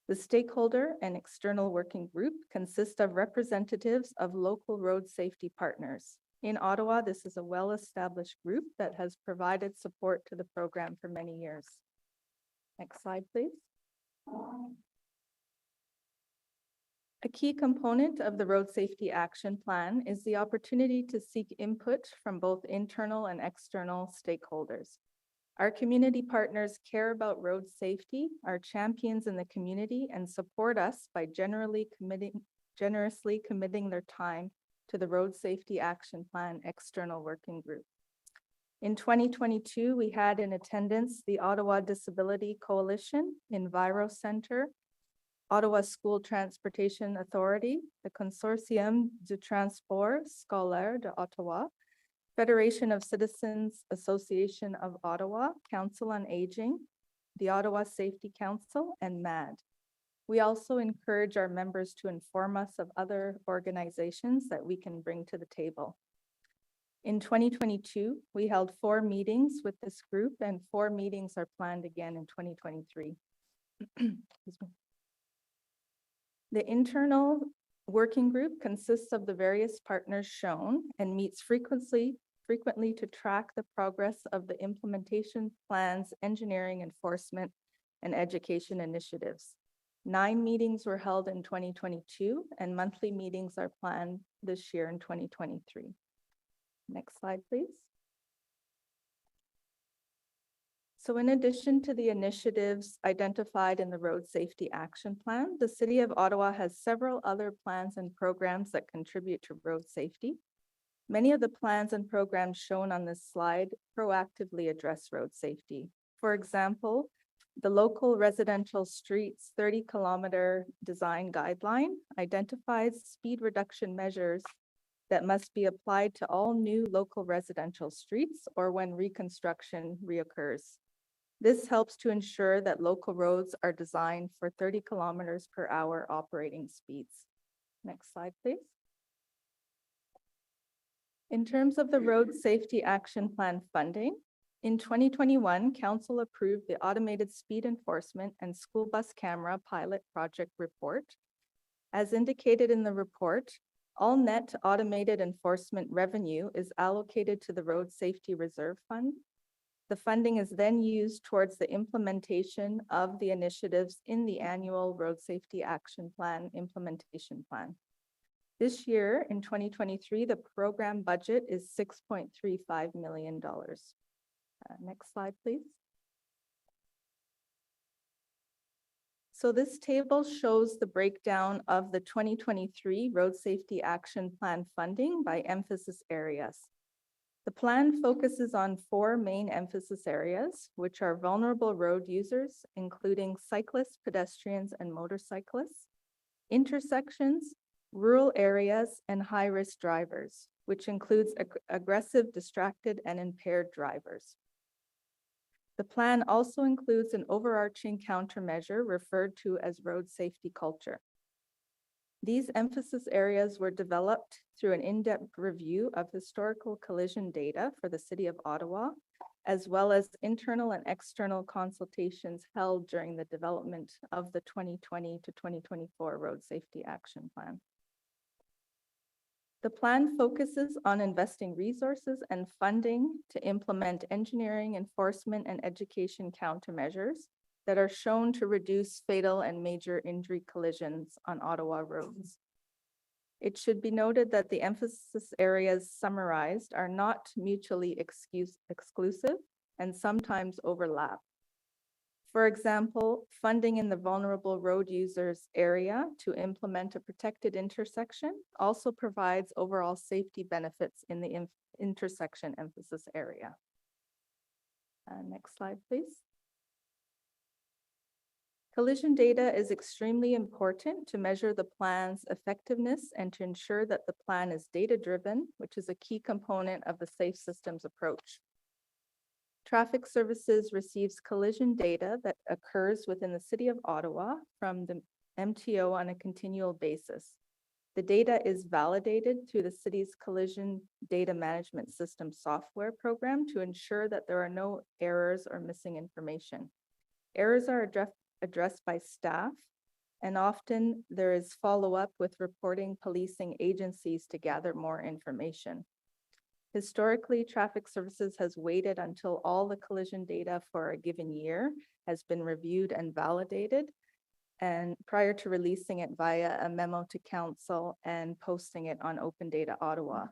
The stakeholder and external working group consists of representatives of local road safety partners. In Ottawa, this is a well-established group that has provided support to the program for many years. Next slide, please. A key component of the Road Safety Action Plan is the opportunity to seek input from both internal and external stakeholders. Our community partners care about road safety, are champions in the community, and support us by generously committing their time to the Road Safety Action Plan external working group. In 2022, we had in attendance the Ottawa Disability Coalition, Enviro Center, Ottawa School Transportation Authority, the Consortium du Transport Scolaire de Ottawa, Federation of Citizens Association of Ottawa, Council on Aging, the Ottawa Safety Council, and MAD. We also encourage our members to inform us of other organizations that we can bring to the table. In 2022, we held 4 meetings with this group, and 4 meetings are planned again in 2023. The internal working group consists of the various partners shown and meets frequently to track the progress of the implementation plans, engineering, enforcement, and education initiatives. 9 meetings were held in 2022, and monthly meetings are planned this year in 2023. Next slide, please. So in addition to the initiatives identified in the Road Safety Action Plan, the City of Ottawa has several other plans and programs that contribute to road safety. Many of the plans and programs shown on this slide proactively address road safety. For example, the local residential streets 30-kilometer design guideline identifies speed reduction measures that must be applied to all new local residential streets or when reconstruction reoccurs. This helps to ensure that local roads are designed for 30 kilometers per hour operating speeds. Next slide, please. In terms of the Road Safety Action Plan funding, in 2021, Council approved the Automated Speed Enforcement and School Bus Camera Pilot Project Report. As indicated in the report, all net automated enforcement revenue is allocated to the Road Safety Reserve Fund. The funding is then used towards the implementation of the initiatives in the annual Road Safety Action Plan implementation plan. This year, in 2023, the program budget is $6.35 million. Next slide, please. So this table shows the breakdown of the 2023 Road Safety Action Plan funding by emphasis areas. The plan focuses on 4 main emphasis areas, which are vulnerable road users, including cyclists, pedestrians, and motorcyclists, intersections, rural areas, and high-risk drivers, which includes aggressive, distracted, and impaired drivers. The plan also includes an overarching countermeasure referred to as road safety culture. These emphasis areas were developed through an in-depth review of historical collision data for the City of Ottawa, as well as internal and external consultations held during the development of the 2020 to 2024 Road Safety Action Plan. The plan focuses on investing resources and funding to implement engineering, enforcement, and education countermeasures that are shown to reduce fatal and major injury collisions on Ottawa roads. It should be noted that the emphasis areas summarized are not mutually exclusive and sometimes overlap. For example, funding in the vulnerable road users area to implement a protected intersection also provides overall safety benefits in the intersection emphasis area. Next slide, please. Collision data is extremely important to measure the plan's effectiveness and to ensure that the plan is data-driven, which is a key component of the Safe Systems approach. Traffic Services receives collision data that occurs within the City of Ottawa from the MTO on a continual basis. The data is validated through the city's Collision Data Management System software program to ensure that there are no errors or missing information. Errors are addressed by staff, and often there is follow-up with reporting policing agencies to gather more information. Historically, Traffic Services has waited until all the collision data for a given year has been reviewed and validated, and prior to releasing it via a memo to council and posting it on Open Data Ottawa.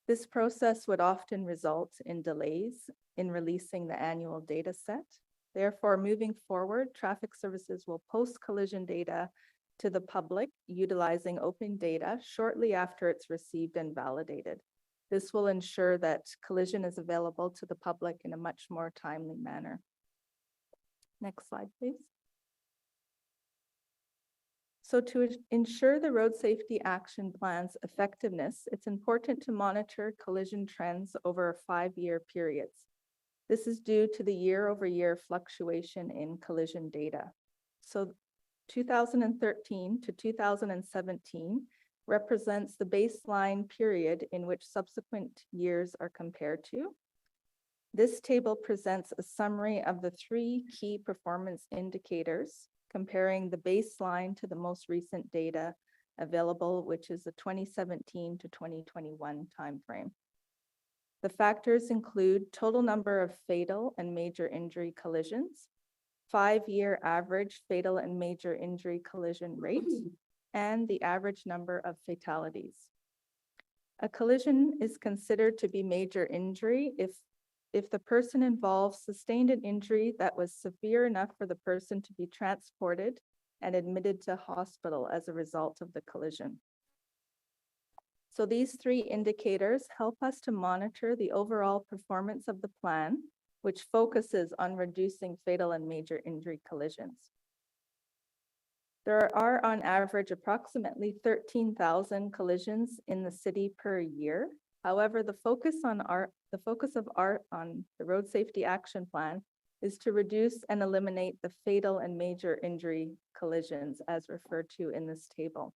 This process would often result in delays in releasing the annual data set. Therefore, moving forward, Traffic Services will post collision data to the public utilizing open data shortly after it's received and validated. This will ensure that collision is available to the public in a much more timely manner. Next slide, please. So to ensure the Road Safety Action Plan's effectiveness, it's important to monitor collision trends over 5-year periods. This is due to the year-over-year fluctuation in collision data. So 2013 to 2017 represents the baseline period in which subsequent years are compared to. This table presents a summary of the 3 key performance indicators comparing the baseline to the most recent data available, which is the 2017 to 2021 timeframe. The factors include total number of fatal and major injury collisions, 5-year average fatal and major injury collision rate, and the average number of fatalities. A collision is considered to be major injury if the person involved sustained an injury that was severe enough for the person to be transported and admitted to hospital as a result of the collision. So these 3 indicators help us to monitor the overall performance of the plan, which focuses on reducing fatal and major injury collisions. There are on average approximately 13,000 collisions in the city per year. However, the focus of the Road Safety Action Plan is to reduce and eliminate the fatal and major injury collisions as referred to in this table.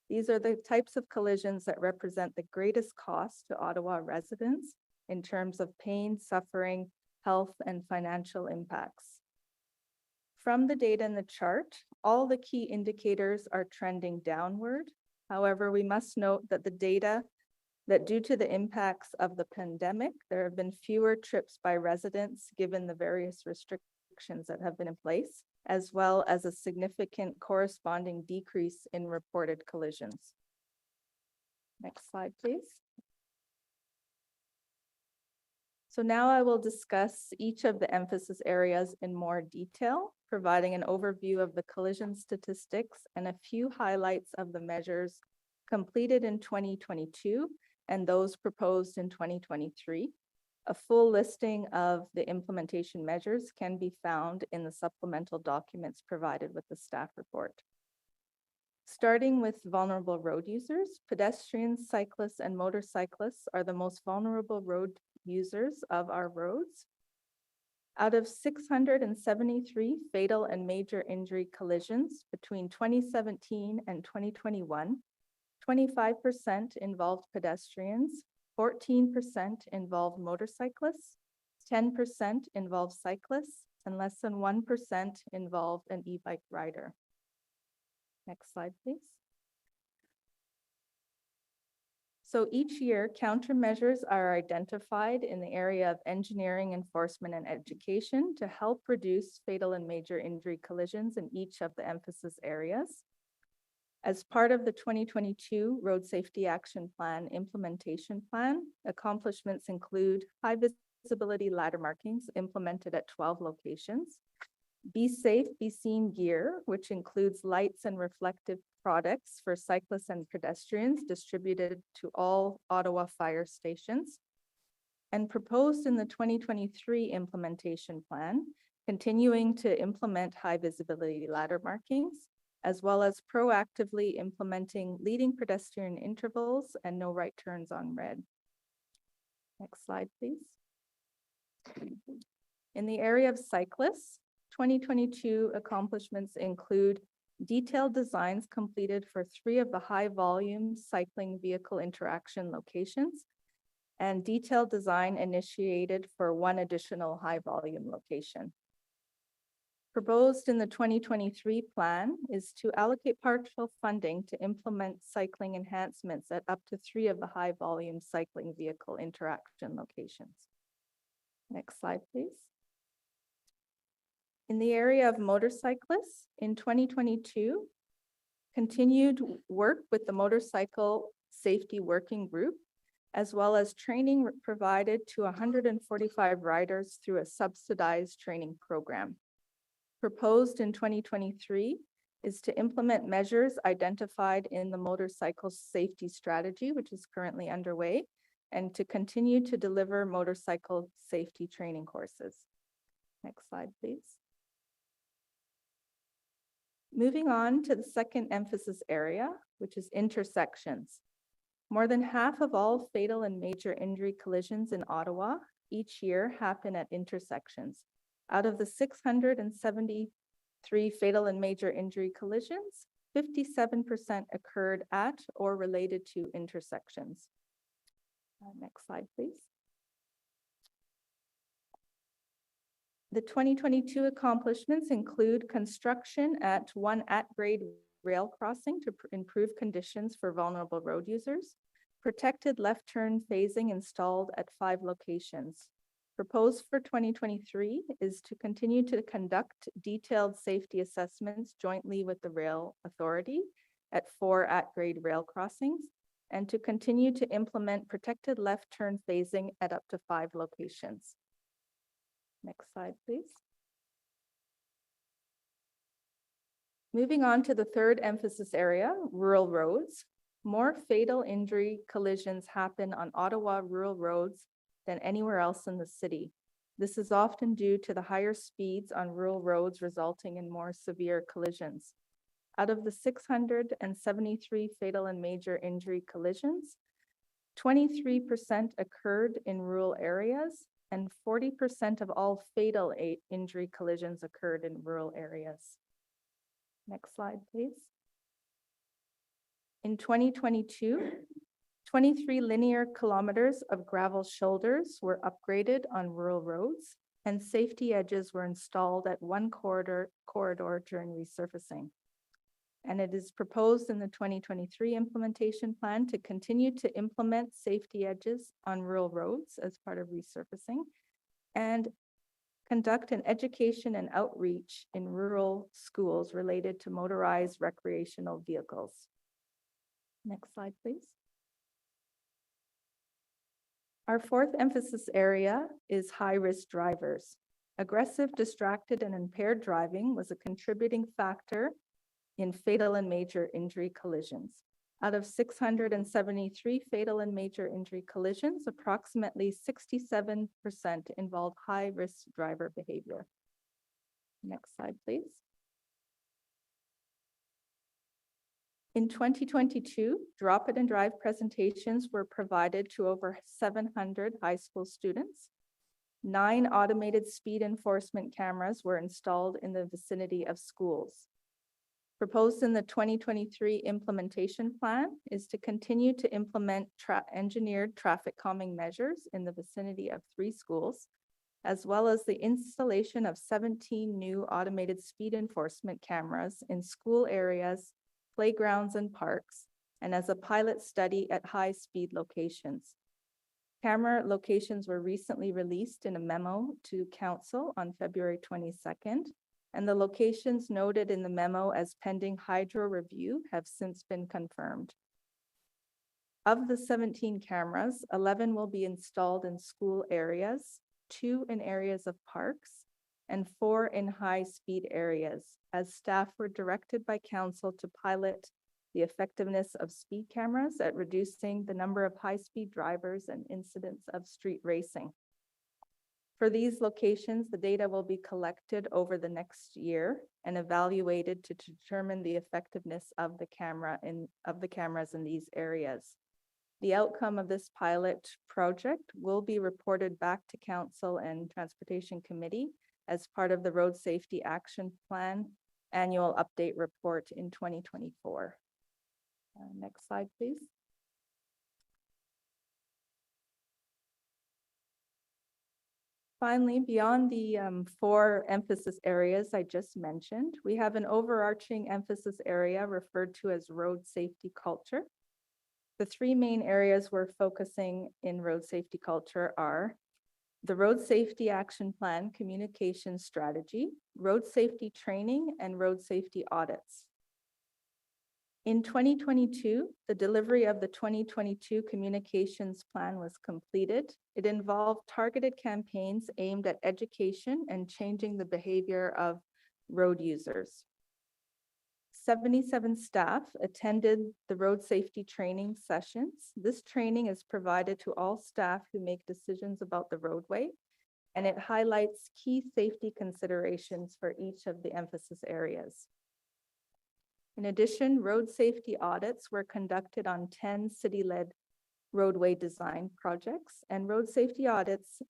These are the types of collisions that represent the greatest cost to Ottawa residents in terms of pain, suffering, health, and financial impacts. From the data in the chart, all the key indicators are trending downward. However, we must note that the data that due to the impacts of the pandemic, there have been fewer trips by residents given the various restrictions that have been in place, as well as a significant corresponding decrease in reported collisions. Next slide, please. So now I will discuss each of the emphasis areas in more detail, providing an overview of the collision statistics and a few highlights of the measures completed in 2022 and those proposed in 2023. A full listing of the implementation measures can be found in the supplemental documents provided with the staff report. Starting with vulnerable road users, pedestrians, cyclists, and motorcyclists are the most vulnerable road users of our roads. Out of 673 fatal and major injury collisions between 2017 and 2021, 25% involved pedestrians, 14% involved motorcyclists, 10% involved cyclists, and less than 1% involved an e-bike rider. Next slide, please. So each year, countermeasures are identified in the area of engineering, enforcement, and education to help reduce fatal and major injury collisions in each of the emphasis areas. As part of the 2022 Road Safety Action Plan implementation plan, accomplishments include high visibility ladder markings implemented at 12 locations, Be Safe, Be Seen gear, which includes lights and reflective products for cyclists and pedestrians distributed to all Ottawa fire stations, and proposed in the 2023 implementation plan, continuing to implement high visibility ladder markings, as well as proactively implementing leading pedestrian intervals and no right turns on red. Next slide, please. In the area of cyclists, 2022 accomplishments include detailed designs completed for 3 of the high volume cycling vehicle interaction locations, and detailed design initiated for 1 additional high volume location. Proposed in the 2023 plan is to allocate partial funding to implement cycling enhancements at up to 3 of the high volume cycling vehicle interaction locations. Next slide, please. In the area of motorcyclists, in 2022, continued work with the Motorcycle Safety Working Group, as well as training provided to 145 riders through a subsidized training program. Proposed in 2023 is to implement measures identified in the motorcycle safety strategy, which is currently underway, and to continue to deliver motorcycle safety training courses. Next slide, please. Moving on to the second emphasis area, which is intersections. More than half of all fatal and major injury collisions in Ottawa each year happen at intersections. Out of the 673 fatal and major injury collisions, 57% occurred at or related to intersections. Next slide, please. The 2022 accomplishments include construction at 1 at-grade rail crossing to improve conditions for vulnerable road users. Protected left turn phasing installed at 5 locations. Proposed for 2023 is to continue to conduct detailed safety assessments jointly with the Rail Authority at 4 at-grade rail crossings, and to continue to implement protected left turn phasing at up to 5 locations. Next slide, please. Moving on to the third emphasis area, rural roads. More fatal injury collisions happen on Ottawa rural roads than anywhere else in the city. This is often due to the higher speeds on rural roads, resulting in more severe collisions. Out of the 673 fatal and major injury collisions, 23% occurred in rural areas, and 40% of all fatal injury collisions occurred in rural areas. Next slide, please. In 2022, 23 linear kilometers of gravel shoulders were upgraded on rural roads, and safety edges were installed at 1 corridor during resurfacing. And it is proposed in the 2023 implementation plan to continue to implement safety edges on rural roads as part of resurfacing, and conduct an education and outreach in rural schools related to motorized recreational vehicles. Next slide, please. Our fourth emphasis area is high-risk drivers. Aggressive, distracted, and impaired driving was a contributing factor in fatal and major injury collisions. Out of 673 fatal and major injury collisions, approximately 67% involved high-risk driver behavior. Next slide, please. In 2022, Drop It and Drive presentations were provided to over 700 high school students. 9 automated speed enforcement cameras were installed in the vicinity of schools. Proposed in the 2023 implementation plan is to continue to implement engineered traffic calming measures in the vicinity of 3 schools, as well as the installation of 17 new automated speed enforcement cameras in school areas, playgrounds, and parks, and as a pilot study at high-speed locations. Camera locations were recently released in a memo to Council on February 22nd, and the locations noted in the memo as pending hydro review have since been confirmed. Of the 17 cameras, 11 will be installed in school areas, 2 in areas of parks, and 4 in high-speed areas, as staff were directed by Council to pilot the effectiveness of speed cameras at reducing the number of high-speed drivers and incidents of street racing. For these locations, the data will be collected over the next year and evaluated to determine the effectiveness of the cameras in these areas. The outcome of this pilot project will be reported back to Council and Transportation Committee as part of the Road Safety Action Plan annual update report in 2024. Next slide, please. Finally, beyond the 4 emphasis areas I just mentioned, we have an overarching emphasis area referred to as road safety culture. The 3 main areas we're focusing in road safety culture are the Road Safety Action Plan communication strategy, road safety training, and road safety audits. In 2022, the delivery of the 2022 communications plan was completed. It involved targeted campaigns aimed at education and changing the behavior of road users. 77 staff attended the road safety training sessions. This training is provided to all staff who make decisions about the roadway, and it highlights key safety considerations for each of the emphasis areas. In addition, road safety audits were conducted on 10 city-led roadway design projects, and road safety audits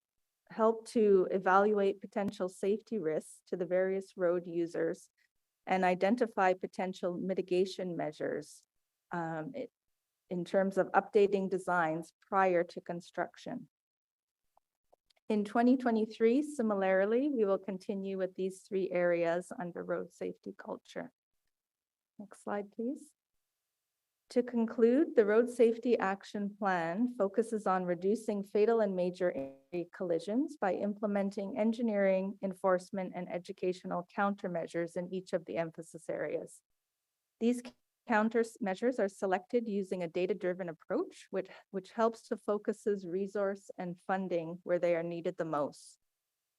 help to evaluate potential safety risks to the various road users and identify potential mitigation measures in terms of updating designs prior to construction. In 2023, similarly, we will continue with these 3 areas under road safety culture. Next slide, please. To conclude, the Road Safety Action Plan focuses on reducing fatal and major collisions by implementing engineering, enforcement, and educational countermeasures in each of the emphasis areas. These countermeasures are selected using a data-driven approach, which helps to focuses resource and funding where they are needed the most.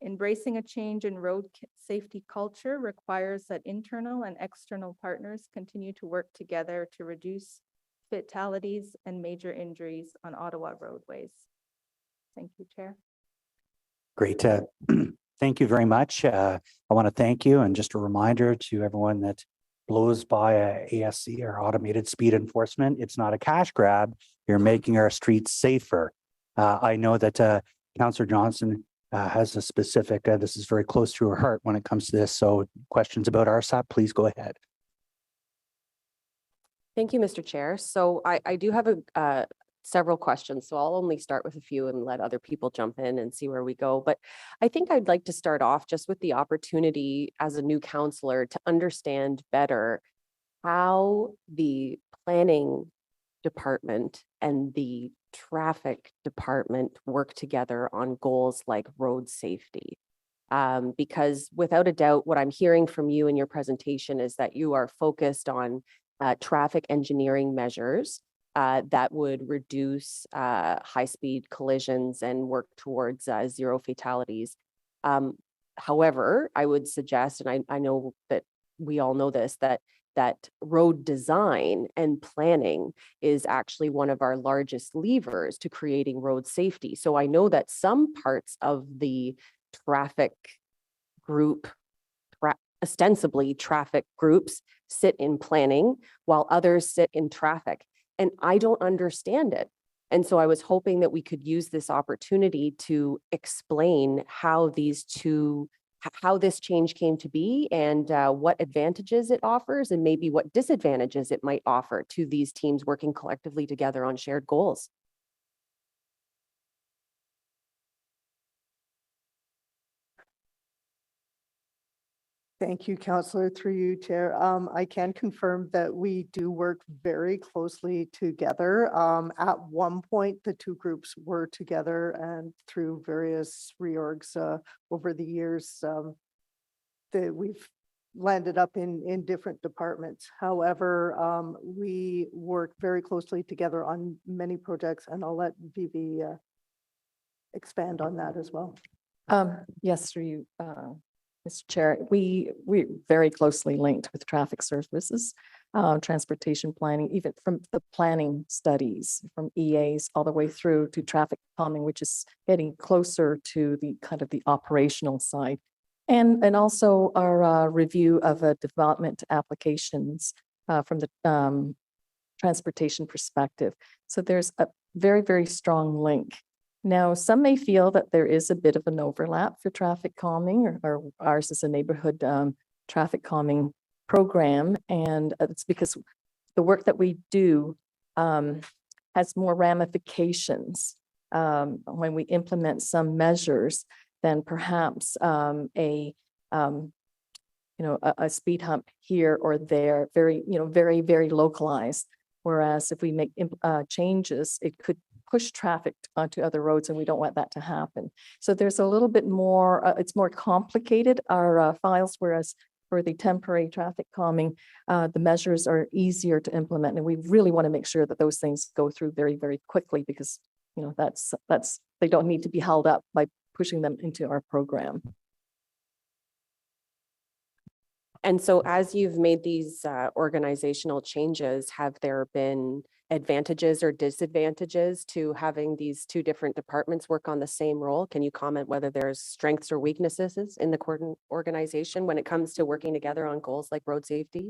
Embracing a change in road safety culture requires that internal and external partners continue to work together to reduce fatalities and major injuries on Ottawa roadways. Thank you, Chair.
Great. Thank you very much. I want to thank you, and just a reminder to everyone that blows by a ASC or automated speed enforcement. It's not a cash grab. You're making our streets safer. I know that Councillor Johnson has a specific, this is very close to her heart when it comes to this. So questions about RSAP, please go ahead.
Thank you, Mr. Chair. So I do have several questions, so I'll only start with a few and let other people jump in and see where we go. But I think I'd like to start off just with the opportunity as a new councillor to understand better how the planning department and the traffic department work together on goals like road safety. Because without a doubt, what I'm hearing from you in your presentation is that you are focused on traffic engineering measures that would reduce high-speed collisions and work towards zero fatalities. However, I would suggest, and I know that we all know this, that road design and planning is actually one of our largest levers to creating road safety. So I know that some parts of the traffic group, ostensibly traffic groups, sit in planning while others sit in traffic. And I don't understand it. And so I was hoping that we could use this opportunity to explain how this change came to be and what advantages it offers and maybe what disadvantages it might offer to these teams working collectively together on shared goals.
Thank you, Councillor, through you, Chair. I can confirm that we do work very closely together. At one point, the two groups were together, and through various reorgs over the years, that we've landed up in different departments. However, we work very closely together on many projects, and I'll let Vivi expand on that as well.
Yes, through you, Mr. Chair, we're very closely linked with traffic services, transportation planning, even from the planning studies, from EAs all the way through to traffic calming, which is getting closer to the kind of the operational side. And also our review of development applications from the transportation perspective. So there's a very, very strong link. Now, some may feel that there is a bit of an overlap for traffic calming, or ours is a neighborhood traffic calming program. And it's because the work that we do has more ramifications when we implement some measures than perhaps a speed hump here or there, very, very localized. Whereas if we make changes, it could push traffic onto other roads, and we don't want that to happen. So there's a little bit more, it's more complicated, our files, whereas for the temporary traffic calming, the measures are easier to implement. And we really want to make sure that those things go through very, very quickly, because that's they don't need to be held up by pushing them into our program.
And so as you've made these organizational changes, have there been advantages or disadvantages to having these two different departments work on the same role? Can you comment whether there's strengths or weaknesses in the organization when it comes to working together on goals like road safety?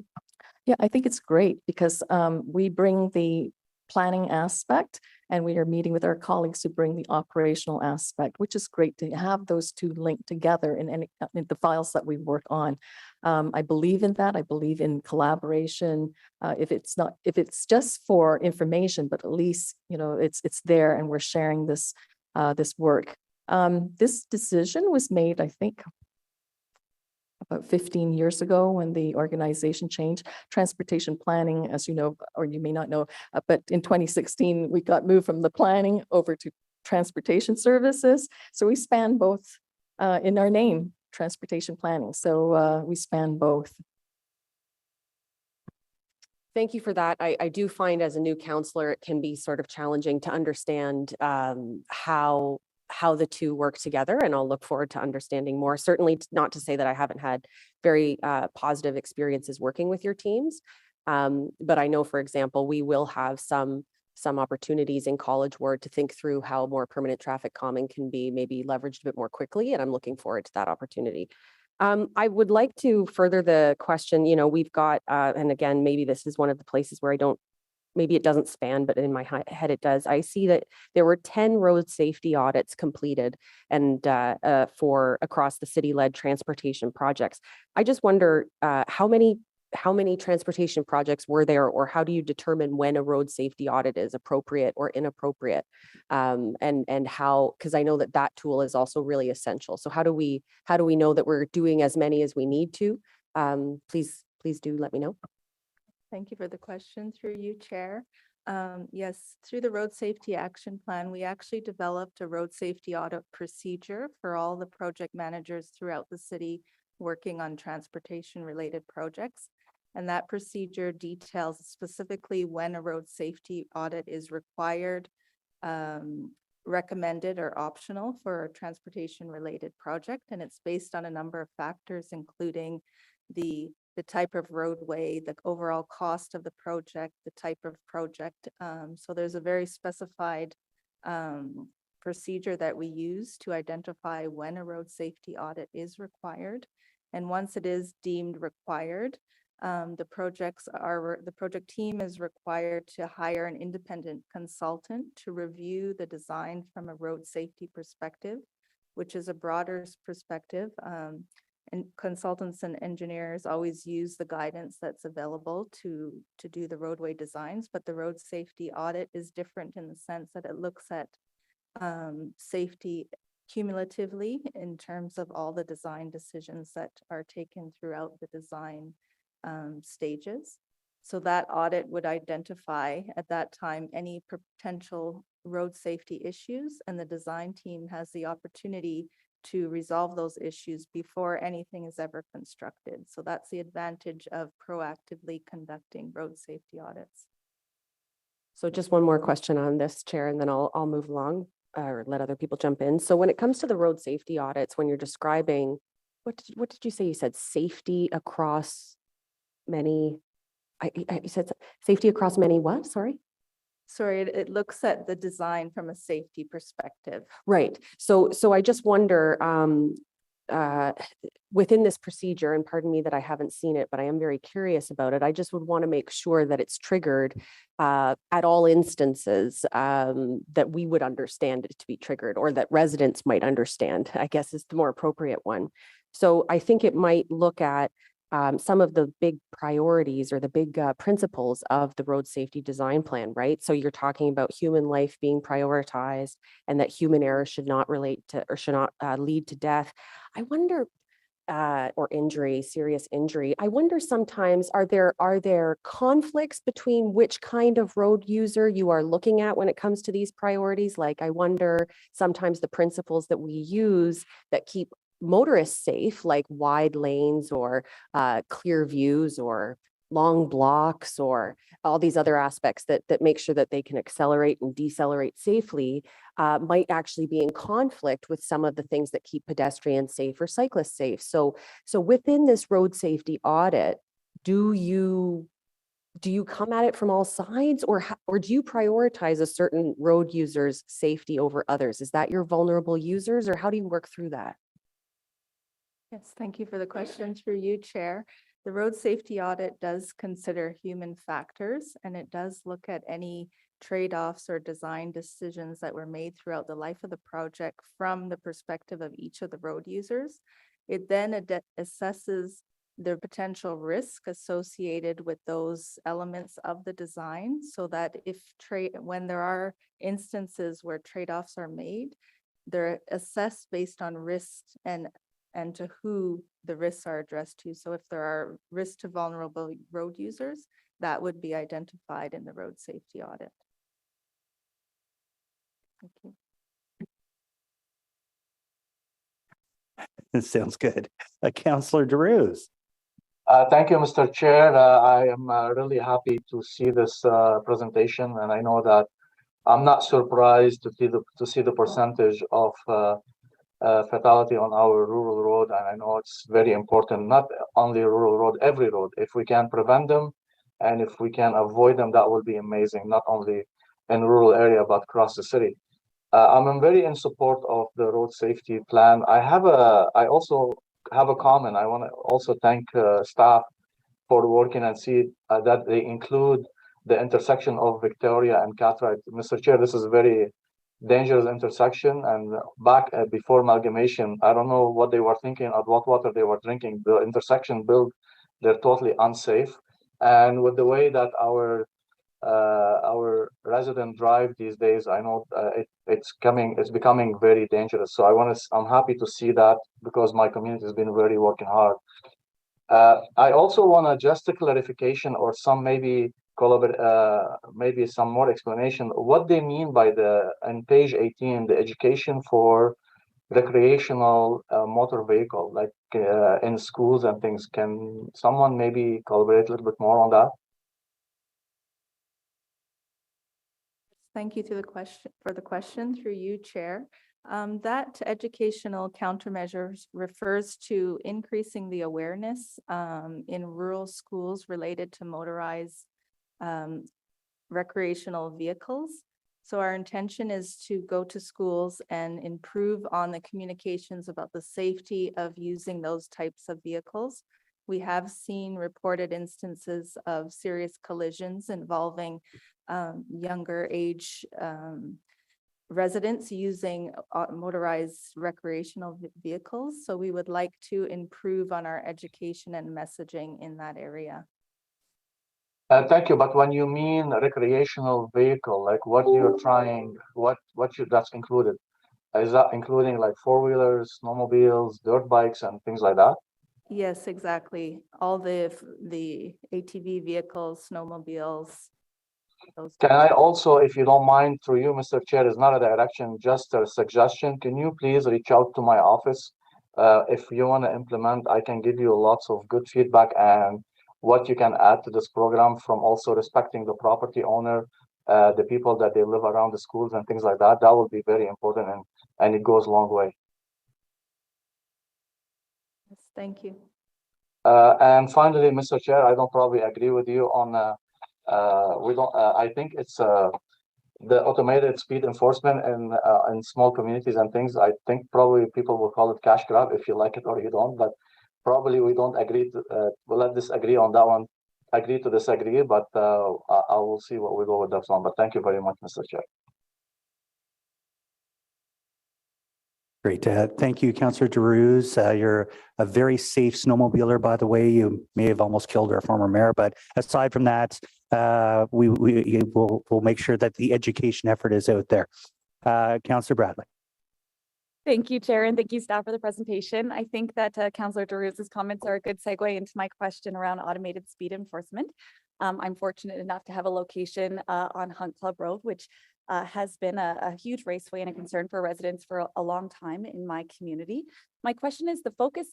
Yeah, I think it's great because we bring the planning aspect, and we are meeting with our colleagues who bring the operational aspect, which is great to have those two linked together in the files that we work on. I believe in that. I believe in collaboration. If it's just for information, but at least it's there, and we're sharing this work. This decision was made, I think, about 15 years ago when the organization changed. Transportation planning, as you know, or you may not know, but in 2016, we got moved from the planning over to transportation services. So we span both in our name, transportation planning. So we span both.
Thank you for that. I do find as a new counselor, it can be sort of challenging to understand how the two work together, and I'll look forward to understanding more. Certainly not to say that I haven't had very positive experiences working with your teams, but I know, for example, we will have some opportunities in College Ward to think through how more permanent traffic calming can be maybe leveraged a bit more quickly, and I'm looking forward to that opportunity. I would like to further the question, we've got, and again, maybe this is one of the places where maybe it doesn't span, but in my head it does. I see that there were 10 road safety audits completed and for across the city-led transportation projects. I just wonder how many transportation projects were there, or how do you determine when a road safety audit is appropriate or inappropriate? And how, because I know that tool is also really essential. So how do we know that we're doing as many as we need to? Please do let me know.
Thank you for the question through you, Chair. Yes, through the Road Safety Action Plan, we actually developed a road safety audit procedure for all the project managers throughout the city working on transportation related projects. And that procedure details specifically when a road safety audit is required, recommended, or optional for a transportation related project. And it's based on a number of factors, including the type of roadway, the overall cost of the project, the type of project. So there's a very specified procedure that we use to identify when a road safety audit is required. And once it is deemed required, the project team is required to hire an independent consultant to review the design from a road safety perspective, which is a broader perspective. And consultants and engineers always use the guidance that's available to do the roadway designs, but the road safety audit is different in the sense that it looks at safety cumulatively in terms of all the design decisions that are taken throughout the design stages. So that audit would identify at that time any potential road safety issues, and the design team has the opportunity to resolve those issues before anything is ever constructed. So that's the advantage of proactively conducting road safety audits.
So just one more question on this, Chair, and then I'll move along or let other people jump in. So when it comes to the road safety audits, when you're describing, what did you say? You said safety across many, you said safety across many what? Sorry?
Sorry, it looks at the design from a safety perspective.
Right. So I just wonder, within this procedure, and pardon me that I haven't seen it, but I am very curious about it. I just would want to make sure that it's triggered at all instances, that we would understand it to be triggered, or that residents might understand, I guess is the more appropriate one. So I think it might look at some of the big priorities or the big principles of the road safety design plan, right? So you're talking about human life being prioritized, and that human error should not relate to, or should not lead to death. I wonder, or injury, serious injury. I wonder sometimes, are there conflicts between which kind of road user you are looking at when it comes to these priorities? Like, I wonder sometimes the principles that we use that keep motorists safe, like wide lanes or clear views or long blocks or all these other aspects that make sure that they can accelerate and decelerate safely, might actually be in conflict with some of the things that keep pedestrians safe or cyclists safe. So within this road safety audit, do you come at it from all sides, or do you prioritize a certain road user's safety over others? Is that your vulnerable users, or how do you work through that?
Yes, thank you for the question through you, Chair. The road safety audit does consider human factors, and it does look at any trade-offs or design decisions that were made throughout the life of the project from the perspective of each of the road users. It then assesses the potential risk associated with those elements of the design, so that when there are instances where trade-offs are made, they're assessed based on risk and and to who the risks are addressed to. So if there are risks to vulnerable road users, that would be identified in the road safety audit. Thank you.
That sounds good. Councillor DeRose.
Thank you, Mr. Chair. I am really happy to see this presentation, and I know that I'm not surprised to see the percentage of fatality on our rural road, and I know it's very important. Not only rural road, every road. If we can prevent them, and if we can avoid them, that will be amazing. Not only in rural area, but across the city. I'm very in support of the road safety plan. I also have a comment. I want to also thank staff for working and see that they include the intersection of Victoria and Cartwright. Mr. Chair, this is a very dangerous intersection, and back before amalgamation, I don't know what they were thinking or what water they were drinking. The intersection built, they're totally unsafe. And with the way that our resident drive these days, I know it's becoming very dangerous. So I'm happy to see that, because my community has been really working hard. I also want to just a clarification or some maybe some more explanation what they mean by on page 18, the education for recreational motor vehicle, like in schools and things. Can someone maybe collaborate a little bit more on that?
Thank you for the question through you, Chair. That educational countermeasures refers to increasing the awareness in rural schools related to motorized recreational vehicles. So our intention is to go to schools and improve on the communications about the safety of using those types of vehicles. We have seen reported instances of serious collisions involving younger age residents using motorized recreational vehicles. So we would like to improve on our education and messaging in that area.
Thank you. But when you mean recreational vehicle, like what you're trying, that's included? Is that including like four-wheelers, snowmobiles, dirt bikes, and things like that?
Yes, exactly. All the ATV vehicles, snowmobiles.
Can I also, if you don't mind, through you, Mr. Chair, is not a direction, just a suggestion. Can you please reach out to my office? If you want to implement, I can give you lots of good feedback and what you can add to this program, from also respecting the property owner, the people that they live around the schools and things like that. That will be very important, and it goes a long way.
Yes, thank you.
And finally, Mr. Chair, I don't probably agree with you on I think it's the automated speed enforcement in small communities and things. I think probably people will call it cash grab, if you like it or you don't, but probably we don't agree to, we'll let disagree on that one, agree to disagree, but I will see what we go with that one. But thank you very much, Mr. Chair.
Great. Thank you, Councillor DeRose. You're a very safe snowmobiler, by the way. You may have almost killed our former mayor, but aside from that, we'll make sure that the education effort is out there. Councillor Bradley.
Thank you, Chair, and thank you, staff, for the presentation. I think that Councillor DeRose's comments are a good segue into my question around automated speed enforcement. I'm fortunate enough to have a location on Hunt Club Road, which has been a huge raceway and a concern for residents for a long time in my community. My question is the focus,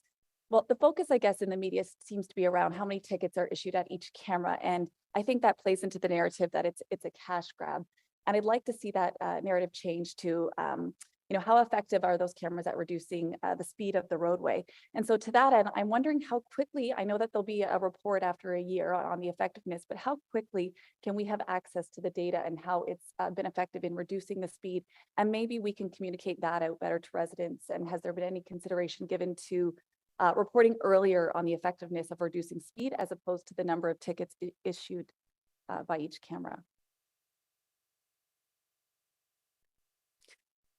I guess, in the media seems to be around how many tickets are issued at each camera. And I think that plays into the narrative that it's a cash grab. And I'd like to see that narrative change to, how effective are those cameras at reducing the speed of the roadway? And so to that end, I'm wondering how quickly, I know that there'll be a report after a year on the effectiveness, but how quickly can we have access to the data and how it's been effective in reducing the speed? And maybe we can communicate that out better to residents. And has there been any consideration given to reporting earlier on the effectiveness of reducing speed as opposed to the number of tickets issued by each camera?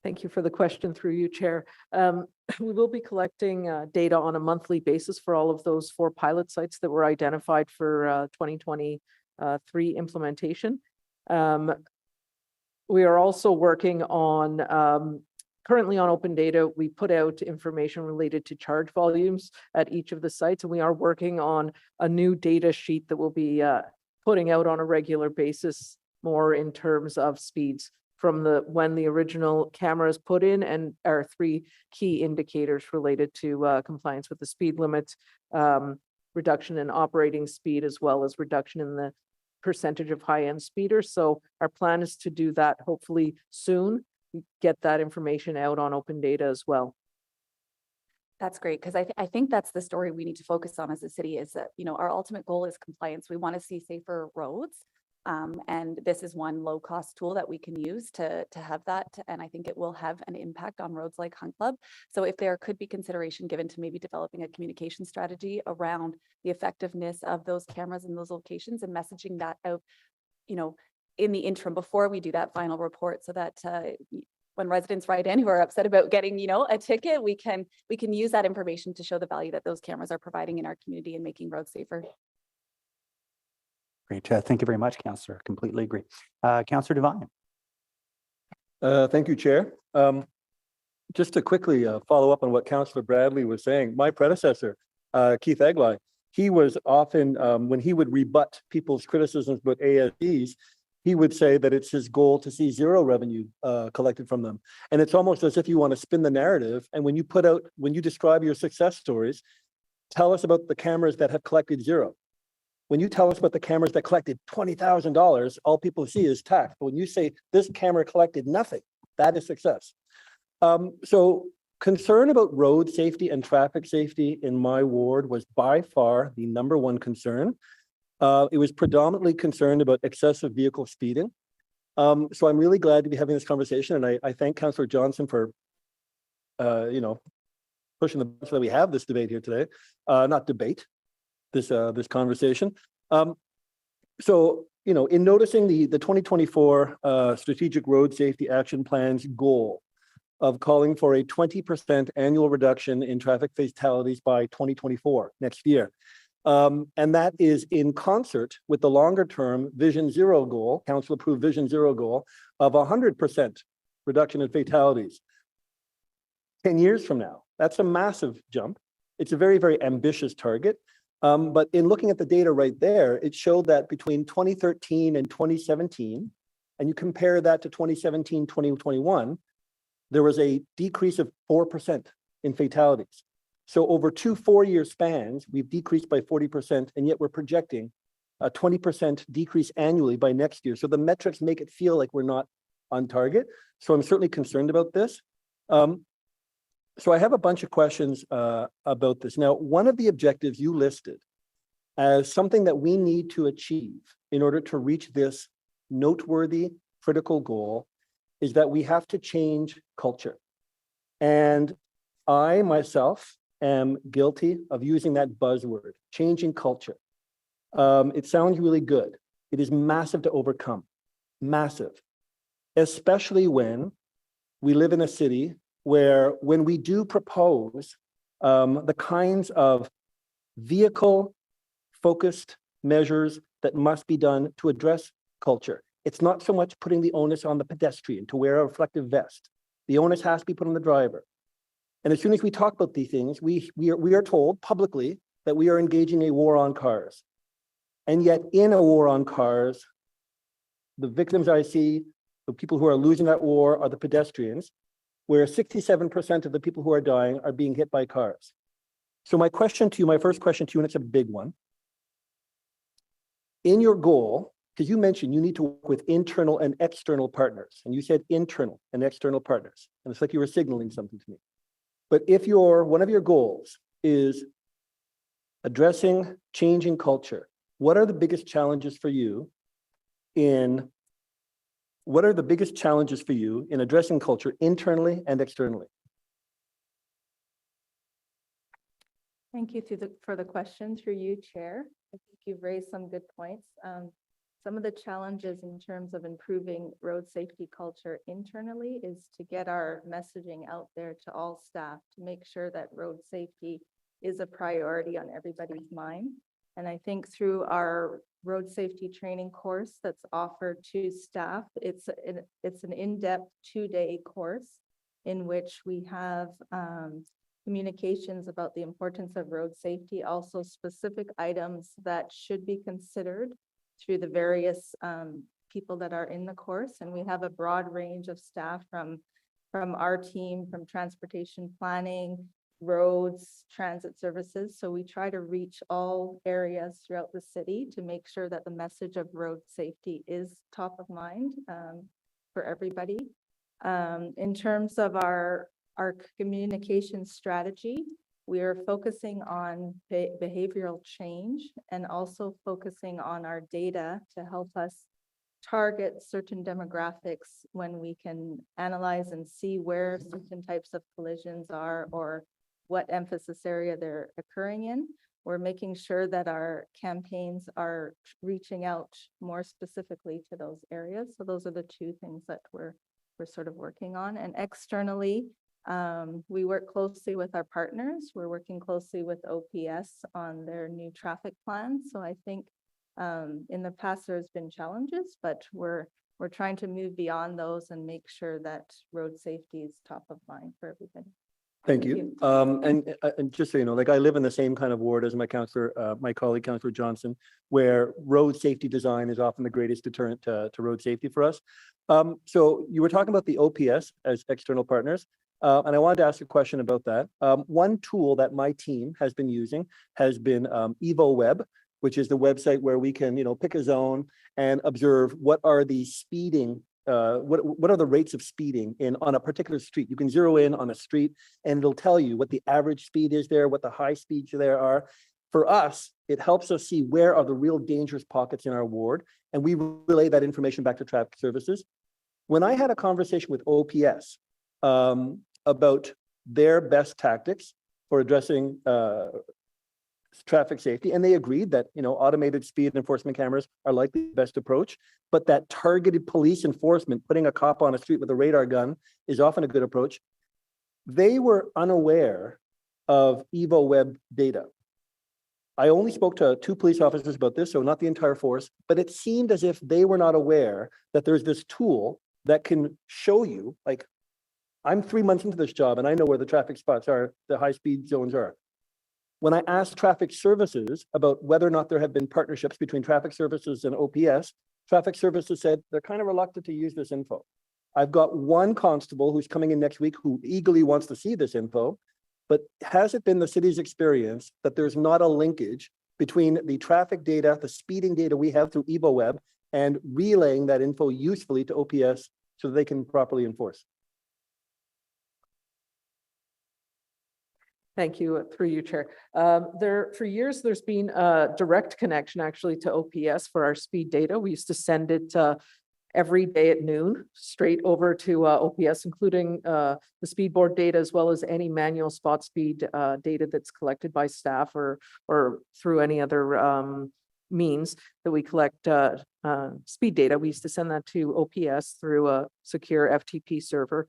Thank you for the question through you, Chair. We will be collecting data on a monthly basis for all of those 4 pilot sites that were identified for 2023 implementation. We are also working on currently on open data, we put out information related to charge volumes at each of the sites, and we are working on a new data sheet that will be putting out on a regular basis, more in terms of speeds from when the original camera is put in, and our 3 key indicators related to compliance with the speed limit, reduction in operating speed, as well as reduction in the percentage of high-end speeders. So our plan is to do that hopefully soon, get that information out on open data as well.
That's great, because I think that's the story we need to focus on as a city, is that, you know, our ultimate goal is compliance. We want to see safer roads. And this is one low-cost tool that we can use to have that. And I think it will have an impact on roads like Hunt Club. So if there could be consideration given to maybe developing a communication strategy around the effectiveness of those cameras in those locations and messaging that out, you know, in the interim before we do that final report, so that when residents write in who are upset about getting, you know, a ticket, we can use that information to show the value that those cameras are providing in our community and making roads safer.
Great. Thank you very much, Councillor. Completely agree. Councillor Devine.
Thank you, Chair. Just to quickly follow up on what Councillor Bradley was saying, my predecessor, Keith Eglai, he was often, when he would rebut people's criticisms about ASDs, he would say that it's his goal to see zero revenue collected from them. And it's almost as if you want to spin the narrative. And when you describe your success stories, tell us about the cameras that have collected zero. When you tell us about the cameras that collected $20,000, all people see is tax. But when you say this camera collected nothing, that is success. So concern about road safety and traffic safety in my ward was by far the #1 concern. It was predominantly concerned about excessive vehicle speeding. So I'm really glad to be having this conversation. And I thank Councillor Johnson for, you know, pushing the so that we have this debate here today, not debate. This conversation. So, you know, in noticing the 2024 Strategic Road Safety Action Plan's goal of calling for a 20% annual reduction in traffic fatalities by 2024, next year. And that is in concert with the longer term Vision Zero goal, Council approved Vision Zero goal of 100% reduction in fatalities 10 years from now. That's a massive jump. It's a very, very ambitious target. But in looking at the data right there, it showed that between 2013 and 2017, and you compare that to 2017, 2021, there was a decrease of 4% in fatalities. So over 2 4-year spans, we've decreased by 40%, and yet we're projecting a 20% decrease annually by next year. So the metrics make it feel like we're not on target. So I'm certainly concerned about this. So I have a bunch of questions about this. Now, one of the objectives you listed as something that we need to achieve in order to reach this noteworthy critical goal is that we have to change culture. And I myself am guilty of using that buzzword, changing culture. It sounds really good. It is massive to overcome, massive, especially when we live in a city where when we do propose the kinds of vehicle-focused measures that must be done to address culture, it's not so much putting the onus on the pedestrian to wear a reflective vest. The onus has to be put on the driver. And as soon as we talk about these things, we are told publicly that we are engaging a war on cars. And yet in a war on cars, the victims I see, the people who are losing that war are the pedestrians, where 67% of the people who are dying are being hit by cars. So my question to you, my first question to you, and it's a big one. In your goal, because you mentioned you need to work with internal and external partners, and you said internal and external partners, and it's like you were signaling something to me. But if one of your goals is addressing changing culture, what are the biggest challenges for you in addressing culture internally and externally?
Thank you for the question through you, Chair. I think you've raised some good points. Some of the challenges in terms of improving road safety culture internally is to get our messaging out there to all staff to make sure that road safety is a priority on everybody's mind. And I think through our road safety training course that's offered to staff, it's an in-depth 2-day course in which we have communications about the importance of road safety, also specific items that should be considered through the various people that are in the course. And we have a broad range of staff from our team, from transportation planning, roads, transit services. So we try to reach all areas throughout the city to make sure that the message of road safety is top of mind for everybody. In terms of our communication strategy, we are focusing on behavioral change and also focusing on our data to help us target certain demographics when we can analyze and see where certain types of collisions are or what emphasis area they're occurring in. We're making sure that our campaigns are reaching out more specifically to those areas. So those are the two things that we're sort of working on. And externally, we work closely with our partners. We're working closely with OPS on their new traffic plan. So I think in the past there's been challenges, but we're trying to move beyond those and make sure that road safety is top of mind for everybody.
Thank you. And just so you know, like I live in the same kind of ward as my colleague, Councillor Johnson, where road safety design is often the greatest deterrent to road safety for us. So you were talking about the OPS as external partners. And I wanted to ask a question about that. One tool that my team has been using has been EvoWeb, which is the website where we can, pick a zone and observe what are the speeding, what are the rates of speeding on a particular street. You can zero in on a street and it'll tell you what the average speed is there, what the high speeds there are. For us, it helps us see where are the real dangerous pockets in our ward, and we relay that information back to traffic services. When I had a conversation with OPS about their best tactics for addressing traffic safety, and they agreed that automated speed enforcement cameras are likely the best approach, but that targeted police enforcement, putting a cop on a street with a radar gun, is often a good approach. They were unaware of EvoWeb data. I only spoke to 2 police officers about this, so not the entire force, but it seemed as if they were not aware that there's this tool that can show you, like, I'm 3 months into this job and I know where the traffic spots are, the high speed zones are. When I asked traffic services about whether or not there have been partnerships between traffic services and OPS, traffic services said they're kind of reluctant to use this info. I've got one constable who's coming in next week who eagerly wants to see this info, but has it been the city's experience that there's not a linkage between the traffic data, the speeding data we have through EvoWeb, and relaying that info usefully to OPS so that they can properly enforce?
Thank you, through you, Chair. For years, there's been a direct connection actually to OPS for our speed data. We used to send it every day at noon straight over to OPS, including the speed board data, as well as any manual spot speed data that's collected by staff or through any other means that we collect speed data. We used to send that to OPS through a secure FTP server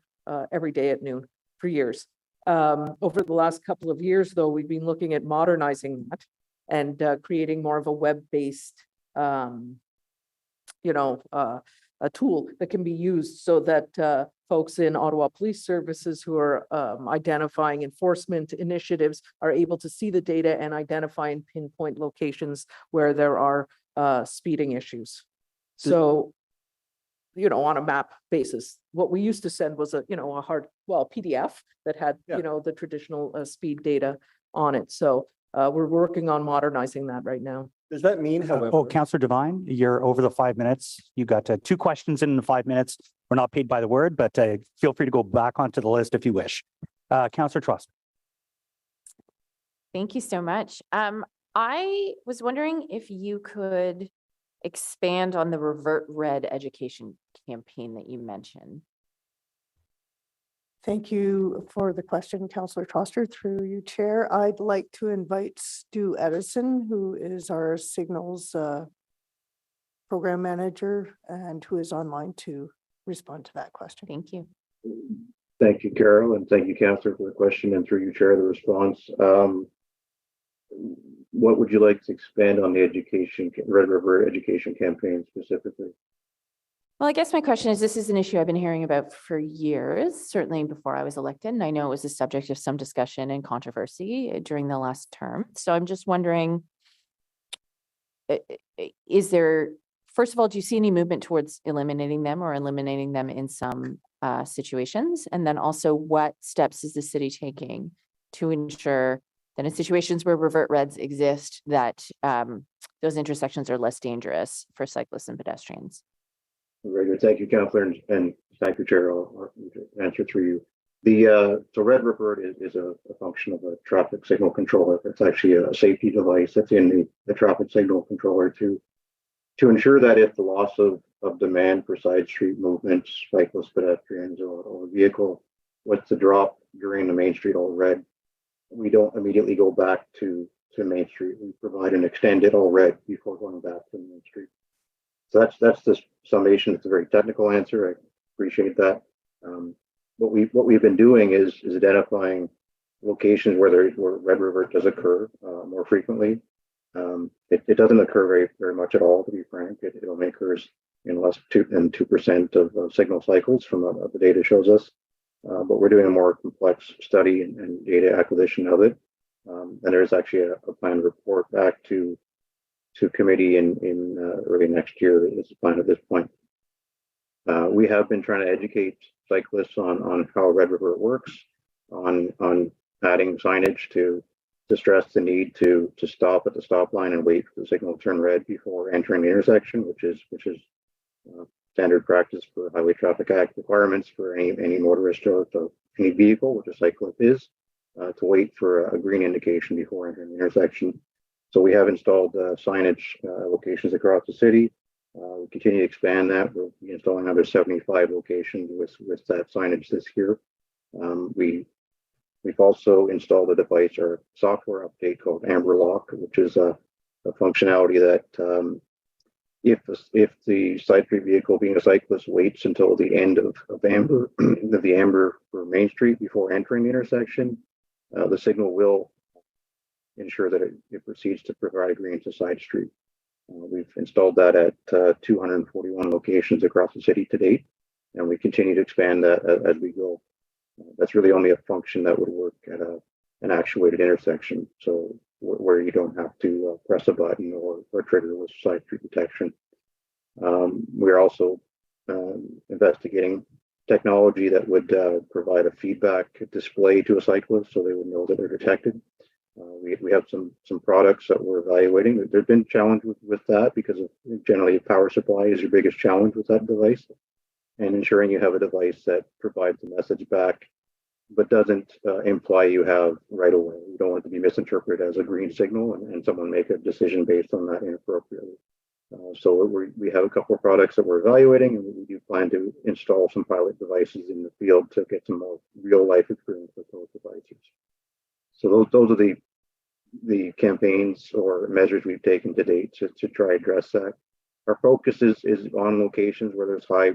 every day at noon for years. Over the last couple of years, though, we've been looking at modernizing that and creating more of a web-based, a tool that can be used so that folks in Ottawa Police Services who are identifying enforcement initiatives are able to see the data and identify and pinpoint locations where there are speeding issues. So, on a map basis, what we used to send was a PDF that had, the traditional speed data on it. So we're working on modernizing that right now.
Does that mean, however?
Oh, Councillor Devine, you're over the 5 minutes. You got 2 questions in the 5 minutes. We're not paid by the word, but feel free to go back onto the list if you wish. Councillor Trust.
Thank you so much. I was wondering if you could expand on the Revert Red education campaign that you mentioned.
Thank you for the question, Councillor Troster. Through you, Chair, I'd like to invite Stu Edison, who is our Signals program manager and who is online, to respond to that question.
Thank you.
Thank you, Carol, and thank you, Councillor, for the question, and through you, Chair, the response. What would you like to expand on the education, Red River education campaign specifically?
Well, I guess my question is, this is an issue I've been hearing about for years, certainly before I was elected. And I know it was a subject of some discussion and controversy during the last term. So I'm just wondering, is there, first of all, do you see any movement towards eliminating them or eliminating them in some situations? And then also, what steps is the city taking to ensure that in situations where revert reds exist, that those intersections are less dangerous for cyclists and pedestrians?
Very good. Thank you, Councillor, and thank you, Chair. I'll answer through you. So red revert is a function of a traffic signal controller. It's actually a safety device that's in the traffic signal controller to ensure that if the loss of demand for side street movements, cyclists, pedestrians, or vehicle was to drop during the Main Street all red, we don't immediately go back to Main Street. We provide an extended all red before going back to Main Street. So that's the summation. It's a very technical answer. I appreciate that. What we've been doing is identifying locations where red revert does occur more frequently. It doesn't occur very much at all, to be frank. It only occurs in less than 2% of signal cycles from what the data shows us. But we're doing a more complex study and data acquisition of it. And there's actually a planned report back to committee in early next year is the plan at this point. We have been trying to educate cyclists on how red revert works, on adding signage to stress the need to stop at the stop line and wait for the signal to turn red before entering the intersection, which is standard practice for Highway Traffic Act requirements for any motorist or any vehicle, which a cyclist is, to wait for a green indication before entering the intersection. So we have installed signage locations across the city. We continue to expand that. We'll be installing another 75 locations with that signage this year. We've also installed a device or software update called Amber Lock, which is a functionality that if the side street vehicle, being a cyclist, waits until the end of amber the amber for Main Street before entering the intersection, the signal will ensure that it proceeds to provide a green to side street. We've installed that at 241 locations across the city to date, and we continue to expand that as we go. That's really only a function that would work at an actuated intersection, so where you don't have to press a button or trigger with side street detection. We're also investigating technology that would provide a feedback display to a cyclist so they would know that they're detected. We have some products that we're evaluating. There's been challenge with that because of generally power supply is your biggest challenge with that device, and ensuring you have a device that provides the message back but doesn't imply you have right away. You don't want it to be misinterpreted as a green signal and someone make a decision based on that inappropriately. So we have a couple of products that we're evaluating, and we do plan to install some pilot devices in the field to get some more real life experience with those devices. So those are the campaigns or measures we've taken to date to try to address that. Our focus is on locations where there's high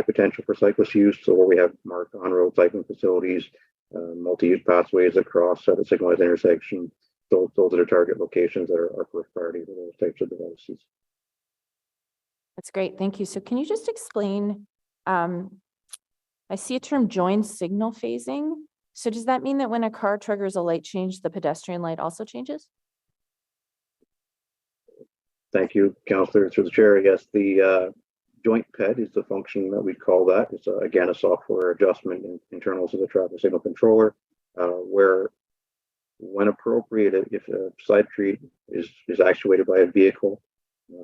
potential for cyclist use, so where we have marked on-road cycling facilities, multi-use pathways across the signalized intersection. Those are the target locations that are first priority for those types of devices.
That's great. Thank you. So can you just explain, I see a term joined signal phasing. So does that mean that when a car triggers a light change, the pedestrian light also changes?
Thank you, Councillor, through the chair. Yes, the joint PED is the function that we call that. It's again a software adjustment internal to the traffic signal controller, where when appropriate, if a side street is actuated by a vehicle,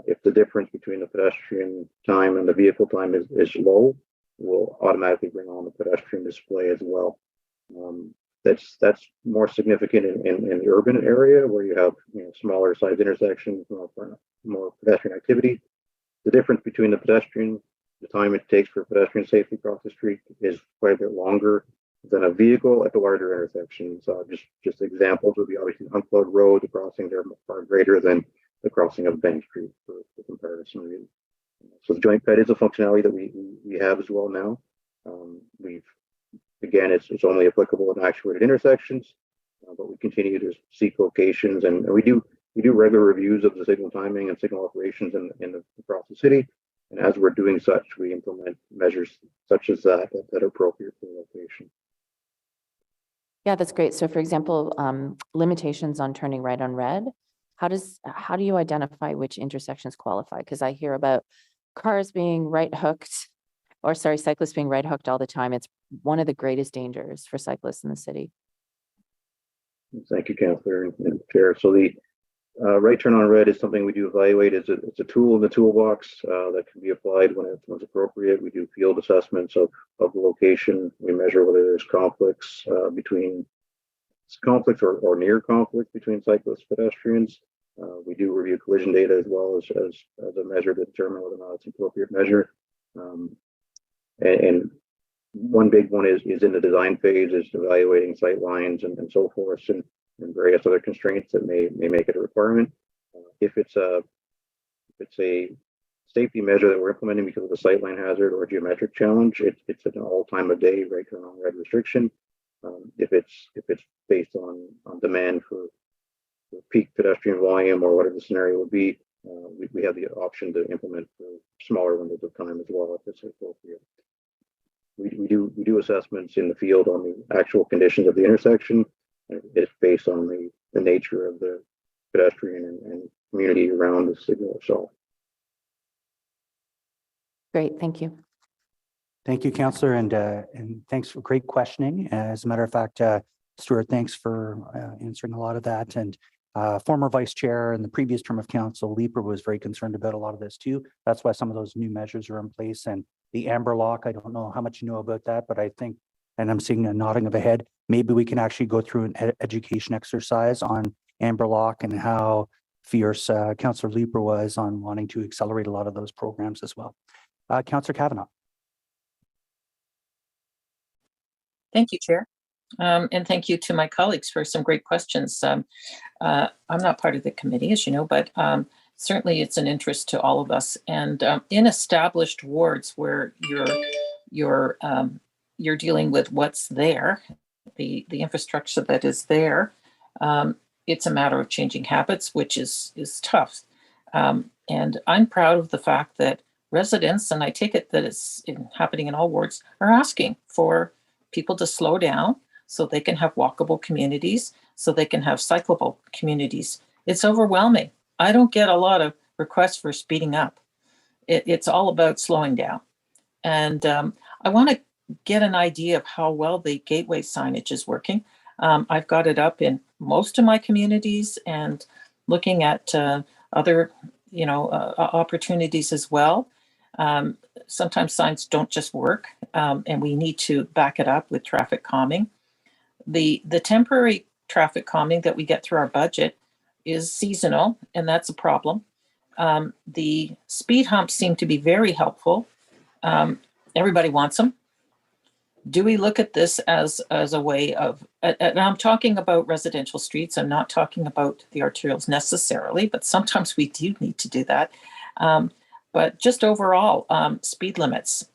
if the difference between the pedestrian time and the vehicle time is low, we'll automatically bring on the pedestrian display as well. That's more significant in the urban area where you have smaller size intersections, more pedestrian activity. The difference between the time it takes for pedestrian safety across the street is quite a bit longer than a vehicle at the larger intersections. Just examples would be obviously Unplowed Road, the crossing there far greater than the crossing of Bank Street for comparison. So the joint PED is a functionality that we have as well now. It's only applicable in actuated intersections, but we continue to seek locations, and we do regular reviews of the signal timing and signal operations across the city. And as we're doing such, we implement measures such as that are appropriate for the location.
Yeah, that's great. So for example, limitations on turning right on red, how do you identify which intersections qualify? Because I hear about cars being right hooked, or sorry, cyclists being right hooked all the time. It's one of the greatest dangers for cyclists in the city.
Thank you, Councillor and Chair. So the right turn on red is something we do evaluate. It's a tool in the toolbox that can be applied when it's appropriate. We do field assessments of the location. We measure whether there's conflicts or near conflict between cyclists and pedestrians. We do review collision data as well as a measure to determine whether or not it's an appropriate measure. And one big one is in the design phase, is evaluating sight lines and so forth, and various other constraints that may make it a requirement. If it's a safety measure that we're implementing because of a sightline hazard or a geometric challenge, it's an all time of day right turn on red restriction. If it's based on demand for peak pedestrian volume or whatever the scenario would be, we have the option to implement for smaller windows of time as well if it's appropriate. We do assessments in the field on the actual conditions of the intersection. It's based on the nature of the pedestrian and community around the signal itself.
Great, thank you.
Thank you, Councillor, and thanks for great questioning. As a matter of fact, Stuart, thanks for answering a lot of that. And former Vice Chair in the previous term of Council, Leeper, was very concerned about a lot of this too. That's why some of those new measures are in place. And the amber lock, I don't know how much you know about that, but I think, and I'm seeing a nodding of a head, maybe we can actually go through an education exercise on amber lock and how fierce Councillor Leeper was on wanting to accelerate a lot of those programs as well. Councillor Kavanagh.
Thank you, Chair. And thank you to my colleagues for some great questions. I'm not part of the committee, as you know, but certainly it's an interest to all of us. And in established wards where you're dealing with what's there, the infrastructure that is there, it's a matter of changing habits, which is tough. And I'm proud of the fact that residents, and I take it that it's happening in all wards, are asking for people to slow down so they can have walkable communities, so they can have cyclable communities. It's overwhelming. I don't get a lot of requests for speeding up. It's all about slowing down. And I want to get an idea of how well the gateway signage is working. I've got it up in most of my communities and looking at other opportunities as well. Sometimes signs don't just work, and we need to back it up with traffic calming. The temporary traffic calming that we get through our budget is seasonal, and that's a problem. The speed humps seem to be very helpful. Everybody wants them. Do we look at this as a way of, and I'm talking about residential streets, I'm not talking about the arterials necessarily, but sometimes we do need to do that. But just overall, speed limits.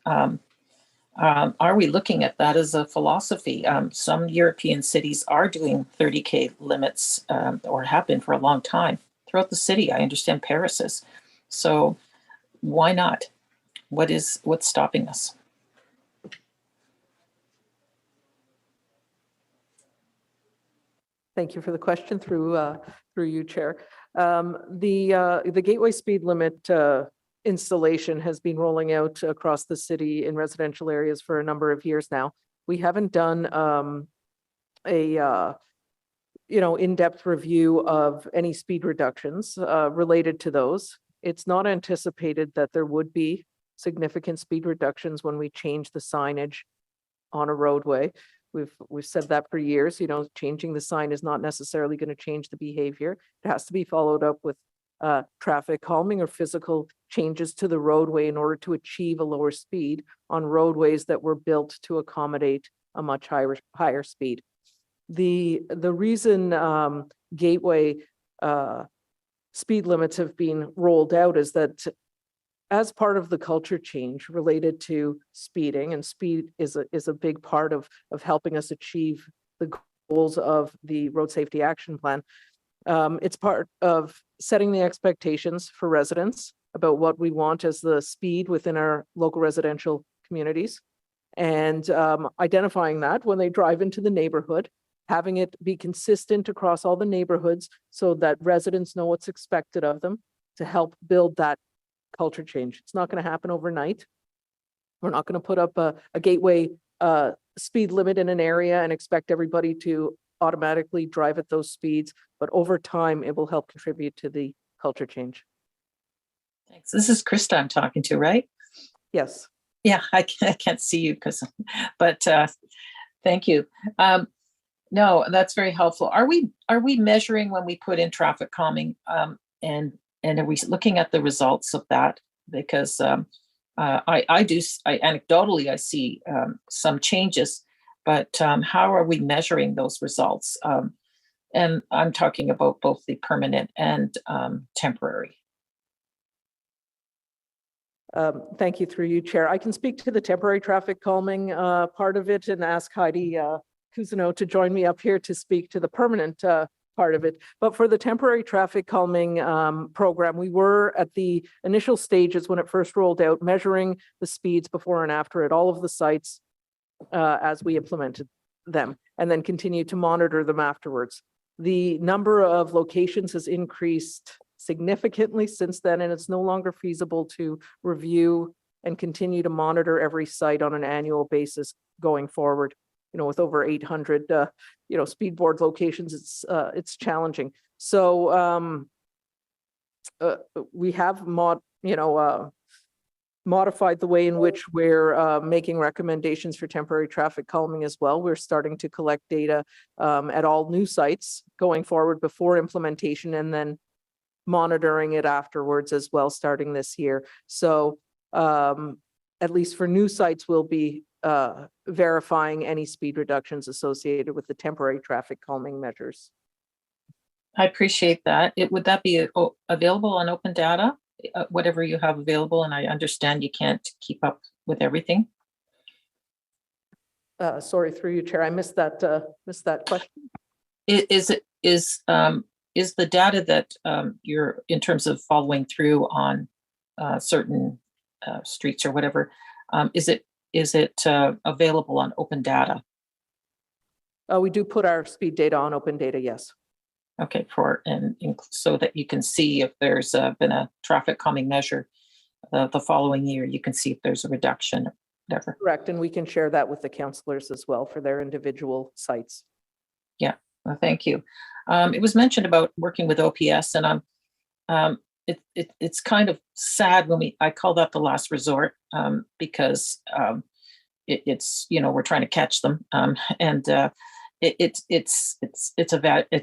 Are we looking at that as a philosophy? Some European cities are doing 30K limits or have been for a long time throughout the city. I understand Paris is. So why not? What's stopping us?
Thank you for the question through you, Chair. The gateway speed limit installation has been rolling out across the city in residential areas for a number of years now. We haven't done in-depth review of any speed reductions related to those. It's not anticipated that there would be significant speed reductions when we change the signage on a roadway. We've said that for years. Changing the sign is not necessarily going to change the behavior. It has to be followed up with traffic calming or physical changes to the roadway in order to achieve a lower speed on roadways that were built to accommodate a much higher speed. The reason gateway speed limits have been rolled out is that as part of the culture change related to speeding, and speed is a big part of helping us achieve the goals of the Road Safety Action Plan. It's part of setting the expectations for residents about what we want as the speed within our local residential communities. And identifying that when they drive into the neighborhood, having it be consistent across all the neighborhoods so that residents know what's expected of them to help build that culture change. It's not going to happen overnight. We're not going to put up a gateway speed limit in an area and expect everybody to automatically drive at those speeds, but over time, it will help contribute to the culture change.
Thanks. This is Krista I'm talking to, right?
Yes.
Yeah, I can't see you but thank you. No, that's very helpful. Are we measuring when we put in traffic calming, and are we looking at the results of that? Because anecdotally I see some changes, but how are we measuring those results? And I'm talking about both the permanent and temporary.
Thank you, through you, Chair. I can speak to the temporary traffic calming part of it and ask Heidi Cousineau to join me up here to speak to the permanent part of it. But for the temporary traffic calming program, we were at the initial stages when it first rolled out, measuring the speeds before and after at all of the sites as we implemented them, and then continue to monitor them afterwards. The number of locations has increased significantly since then, and it's no longer feasible to review and continue to monitor every site on an annual basis going forward. You know, with over 800, speed board locations, it's challenging. So we have modified the way in which we're making recommendations for temporary traffic calming as well. We're starting to collect data at all new sites going forward before implementation, and then monitoring it afterwards as well, starting this year. So at least for new sites, we'll be verifying any speed reductions associated with the temporary traffic calming measures.
I appreciate that. Would that be available on open data, whatever you have available? And I understand you can't keep up with everything.
Sorry, through you, Chair, I missed that question.
Is the data that you're in terms of following through on certain streets or whatever, is it available on open data?
We do put our speed data on open data, yes.
Okay, so that you can see if there's been a traffic calming measure the following year, you can see if there's a reduction or whatever.
Correct, and we can share that with the councillors as well for their individual sites.
Yeah, well, thank you. It was mentioned about working with OPS, and it's kind of sad when I call that the last resort, because it's we're trying to catch them, and it's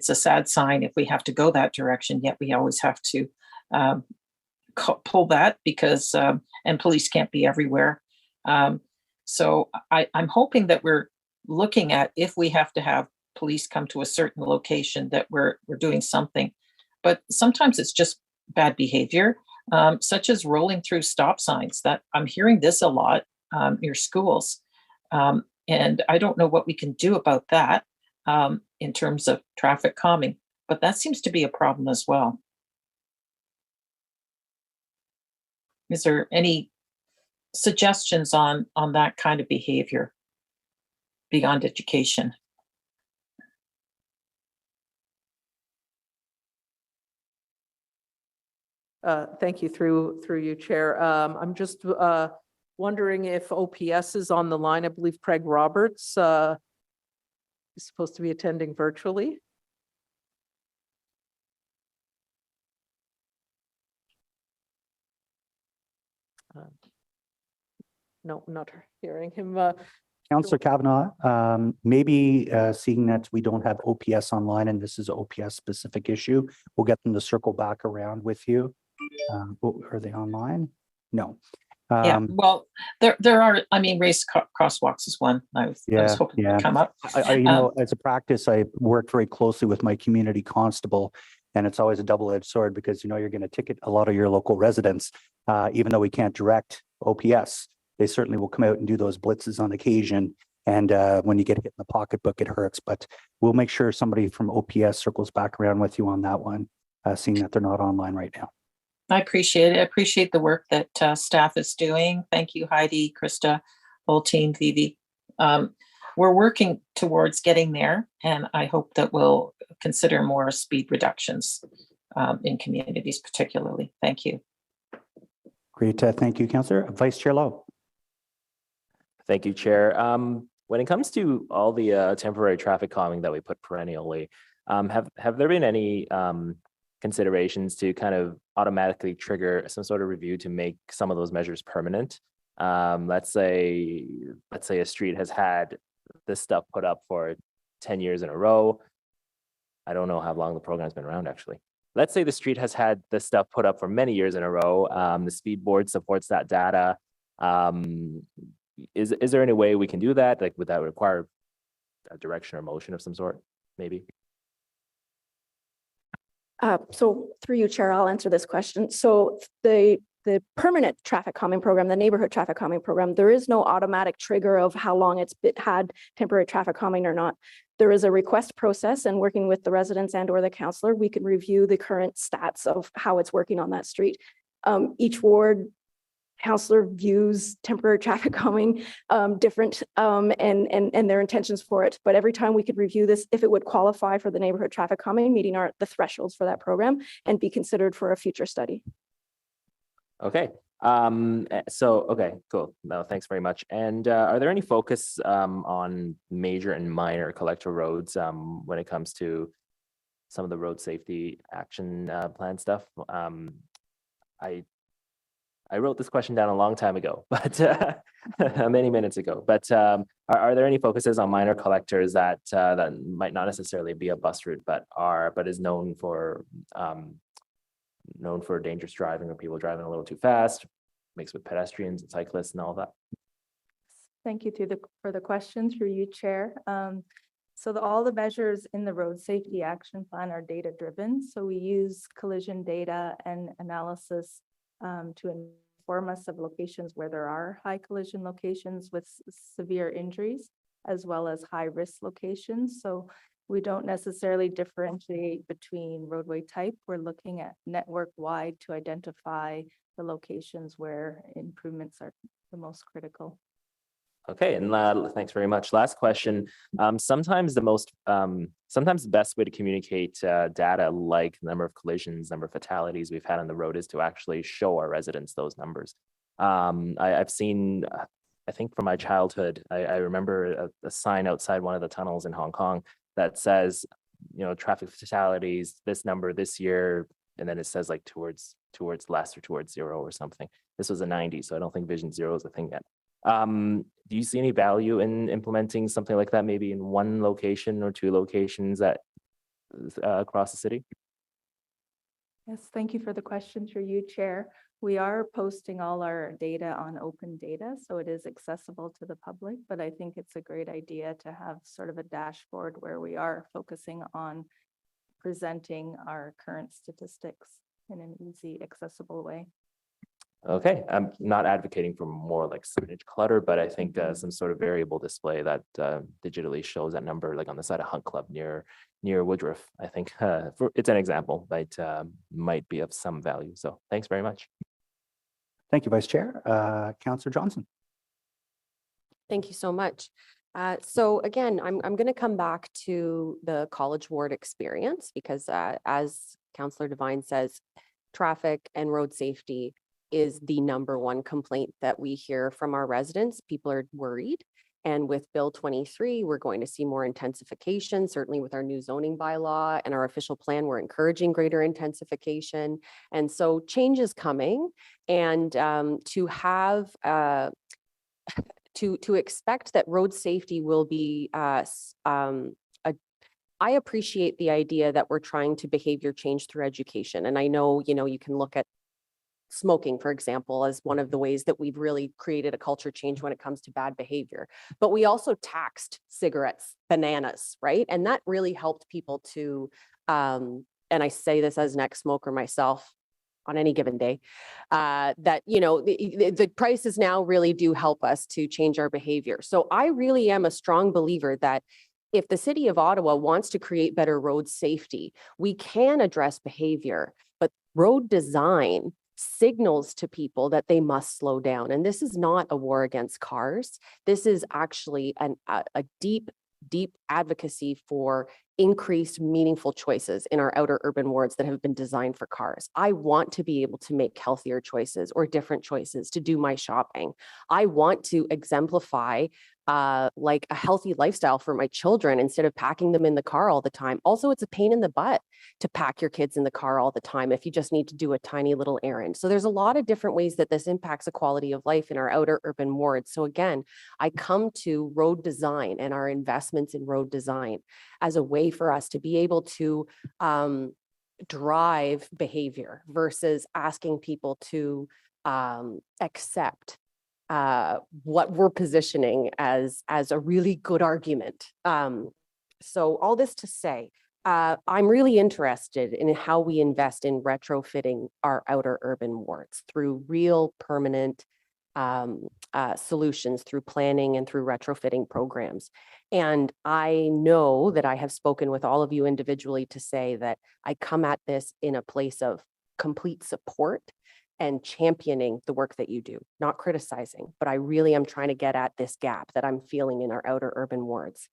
a sad sign if we have to go that direction. Yet we always have to pull that because and police can't be everywhere. So I'm hoping that we're looking at, if we have to have police come to a certain location, that we're doing something. But sometimes it's just bad behavior, such as rolling through stop signs. That I'm hearing this a lot near schools, and I don't know what we can do about that in terms of traffic calming, but that seems to be a problem as well. Is there any suggestions on that kind of behavior beyond education?
Thank you, through you, Chair. I'm just wondering if OPS is on the line. I believe Craig Roberts is supposed to be attending virtually. No, not hearing him.
Councillor Kavanaugh, maybe seeing that we don't have OPS online and this is an OPS specific issue, we'll get them to circle back around with you. Are they online? No.
Yeah, well, there are, raised crosswalks is one. I was hoping to come up.
As a practice, I work very closely with my community constable, and it's always a double-edged sword because, you're going to ticket a lot of your local residents, even though we can't direct OPS. They certainly will come out and do those blitzes on occasion. And when you get hit in the pocketbook, it hurts. But we'll make sure somebody from OPS circles back around with you on that one, seeing that they're not online right now.
I appreciate it. I appreciate the work that staff is doing. Thank you, Heidi, Krista, whole team, Vivi. We're working towards getting there, and I hope that we'll consider more speed reductions in communities particularly. Thank you.
Great. Thank you, Councillor. Vice Chair Lowe.
Thank you, Chair. When it comes to all the temporary traffic calming that we put perennially, have there been any considerations to kind of automatically trigger some sort of review to make some of those measures permanent? Let's say a street has had this stuff put up for 10 years in a row. I don't know how long the program's been around, actually. Let's say the street has had this stuff put up for many years in a row. The speed board supports that data. Is there any way we can do that? Like, would that require a direction or motion of some sort, maybe?
So through you, Chair, I'll answer this question. So the permanent traffic calming program, the neighborhood traffic calming program, there is no automatic trigger of how long it's had temporary traffic calming or not. There is a request process, and working with the residents and or the councillor, we can review the current stats of how it's working on that street. Each ward councillor views temporary traffic calming different and their intentions for it. But every time we could review this, if it would qualify for the neighborhood traffic calming, meeting the thresholds for that program and be considered for a future study.
Okay. Okay, cool. No, thanks very much. And are there any focus on major and minor collector roads when it comes to some of the road safety action plan stuff? I wrote this question down a long time ago, but many minutes ago. But are there any focuses on minor collectors that that might not necessarily be a bus route, but is known for dangerous driving or people driving a little too fast, mixed with pedestrians and cyclists and all that?
Thank you for the question through you, Chair. So all the measures in the road safety action plan are data driven. So we use collision data and analysis to inform us of locations where there are high collision locations with severe injuries, as well as high risk locations. So we don't necessarily differentiate between roadway type. We're looking at network wide to identify the locations where improvements are the most critical.
Okay, and thanks very much. Last question. Sometimes the best way to communicate data like number of collisions, number of fatalities we've had on the road is to actually show our residents those numbers. I've seen, I think from my childhood, I remember a sign outside one of the tunnels in Hong Kong that says, you know, traffic fatalities, this number this year, and then it says like towards less or towards zero or something. This was a 90, so I don't think Vision Zero is a thing yet. Do you see any value in implementing something like that, maybe in one location or two locations that across the city?
Yes, thank you for the question through you, Chair. We are posting all our data on open data, so it is accessible to the public, but I think it's a great idea to have sort of a dashboard where we are focusing on presenting our current statistics in an easy, accessible way.
Okay, I'm not advocating for more like signage clutter, but I think some sort of variable display that digitally shows that number, like on the side of Hunt Club near Woodruff. I think it's an example, but might be of some value. So thanks very much.
Thank you, Vice Chair. Councillor Johnson.
Thank you so much. So again, I'm going to come back to the College Ward experience because as Councillor Devine says, traffic and road safety is the number one complaint that we hear from our residents. People are worried. And with Bill 23, we're going to see more intensification, certainly with our new zoning bylaw and our official plan, we're encouraging greater intensification. And so change is coming. And to have, to expect that road safety will be, I appreciate the idea that we're trying to behavior change through education. And I know, you know, you can look at smoking, for example, as one of the ways that we've really created a culture change when it comes to bad behavior. But we also taxed cigarettes, bananas, right? And that really helped people to, and I say this as an ex-smoker myself on any given day, that, you know, the prices now really do help us to change our behavior. So I really am a strong believer that if the city of Ottawa wants to create better road safety, we can address behavior, but road design signals to people that they must slow down. And this is not a war against cars. This is actually a deep advocacy for increased meaningful choices in our outer urban wards that have been designed for cars. I want to be able to make healthier choices or different choices to do my shopping. I want to exemplify like a healthy lifestyle for my children instead of packing them in the car all the time. Also, it's a pain in the butt to pack your kids in the car all the time if you just need to do a tiny little errand. So there's a lot of different ways that this impacts the quality of life in our outer urban wards. So again, I come to road design and our investments in road design as a way for us to be able to drive behavior versus asking people to accept what we're positioning as a really good argument. So all this to say, I'm really interested in how we invest in retrofitting our outer urban wards through real permanent solutions, through planning and through retrofitting programs. And I know that I have spoken with all of you individually to say that I come at this in a place of complete support and championing the work that you do, not criticizing, but I really am trying to get at this gap that I'm feeling in our outer urban wards.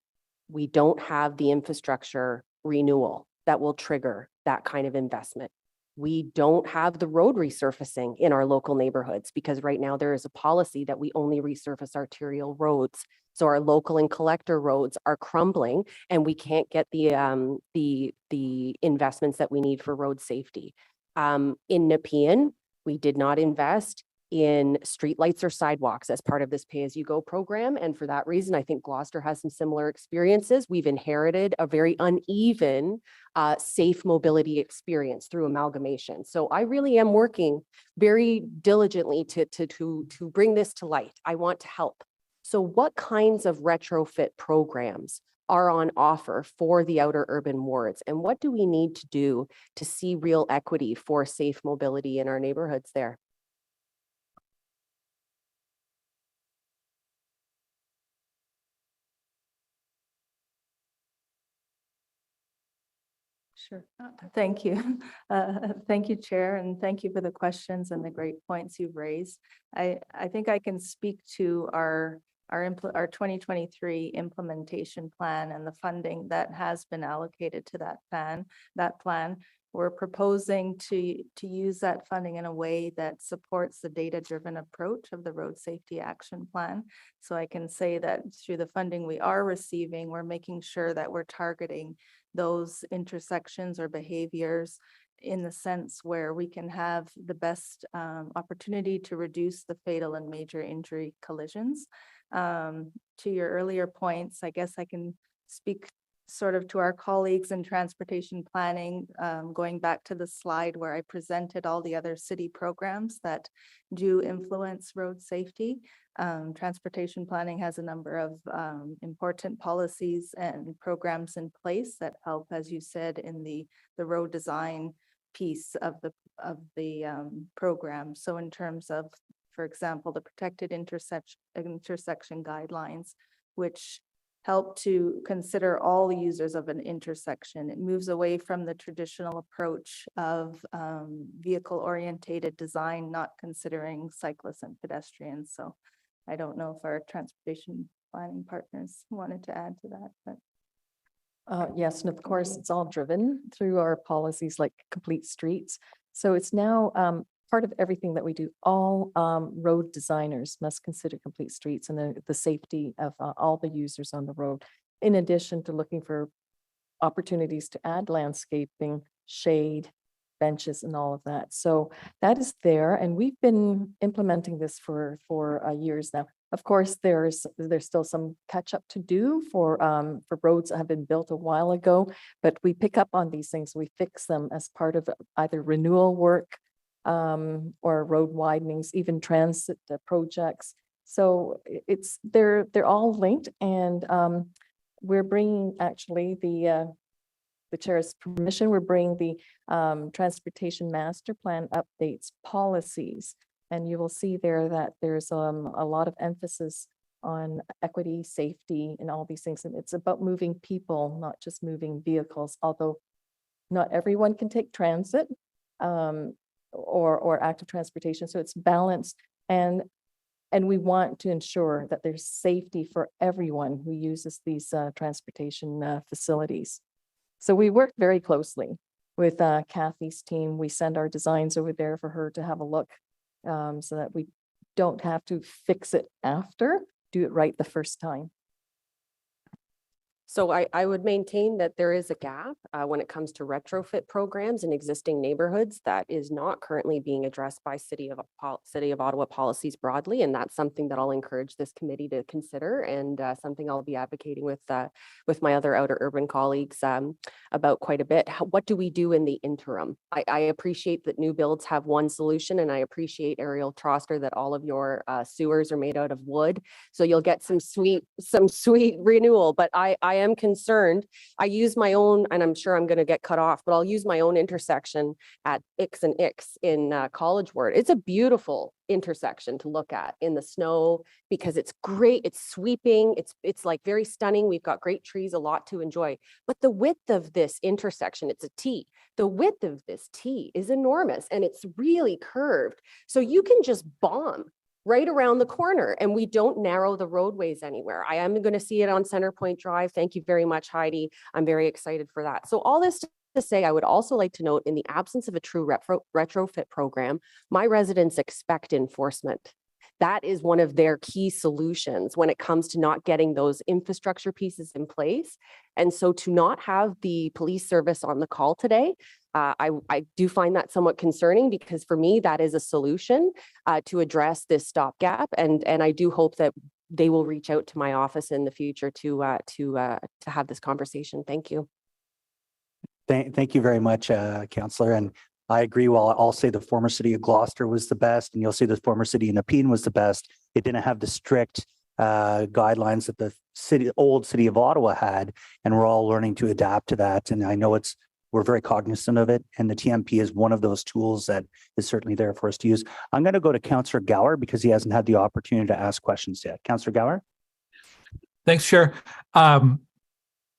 We don't have the infrastructure renewal that will trigger that kind of investment. We don't have the road resurfacing in our local neighborhoods because right now there is a policy that we only resurface arterial roads. So our local and collector roads are crumbling and we can't get the investments that we need for road safety. In Nepean, we did not invest in streetlights or sidewalks as part of this pay-as-you-go program. And for that reason, I think Gloucester has some similar experiences. We've inherited a very uneven, safe mobility experience through amalgamation. So I really am working very diligently to bring this to light. I want to help. So what kinds of retrofit programs are on offer for the outer urban wards? And what do we need to do to see real equity for safe mobility in our neighborhoods there?
Sure. Thank you. Thank you, Chair, and thank you for the questions and the great points you've raised. I think I can speak to our 2023 implementation plan and the funding that has been allocated to that plan. We're proposing to use that funding in a way that supports the data-driven approach of the Road Safety Action Plan. So I can say that through the funding we are receiving, we're making sure that we're targeting those intersections or behaviors in the sense where we can have the best opportunity to reduce the fatal and major injury collisions. To your earlier points, I guess I can speak sort of to our colleagues in transportation planning, going back to the slide where I presented all the other city programs that do influence road safety. Transportation planning has a number of important policies and programs in place that help, as you said, in the road design piece of the program. So in terms of, for example, the protected intersection guidelines, which help to consider all the users of an intersection. It moves away from the traditional approach of vehicle-orientated design, not considering cyclists and pedestrians. So I don't know if our transportation planning partners wanted to add to that, but.
Yes, and of course, it's all driven through our policies like complete streets. So it's now part of everything that we do. All road designers must consider complete streets and the safety of all the users on the road, in addition to looking for opportunities to add landscaping, shade, benches, and all of that. So that is there, and we've been implementing this for years now. Of course, there's still some catch up to do for roads that have been built a while ago, but we pick up on these things. We fix them as part of either renewal work or road widenings, even transit projects. So they're all linked, and we're bringing actually the chair's permission. We're bringing the transportation master plan updates policies, and you will see there that there's a lot of emphasis on equity, safety, and all these things. And it's about moving people, not just moving vehicles. Although not everyone can take transit. or active transportation. So it's balanced, and we want to ensure that there's safety for everyone who uses these transportation facilities. So we work very closely with Kathy's team. We send our designs over there for her to have a look, so that we don't have to fix it after, do it right the first time.
So I would maintain that there is a gap when it comes to retrofit programs in existing neighborhoods that is not currently being addressed by City of Ottawa policies broadly. And that's something that I'll encourage this committee to consider, and something I'll be advocating with my other outer urban colleagues about quite a bit. What do we do in the interim? I appreciate that new builds have one solution, and I appreciate, Ariel Troster, that all of your sewers are made out of wood. So you'll get some sweet renewal, but I am concerned. I use my own, and I'm sure I'm going to get cut off, but I'll use my own intersection at Ix and Ix in College Ward. It's a beautiful intersection to look at in the snow because it's great. It's sweeping. It's like very stunning. We've got great trees, a lot to enjoy. But the width of this intersection, it's a T. The width of this T is enormous, and it's really curved. So you can just bomb right around the corner, and we don't narrow the roadways anywhere. I am going to see it on Center Point Drive. Thank you very much, Heidi. I'm very excited for that. So all this to say, I would also like to note, in the absence of a true retrofit program, my residents expect enforcement. That is one of their key solutions when it comes to not getting those infrastructure pieces in place. And so to not have the police service on the call today, I do find that somewhat concerning, because for me, that is a solution to address this stopgap. And I do hope that they will reach out to my office in the future to have this conversation. Thank you.
Thank you very much, Councillor. And I agree. Well, I'll say the former city of Gloucester was the best, and you'll see the former city of Nepean was the best. It didn't have the strict guidelines that the old city of Ottawa had, and we're all learning to adapt to that. And I know we're very cognizant of it, and the TMP is one of those tools that is certainly there for us to use. I'm going to go to Councillor Gower because he hasn't had the opportunity to ask questions yet. Councillor Gower.
Thanks, Chair.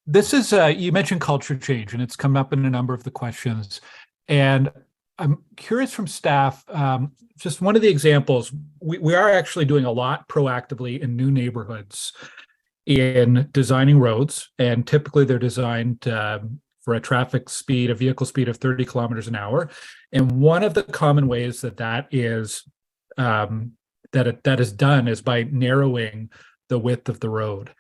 This is, you mentioned culture change, and it's come up in a number of the questions. And I'm curious from staff, just one of the examples, we are actually doing a lot proactively in new neighborhoods in designing roads, and typically they're designed for a vehicle speed of 30 kilometers an hour. And one of the common ways that is done is by narrowing the width of the road.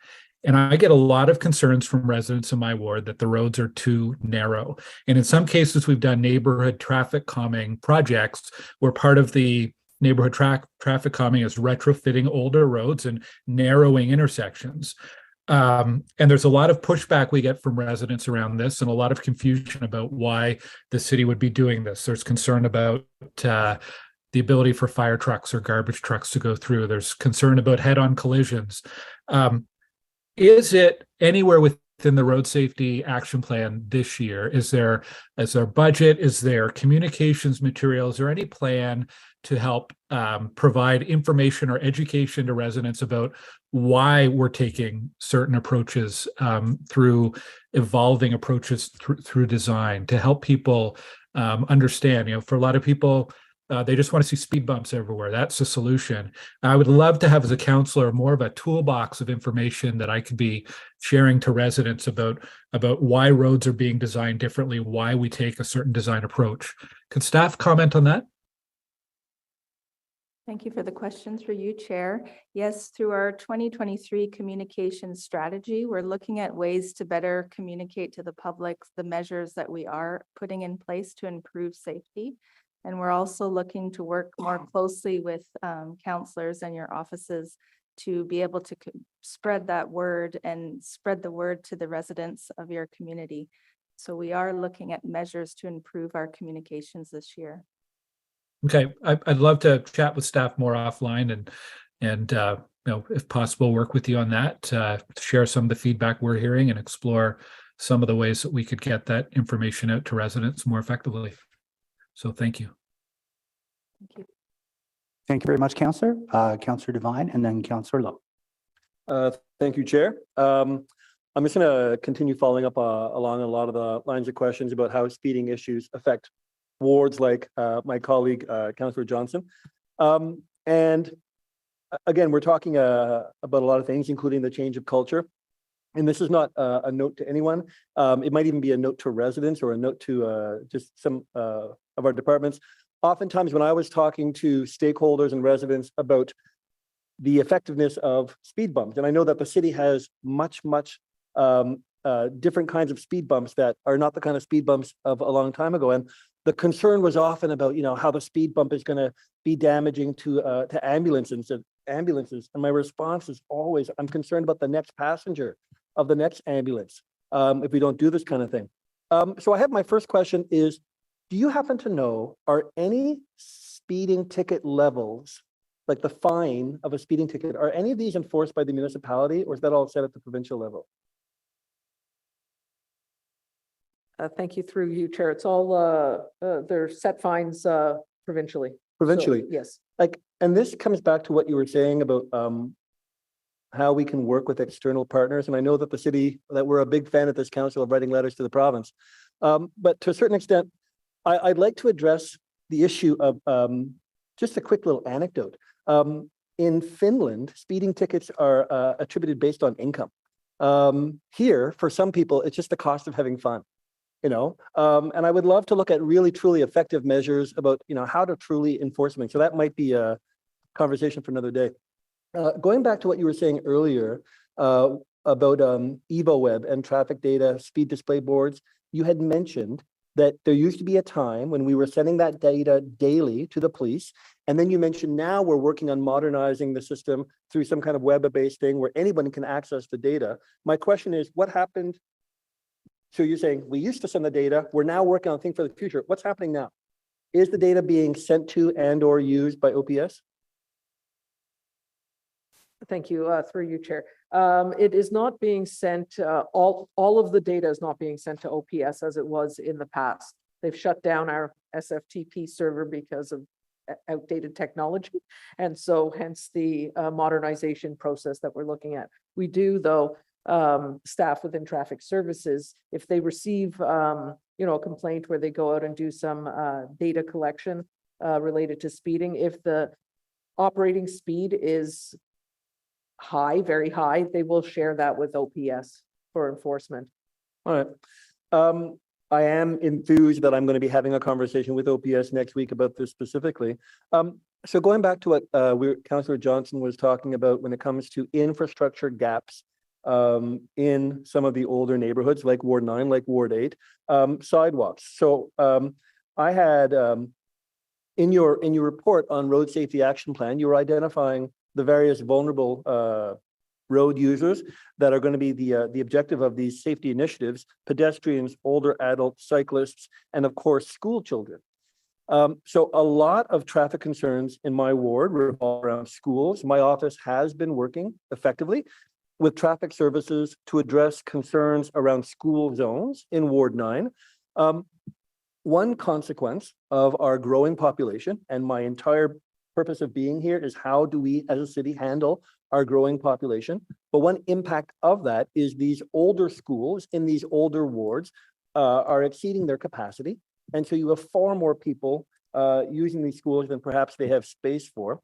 And I get a lot of concerns from residents in my ward that the roads are too narrow. And in some cases, we've done neighborhood traffic calming projects where part of the neighborhood traffic calming is retrofitting older roads and narrowing intersections. And there's a lot of pushback we get from residents around this, and a lot of confusion about why the city would be doing this. There's concern about the ability for fire trucks or garbage trucks to go through. There's concern about head-on collisions. Is it anywhere within the road safety action plan this year? Is there budget? Is there communications materials or any plan to help provide information or education to residents about why we're taking certain approaches through evolving approaches through design to help people understand? For a lot of people, they just want to see speed bumps everywhere. That's the solution. I would love to have, as a councillor, more of a toolbox of information that I could be sharing to residents about why roads are being designed differently, why we take a certain design approach. Could staff comment on that?
Thank you for the questions for you, Chair. Yes, through our 2023 communication strategy, we're looking at ways to better communicate to the public the measures that we are putting in place to improve safety. And we're also looking to work more closely with councillors and your offices to be able to spread that word and spread the word to the residents of your community. So we are looking at measures to improve our communications this year.
Okay, I'd love to chat with staff more offline and if possible, work with you on that, share some of the feedback we're hearing and explore some of the ways that we could get that information out to residents more effectively. So thank you.
Thank you.
Thank you very much, Councillor. Councillor Devine, and then Councillor Lowe.
Thank you, Chair. I'm just going to continue following up along a lot of the lines of questions about how speeding issues affect wards like my colleague, Councillor Johnson. And again, we're talking about a lot of things, including the change of culture. And this is not a note to anyone. It might even be a note to residents or a note to just some of our departments. Oftentimes when I was talking to stakeholders and residents about the effectiveness of speed bumps, and I know that the city has much different kinds of speed bumps that are not the kind of speed bumps of a long time ago. And the concern was often about, how the speed bump is going to be damaging to ambulances. And my response is always, I'm concerned about the next passenger of the next ambulance if we don't do this kind of thing. So I have my first question is, do you happen to know, are any speeding ticket levels, like the fine of a speeding ticket, are any of these enforced by the municipality, or is that all set at the provincial level?
Thank you through you, Chair. It's all, they're set fines provincially.
Provincially?
So, yes.
And this comes back to what you were saying about how we can work with external partners. And I know that that we're a big fan at this council of writing letters to the province. But to a certain extent, I'd like to address the issue of just a quick little anecdote. In Finland, speeding tickets are attributed based on income. Here, for some people, it's just the cost of having fun. And I would love to look at really truly effective measures about how to truly enforce them. So that might be a conversation for another day. Going back to what you were saying earlier about EvoWeb and traffic data speed display boards, you had mentioned that there used to be a time when we were sending that data daily to the police. And then you mentioned now we're working on modernizing the system through some kind of web-based thing where anyone can access the data. My question is, what happened? So you're saying we used to send the data, we're now working on a thing for the future. What's happening now? Is the data being sent to and or used by OPS?
Thank you, through you, Chair. It is not being sent, all of the data is not being sent to OPS as it was in the past. They've shut down our SFTP server because of outdated technology. And so hence the modernization process that we're looking at. We do, though, staff within traffic services, if they receive, a complaint where they go out and do some data collection related to speeding, if the operating speed is high, very high, they will share that with OPS for enforcement.
All right. I am enthused that I'm going to be having a conversation with OPS next week about this specifically. So going back to what Councillor Johnson was talking about when it comes to infrastructure gaps in some of the older neighborhoods like Ward 9, like Ward 8, sidewalks. So I had in your report on road safety action plan, you were identifying the various vulnerable road users that are going to be the objective of these safety initiatives: pedestrians, older adults, cyclists, and of course, school children. So a lot of traffic concerns in my ward revolve around schools. My office has been working effectively with traffic services to address concerns around school zones in Ward 9. One consequence of our growing population, and my entire purpose of being here is how do we as a city handle our growing population? But one impact of that is these older schools in these older wards are exceeding their capacity. And so you have far more people using these schools than perhaps they have space for.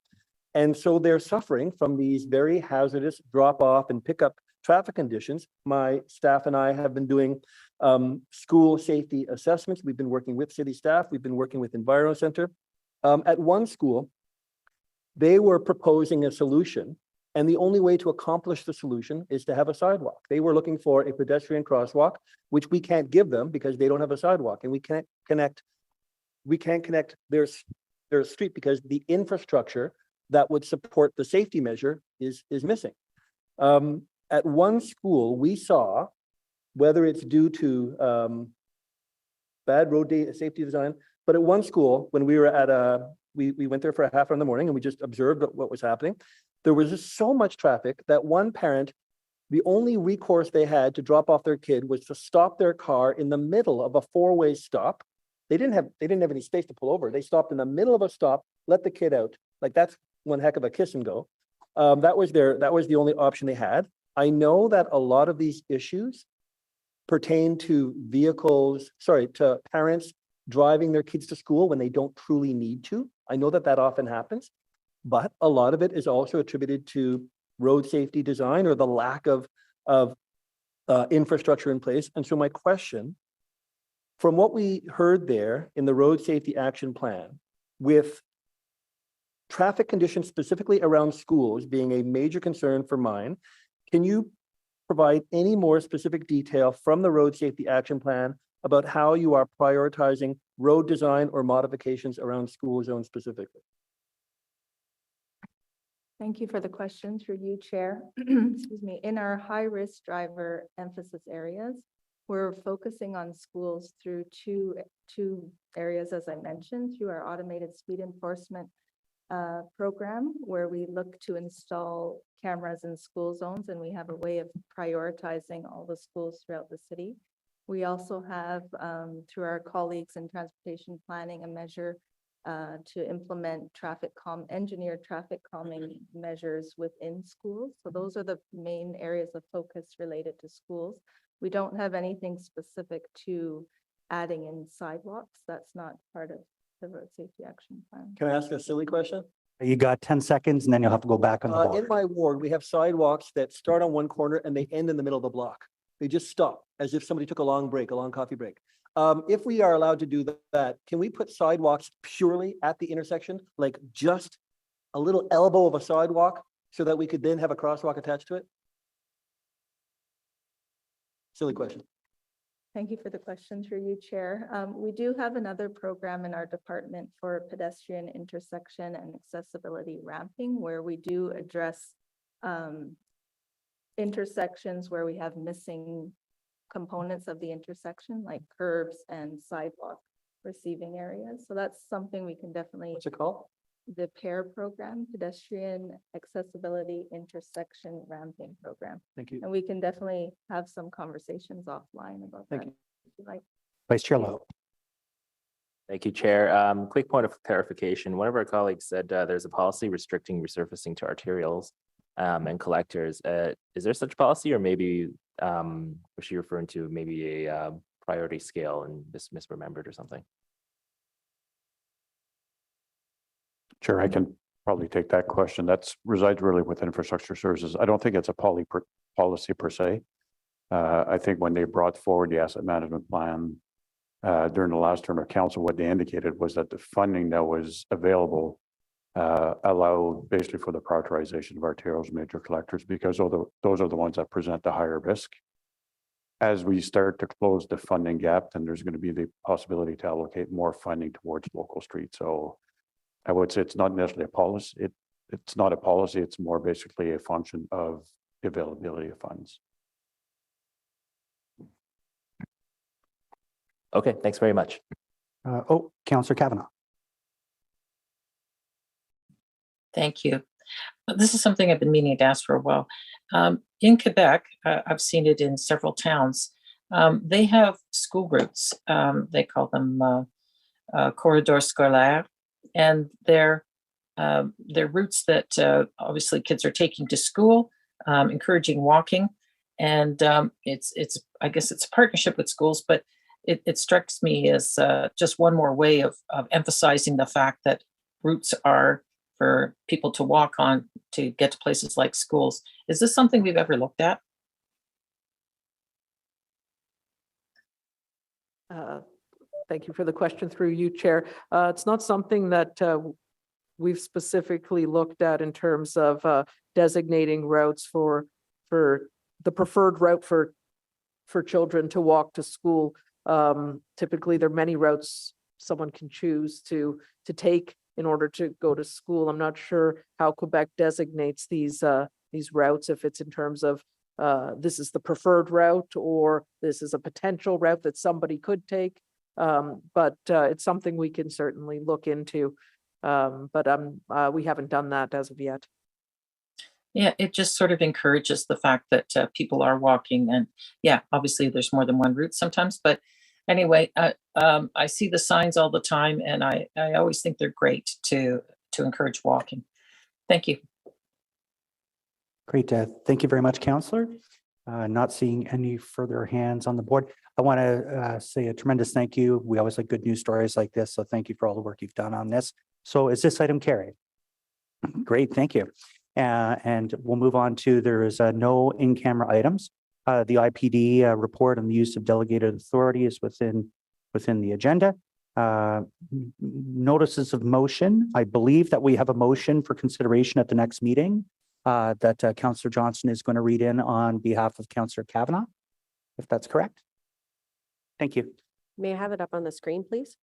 And so they're suffering from these very hazardous drop-off and pickup traffic conditions. My staff and I have been doing school safety assessments. We've been working with city staff. We've been working with Enviro Center. At one school, they were proposing a solution, and the only way to accomplish the solution is to have a sidewalk. They were looking for a pedestrian crosswalk, which we can't give them because they don't have a sidewalk, and we can't connect their street because the infrastructure that would support the safety measure is missing. At one school, we saw, whether it's due to bad road safety design, but at one school, when we were at we went there for a half hour in the morning and we just observed what was happening. There was just so much traffic that one parent, the only recourse they had to drop off their kid was to stop their car in the middle of a four-way stop. They didn't have any space to pull over. They stopped in the middle of a stop, let the kid out. Like, that's one heck of a kiss and go. That was the only option they had. I know that a lot of these issues pertain to to parents driving their kids to school when they don't truly need to. I know that that often happens, but a lot of it is also attributed to road safety design or the lack of infrastructure in place. And so my question, from what we heard there in the road safety action plan, with traffic conditions specifically around schools being a major concern for mine, can you provide any more specific detail from the road safety action plan about how you are prioritizing road design or modifications around school zones specifically?
Thank you for the question through you, Chair. Excuse me. In our high-risk driver emphasis areas, we're focusing on schools through two areas, as I mentioned, through our automated speed enforcement program, where we look to install cameras in school zones, and we have a way of prioritizing all the schools throughout the city. We also have, through our colleagues in transportation planning, a measure to implement engineered traffic calming measures within schools. So those are the main areas of focus related to schools. We don't have anything specific to adding in sidewalks. That's not part of the road safety action plan.
Can I ask a silly question?
You got 10 seconds and then you'll have to go back on the board.
In my ward, we have sidewalks that start on one corner and they end in the middle of the block. They just stop as if somebody took a long break, a long coffee break. If we are allowed to do that, can we put sidewalks purely at the intersection, like just a little elbow of a sidewalk, so that we could then have a crosswalk attached to it? Silly question.
Thank you for the question through you, Chair. We do have another program in our department for pedestrian intersection and accessibility ramping, where we do address intersections where we have missing components of the intersection, like curbs and sidewalk receiving areas. So that's something we can definitely.
What's it called?
The PAIR program, Pedestrian Accessibility Intersection Ramping Program.
Thank you.
And we can definitely have some conversations offline about that.
Thank you.
If you like.
Vice Chair Lowe.
Thank you, Chair. Quick point of clarification. One of our colleagues said there's a policy restricting resurfacing to arterials and collectors. Is there such policy, or maybe was she referring to maybe a priority scale and misremembered or something?
Sure, I can probably take that question. That's resides really with infrastructure services. I don't think it's a policy per se. I think when they brought forward the asset management plan during the last term of council, what they indicated was that the funding that was available allowed basically for the prioritization of arterials, major collectors, because those are the ones that present the higher risk. As we start to close the funding gap, then there's going to be the possibility to allocate more funding towards local streets. So I would say it's not necessarily a policy. It's not a policy. It's more basically a function of the availability of funds.
Okay, thanks very much.
Councillor Kavanaugh.
Thank you. This is something I've been meaning to ask for a while. In Quebec, I've seen it in several towns. They have school routes. They call them corridor scolaire, and they're routes that obviously kids are taking to school, encouraging walking, and I guess it's a partnership with schools, but it strikes me as just one more way of emphasizing the fact that routes are for people to walk on to get to places like schools. Is this something we've ever looked at?
Thank you for the question through you, Chair. It's not something that we've specifically looked at in terms of designating routes for the preferred route for children to walk to school. Typically, there are many routes someone can choose to take in order to go to school. I'm not sure how Quebec designates these routes, if it's in terms of this is the preferred route or this is a potential route that somebody could take. But it's something we can certainly look into. But we haven't done that as of yet.
Yeah, it just sort of encourages the fact that people are walking, and yeah, obviously there's more than one route sometimes, but anyway, I see the signs all the time, and I always think they're great to encourage walking. Thank you.
Great. Thank you very much, Councillor. Not seeing any further hands on the board. I want to say a tremendous thank you. We always like good news stories like this, so thank you for all the work you've done on this. So is this item carried? Great, thank you. And we'll move on to, there is no in-camera items. The IPD report on the use of delegated authority is within the agenda. Notices of motion. I believe that we have a motion for consideration at the next meeting that Councillor Johnson is going to read in on behalf of Councillor Kavanaugh, if that's correct. Thank you.
May I have it up on the screen, please?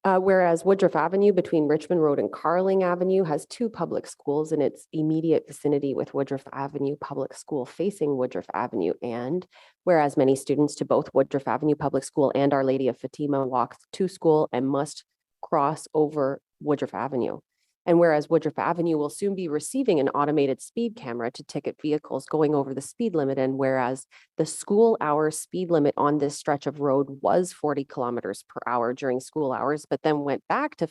Whereas Woodruff Avenue between Richmond Road and Carling Avenue has two public schools in its immediate vicinity with Woodruff Avenue Public School facing Woodruff Avenue. And whereas many students to both Woodruff Avenue Public School and Our Lady of Fatima walk to school and must cross over Woodruff Avenue. And whereas Woodruff Avenue will soon be receiving an automated speed camera to ticket vehicles going over the speed limit, and whereas the school hour speed limit on this stretch of road was 40 kilometers per hour during school hours, but then went back to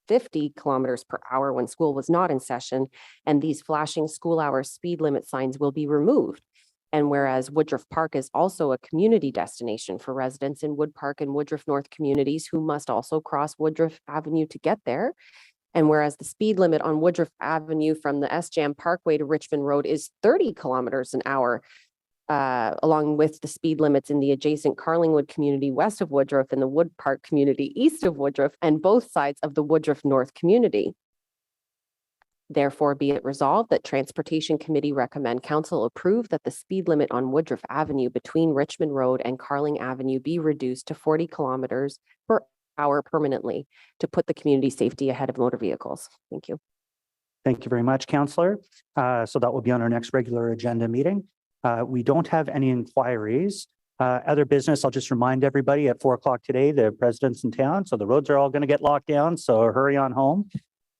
50 kilometers per hour when school was not in session, and these flashing school hour speed limit signs will be removed. And whereas Woodruff Park is also a community destination for residents in Wood Park and Woodruff North communities who must also cross Woodruff Avenue to get there. And whereas the speed limit on Woodruff Avenue from the SJAM Parkway to Richmond Road is 30 kilometers an hour, along with the speed limits in the adjacent Carlingwood community west of Woodruff and the Wood Park community east of Woodruff and both sides of the Woodruff North community. Therefore, be it resolved that Transportation Committee recommend Council approve that the speed limit on Woodruff Avenue between Richmond Road and Carling Avenue be reduced to 40 kilometers per hour permanently to put the community safety ahead of motor vehicles. Thank you.
Thank you very much, Councillor. So that will be on our next regular agenda meeting. We don't have any inquiries. Other business, I'll just remind everybody at 4 o'clock today, the president's in town, so the roads are all going to get locked down, so hurry on home.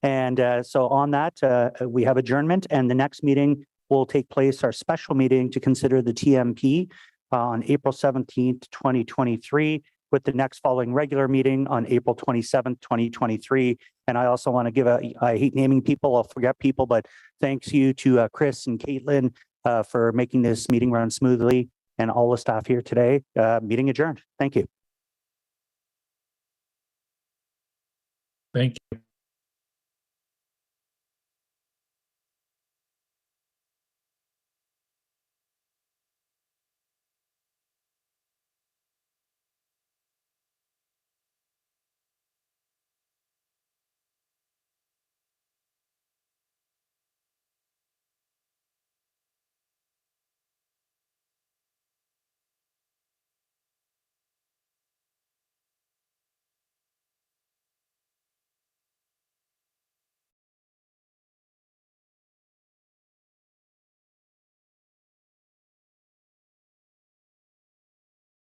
And so on that, we have adjournment, and the next meeting will take place, our special meeting to consider the TMP on April 17th, 2023, with the next following regular meeting on April 27th, 2023. And I also want to give I hate naming people, I'll forget people, but thanks you to Chris and Caitlin for making this meeting run smoothly, and all the staff here today. Meeting adjourned. Thank you.